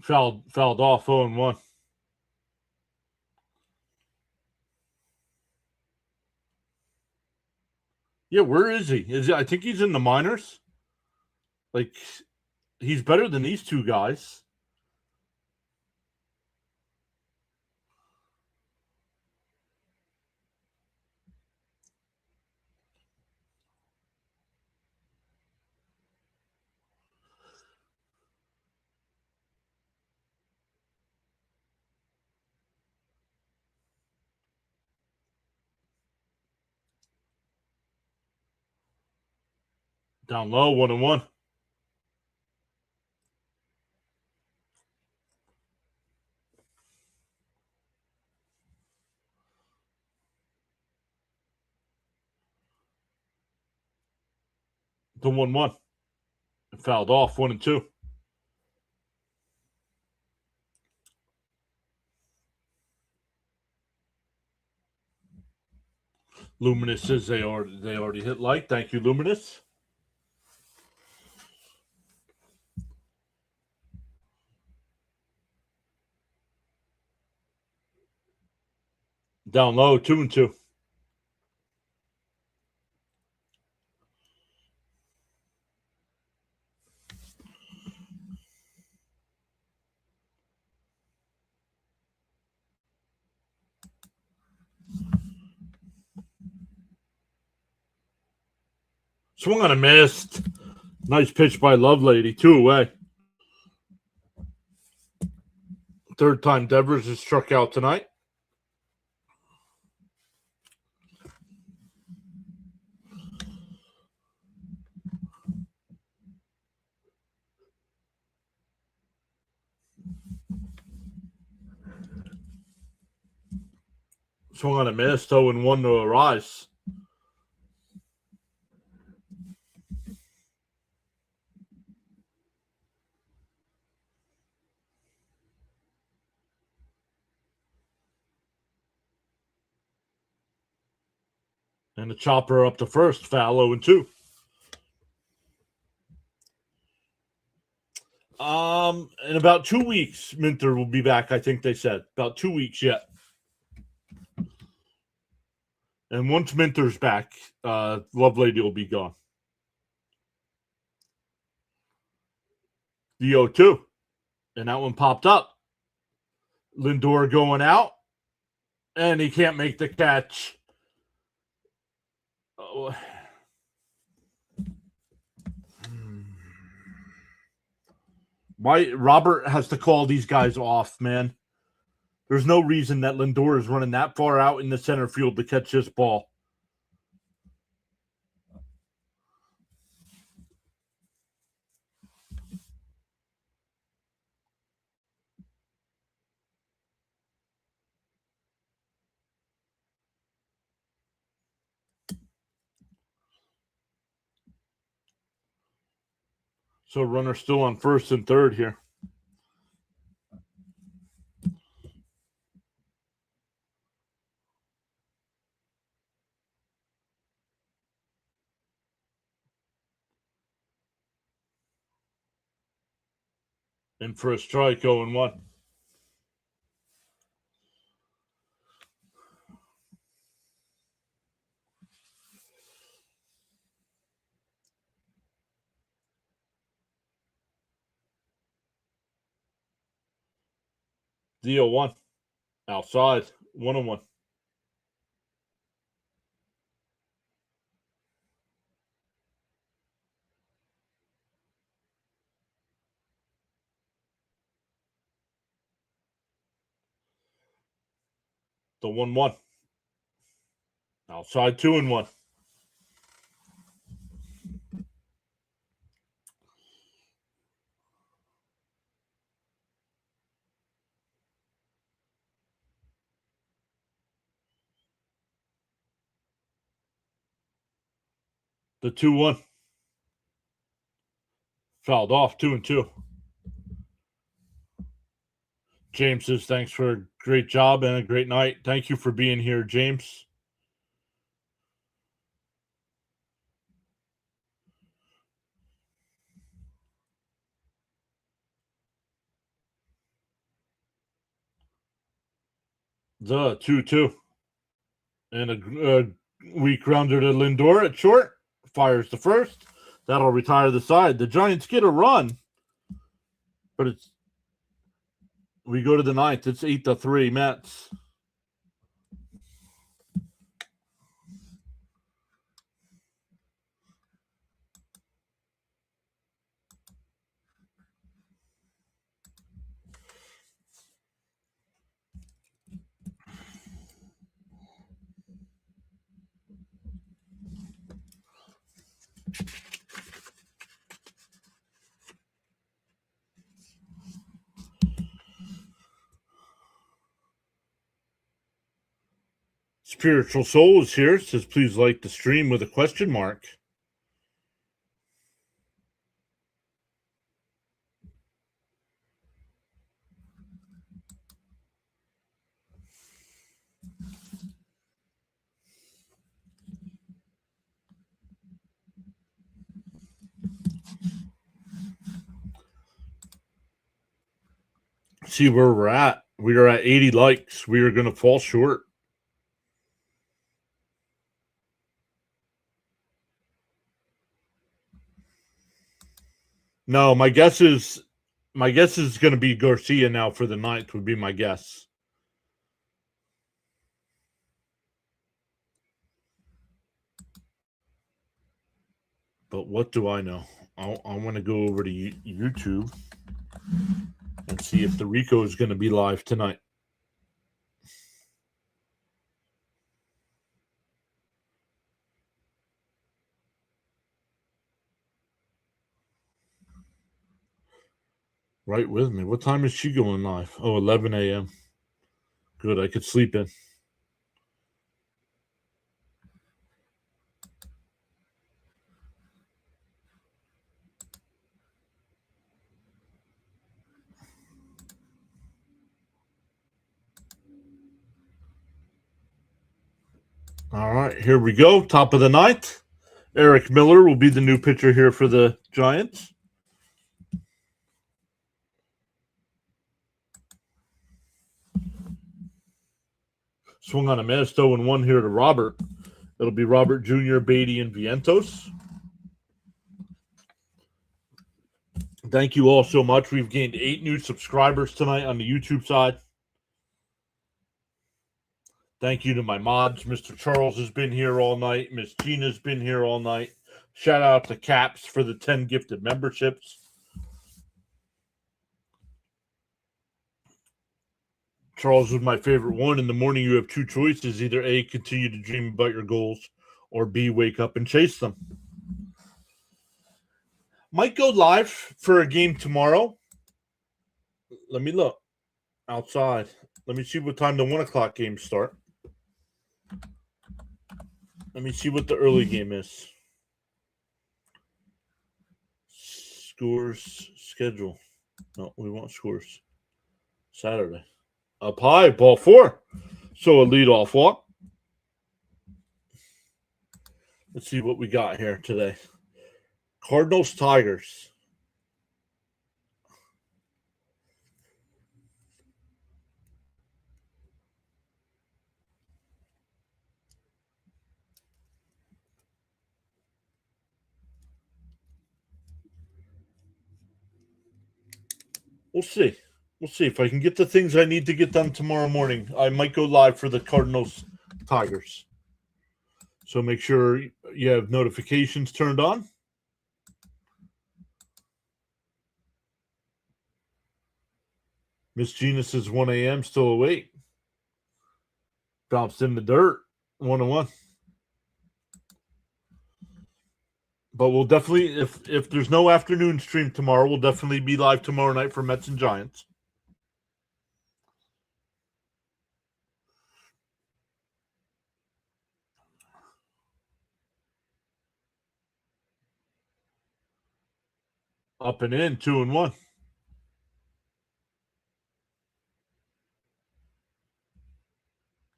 Fouled off 0-1. Yeah, where is he? I think he's in the minors. Like, he's better than these two guys. Down low, 1-1. The 1-1. Fouled off 1-2. Luminous says they already hit light. Thank you, Luminous. Down low, 2-2. Swung on a missed. Nice pitch by Lovelady. 2 away. Third time Devers has struck out tonight. Swung on a miss, 0-1 to a rise. And the chopper up to first, foul 0-2. In about 2 weeks, Minter will be back, I think they said. About 2 weeks yet. And once Minter's back, Lovelady will be gone. The 0-2. And that one popped up. Lindor going out. And he can't make the catch. Oh. Why Robert has to call these guys off, man. There's no reason that Lindor is running that far out in the center field to catch this ball. So runner still on first and third here. In for a strike, 0-1. The 0-1. Outside, 1-1. The 1-1. Outside, 2-1. The 2-1. Fouled off, 2-2. James says, thanks for a great job and a great night. Thank you for being here, James. The 2-2. And a weak grounder to Lindor at short. Fires the first. That'll retire the side. The Giants get a run, but we go to the ninth. It's 8-3 Mets. Spiritual Soul is here. Says, please like the stream with a question mark. See where we're at. We are at 80 likes. We are going to fall short. No, my guess is going to be Garcia now for the ninth, would be my guess. But what do I know? I want to go over to YouTube and see if the Rico is going to be live tonight. Right with me. What time is she going live? Oh, 11 a.m. Good, I could sleep in. All right, here we go. Top of the ninth. Eric Miller will be the new pitcher here for the Giants. Swung on a miss, 0-1 here to Robert. It'll be Robert Jr., Beatty, and Vientos. Thank you all so much. We've gained 8 new subscribers tonight on the YouTube side. Thank you to my mods. Mr. Charles has been here all night. Miss Gina's been here all night. Shout out to Caps for the 10 gifted memberships. Charles was my favorite one. In the morning, you have 2 choices. Either A, continue to dream about your goals, or B, wake up and chase them. Might go live for a game tomorrow. Let me look outside. Let me see what time the 1 o'clock games start. Let me see what the early game is. Scores schedule. No, we want scores. Saturday. Up high, ball 4. So a leadoff walk. Let's see what we got here today. Cardinals, Tigers. We'll see. We'll see if I can get the things I need to get done tomorrow morning. I might go live for the Cardinals, Tigers. So make sure you have notifications turned on. Miss Gina says 1 a.m. still awake. Bounced in the dirt. 1-1. But we'll definitely, if there's no afternoon stream tomorrow, we'll definitely be live tomorrow night for Mets and Giants. Up and in, 2-1.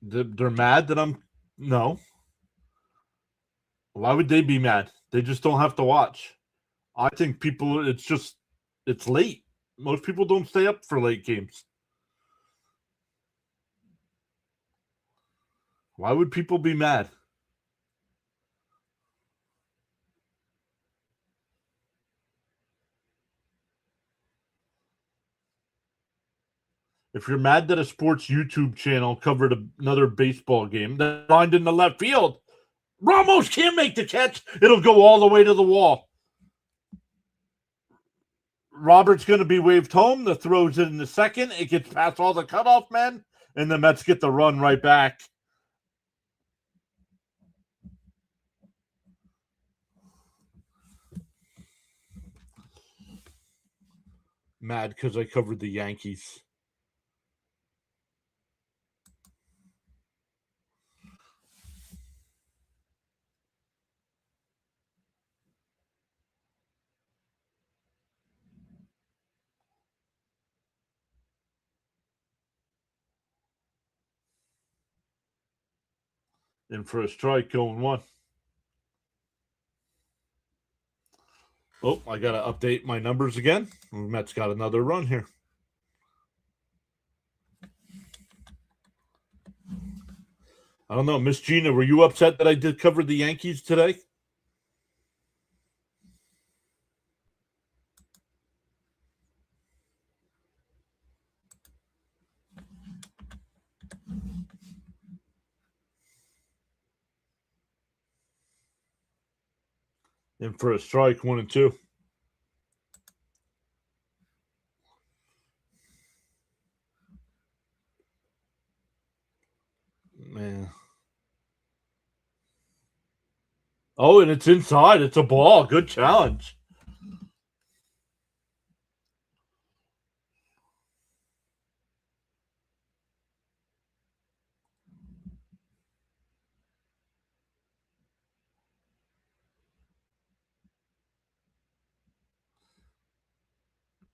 They're mad that I'm no. Why would they be mad? They just don't have to watch. I think people, it's late. Most people don't stay up for late games. Why would people be mad? If you're mad that a sports YouTube channel covered another baseball game that lined in the left field, Ramos can't make the catch. It'll go all the way to the wall. Robert's going to be waved home. The throw's in the second. It gets past all the cutoff men, and the Mets get the run right back. Mad because I covered the Yankees. In for a strike, going one. Oh, I got to update my numbers again. Mets got another run here. I don't know. Miss Gina, were you upset that I did cover the Yankees today? In for a strike, 1-2. Man. Oh, and it's inside. It's a ball. Good challenge.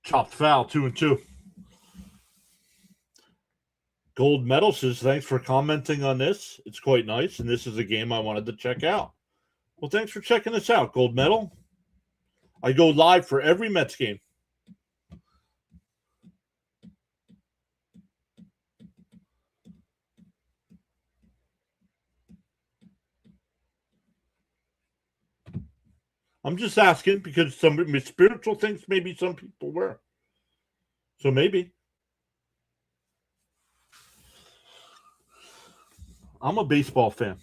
Chopped foul, 2-2. Gold Medal says, thanks for commenting on this. It's quite nice, and this is a game I wanted to check out. Well, thanks for checking this out, Gold Medal. I go live for every Mets game. I'm just asking because some spiritual things maybe some people were. So maybe. I'm a baseball fan.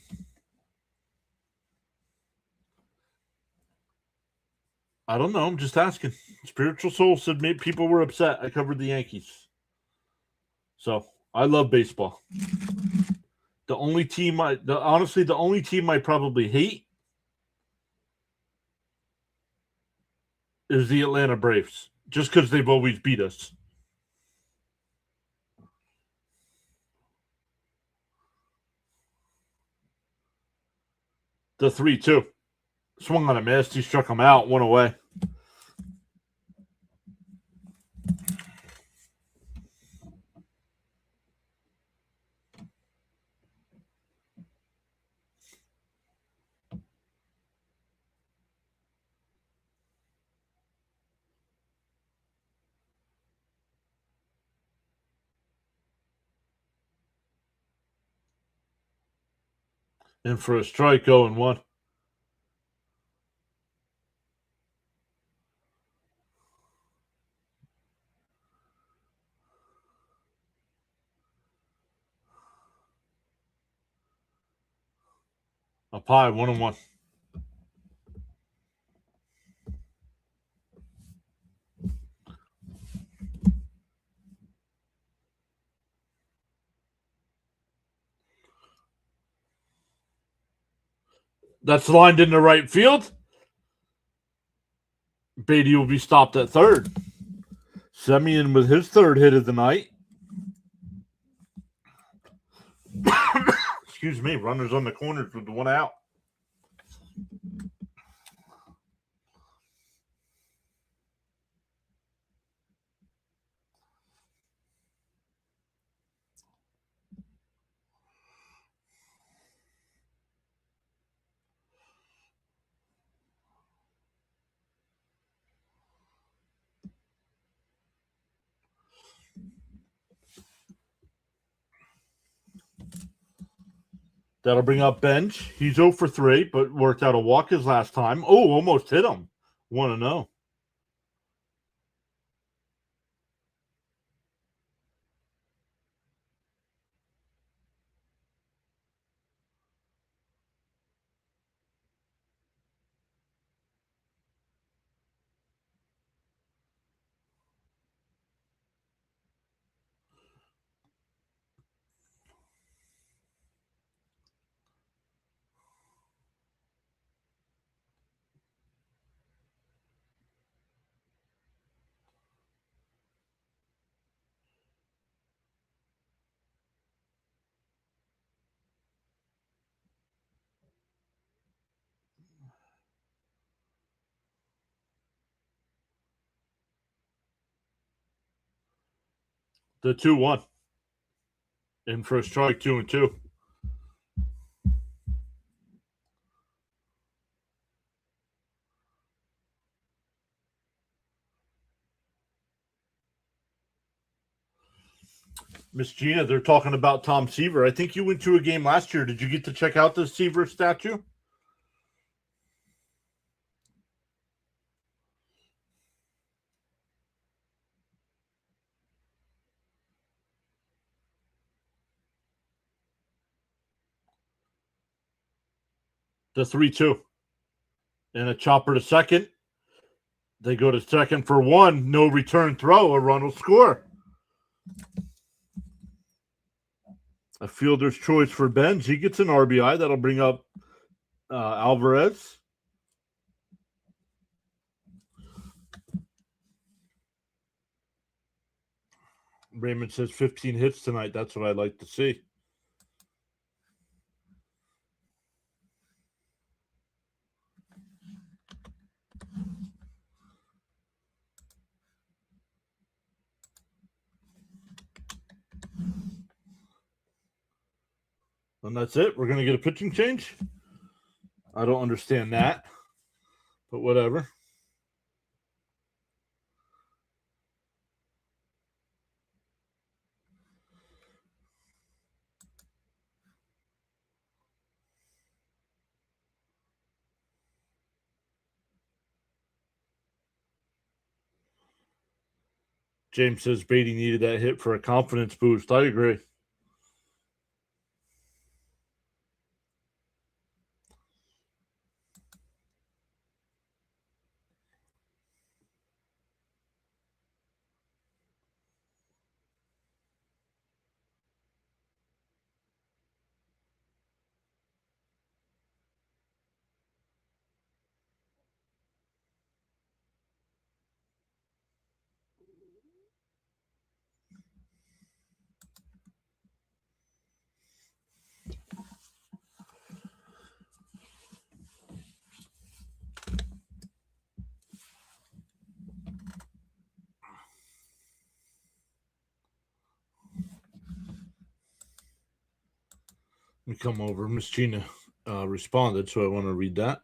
I don't know. I'm just asking. Spiritual Soul said maybe people were upset. I covered the Yankees. So I love baseball. The only team honestly, the only team I probably hate is the Atlanta Braves. Just because they've always beat us. The 3-2. Swung on a miss. He struck him out. One away. In for a strike, 0-1. Up high, 1-1. That's lined into right field. Beatty will be stopped at third. Semien with his third hit of the night. Excuse me. Runners on the corners with the one out. That'll bring up Benj. He's 0 for 3, but worked out a walk his last time. Oh, almost hit him. 1-0. The 2-1. In for a strike, 2-2. Miss Gina, they're talking about Tom Seaver. I think you went to a game last year. Did you get to check out the Seaver statue? The 3-2. And a chopper to second. They go to second for 1. No return throw. A run will score. A fielder's choice for Benz. He gets an RBI. That'll bring up Alvarez. Raymond says 15 hits tonight. That's what I'd like to see. And that's it. We're going to get a pitching change. I don't understand that, but whatever. James says Beatty needed that hit for a confidence boost. I agree. Let me come over. Miss Gina responded, so I want to read that.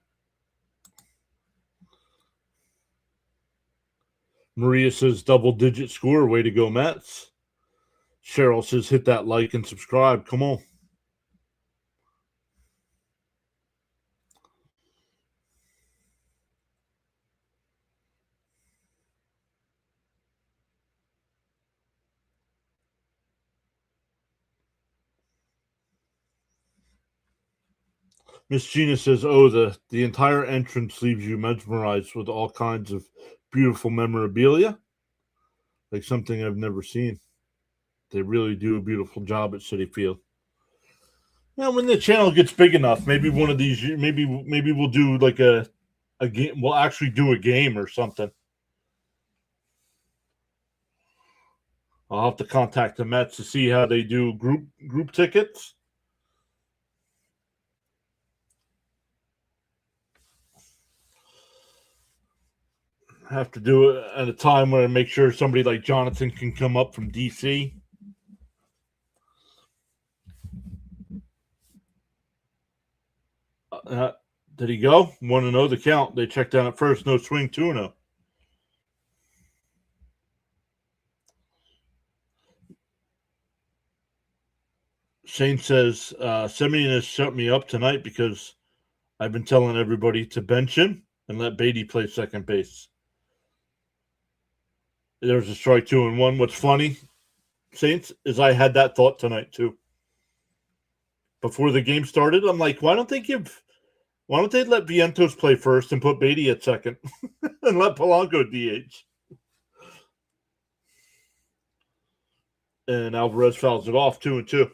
Maria says double-digit score. Way to go, Mets. Cheryl says hit that like and subscribe. Come on. Miss Gina says, oh, the entire entrance leaves you mesmerized with all kinds of beautiful memorabilia. Like something I've never seen. They really do a beautiful job at Citi Field. Now, when the channel gets big enough, maybe one of these, maybe we'll do like a game. We'll actually do a game or something. I'll have to contact the Mets to see how they do group tickets. Have to do it at a time where I make sure somebody like Jonathan can come up from DC. Did he go? 1-0 the count. They checked down at first. No swing, 2-0. Shane says, Semyon has shut me up tonight because I've been telling everybody to bench him and let Beatty play second base. There's a strike 2-1. What's funny, Saints, is I had that thought tonight too. Before the game started, I'm like, why don't they let Vientos play first and put Beatty at second and let Polanco DH? And Alvarez fouls it off 2-2.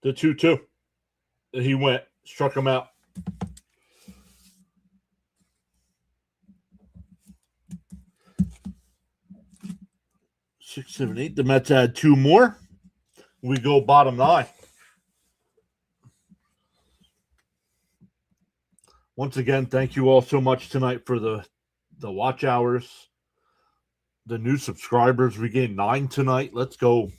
The 2-2. He went, struck him out. Six, seven, eight. The Mets add two more. We go bottom 9. Once again, thank you all so much tonight for the watch hours. The new subscribers. We gained 9 tonight. Let's go.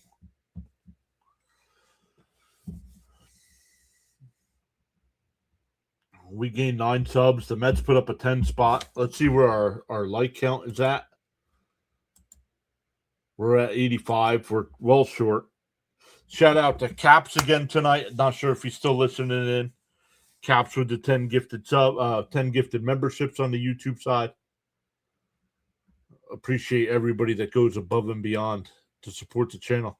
We gained 9 subs. The Mets put up a 10 spot. Let's see where our like count is at. We're at 85. We're well short. Shout out to Caps again tonight. Not sure if he's still listening in. Caps with the 10 gifted memberships on the YouTube side. Appreciate everybody that goes above and beyond to support the channel.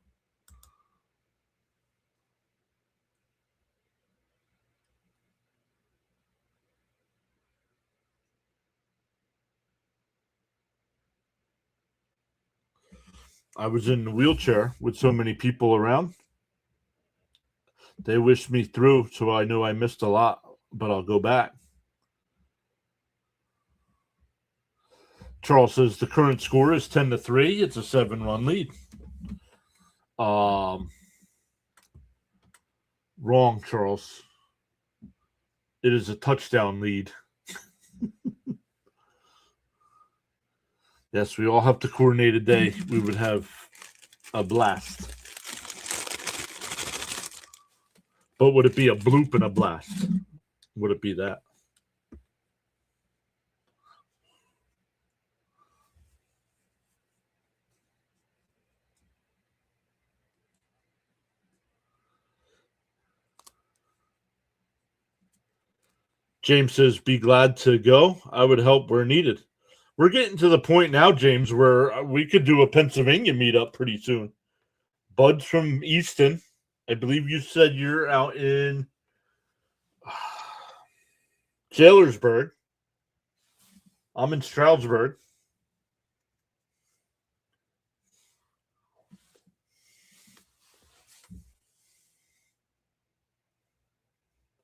I was in the wheelchair with so many people around. They wished me through, so I knew I missed a lot, but I'll go back. Charles says the current score is 10-3. It's a 7-run lead. Wrong, Charles. It is a touchdown lead. Yes, we all have to coordinate a day. We would have a blast. But would it be a bloop and a blast? Would it be that? James says, be glad to go. I would help where needed. We're getting to the point now, James, where we could do a Pennsylvania meetup pretty soon. Bud's from Easton. I believe you said you're out in Taylorsburg. I'm in Stroudsburg.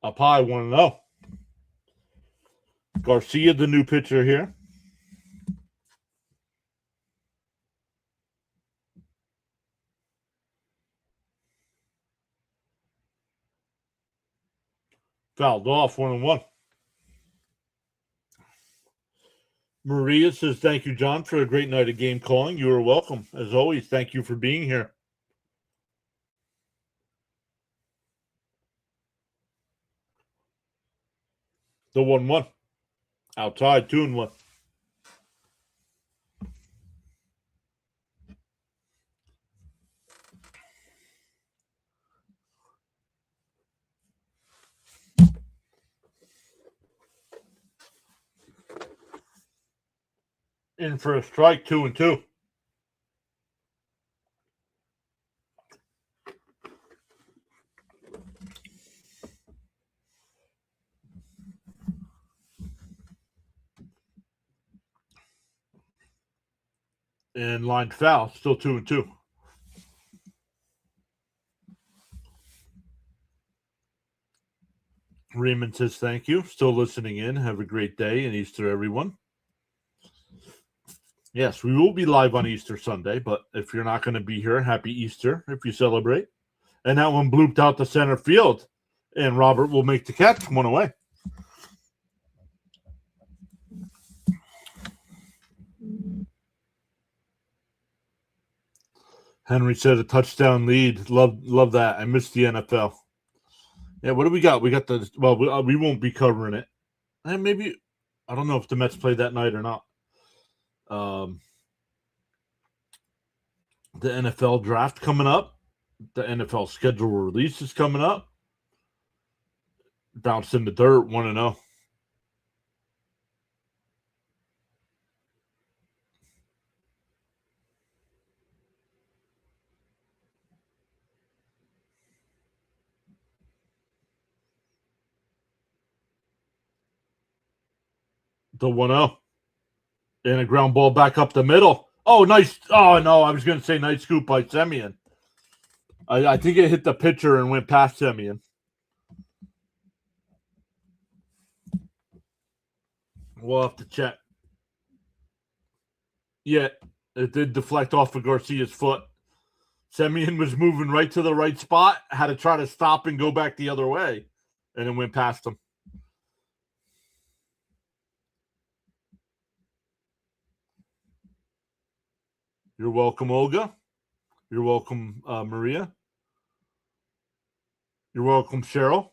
Up high, 1-0. Garcia, the new pitcher here. Fouled off, 1-1. Maria says, thank you, John, for a great night of game calling. You are welcome. As always, thank you for being here. The 1-1. Outside, 2-1. In for a strike, 2-2. And line foul, still 2-2. Raymond says thank you. Still listening in. Have a great day and Easter, everyone. Yes, we will be live on Easter Sunday, but if you're not going to be here, happy Easter if you celebrate. And that one blooped out to center field, and Robert will make the catch, 1 away. Henry said a touchdown lead. Love that. I missed the NFL. Yeah, what do we got? We got the we won't be covering it. And maybe I don't know if the Mets play that night or not. The NFL draft coming up. The NFL schedule release is coming up. Bounced in the dirt, 1-0. The 1-0. And a ground ball back up the middle. Oh, nice. Oh, no, I was going to say nice scoop by Semien. I think it hit the pitcher and went past Semien. We'll have to check. Yeah, it did deflect off of Garcia's foot. Semien was moving right to the right spot, had to try to stop and go back the other way, and it went past him. You're welcome, Olga. You're welcome, Maria. You're welcome, Cheryl.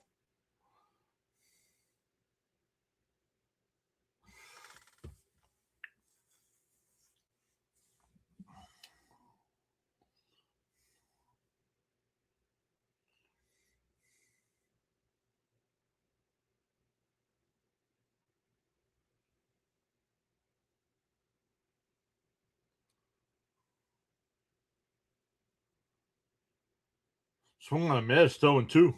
Swung on a miss, 0-2.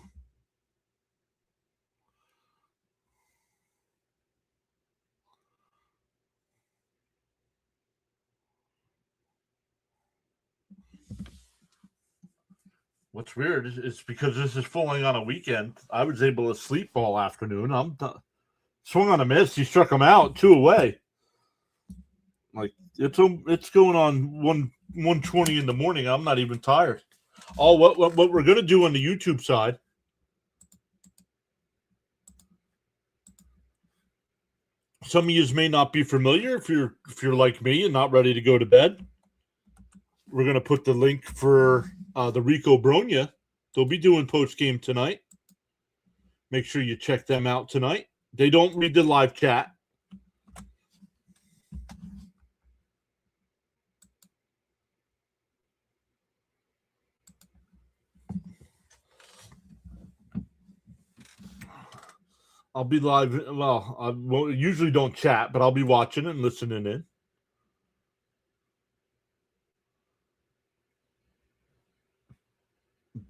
What's weird is because this is falling on a weekend. I was able to sleep all afternoon. I'm swung on a miss. He struck him out 2 away. Like it's going on 1:20 in the morning. I'm not even tired. Oh, what we're gonna do on the YouTube side? Some of you may not be familiar if you're like me and not ready to go to bed. We're gonna put the link for the Rico Bronya. They'll be doing post game tonight. Make sure you check them out tonight. They don't read the live chat. I'll be live. Well, I usually don't chat, but I'll be watching and listening in.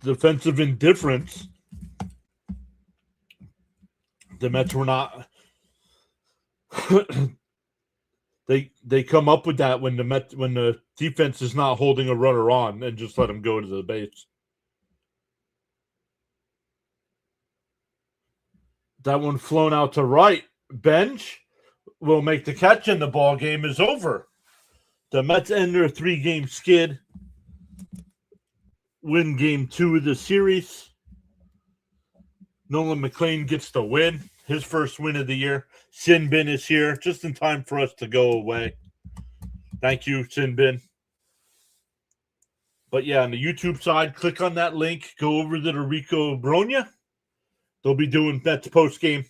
Defensive indifference. The Mets were not. They come up with that when the defense is not holding a runner on and just let them go to the base. That one flown out to right. Bench will make the catch and the ball game is over. The Mets end their 3-game skid. Win game 2 of the series. Nolan McLean gets the win. His first win of the year. Sin Bin is here just in time for us to go away. Thank you, Sin Bin. But yeah, on the YouTube side, click on that link. Go over to the Rico Bronya. They'll be doing Mets post game.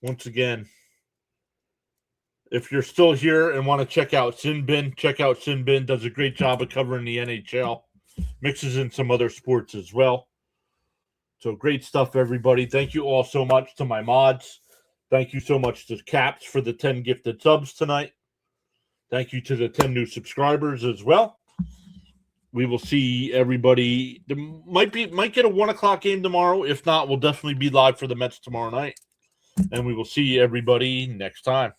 Once again, if you're still here and want to check out Sin Bin, check out Sin Bin. Does a great job of covering the NHL. Mixes in some other sports as well. So great stuff, everybody. Thank you all so much to my mods. Thank you so much to Caps for the 10 gifted subs tonight. Thank you to the 10 new subscribers as well. We will see everybody. There might get a 1:00 game tomorrow. If not, we'll definitely be live for the Mets tomorrow night. And we will see everybody next time.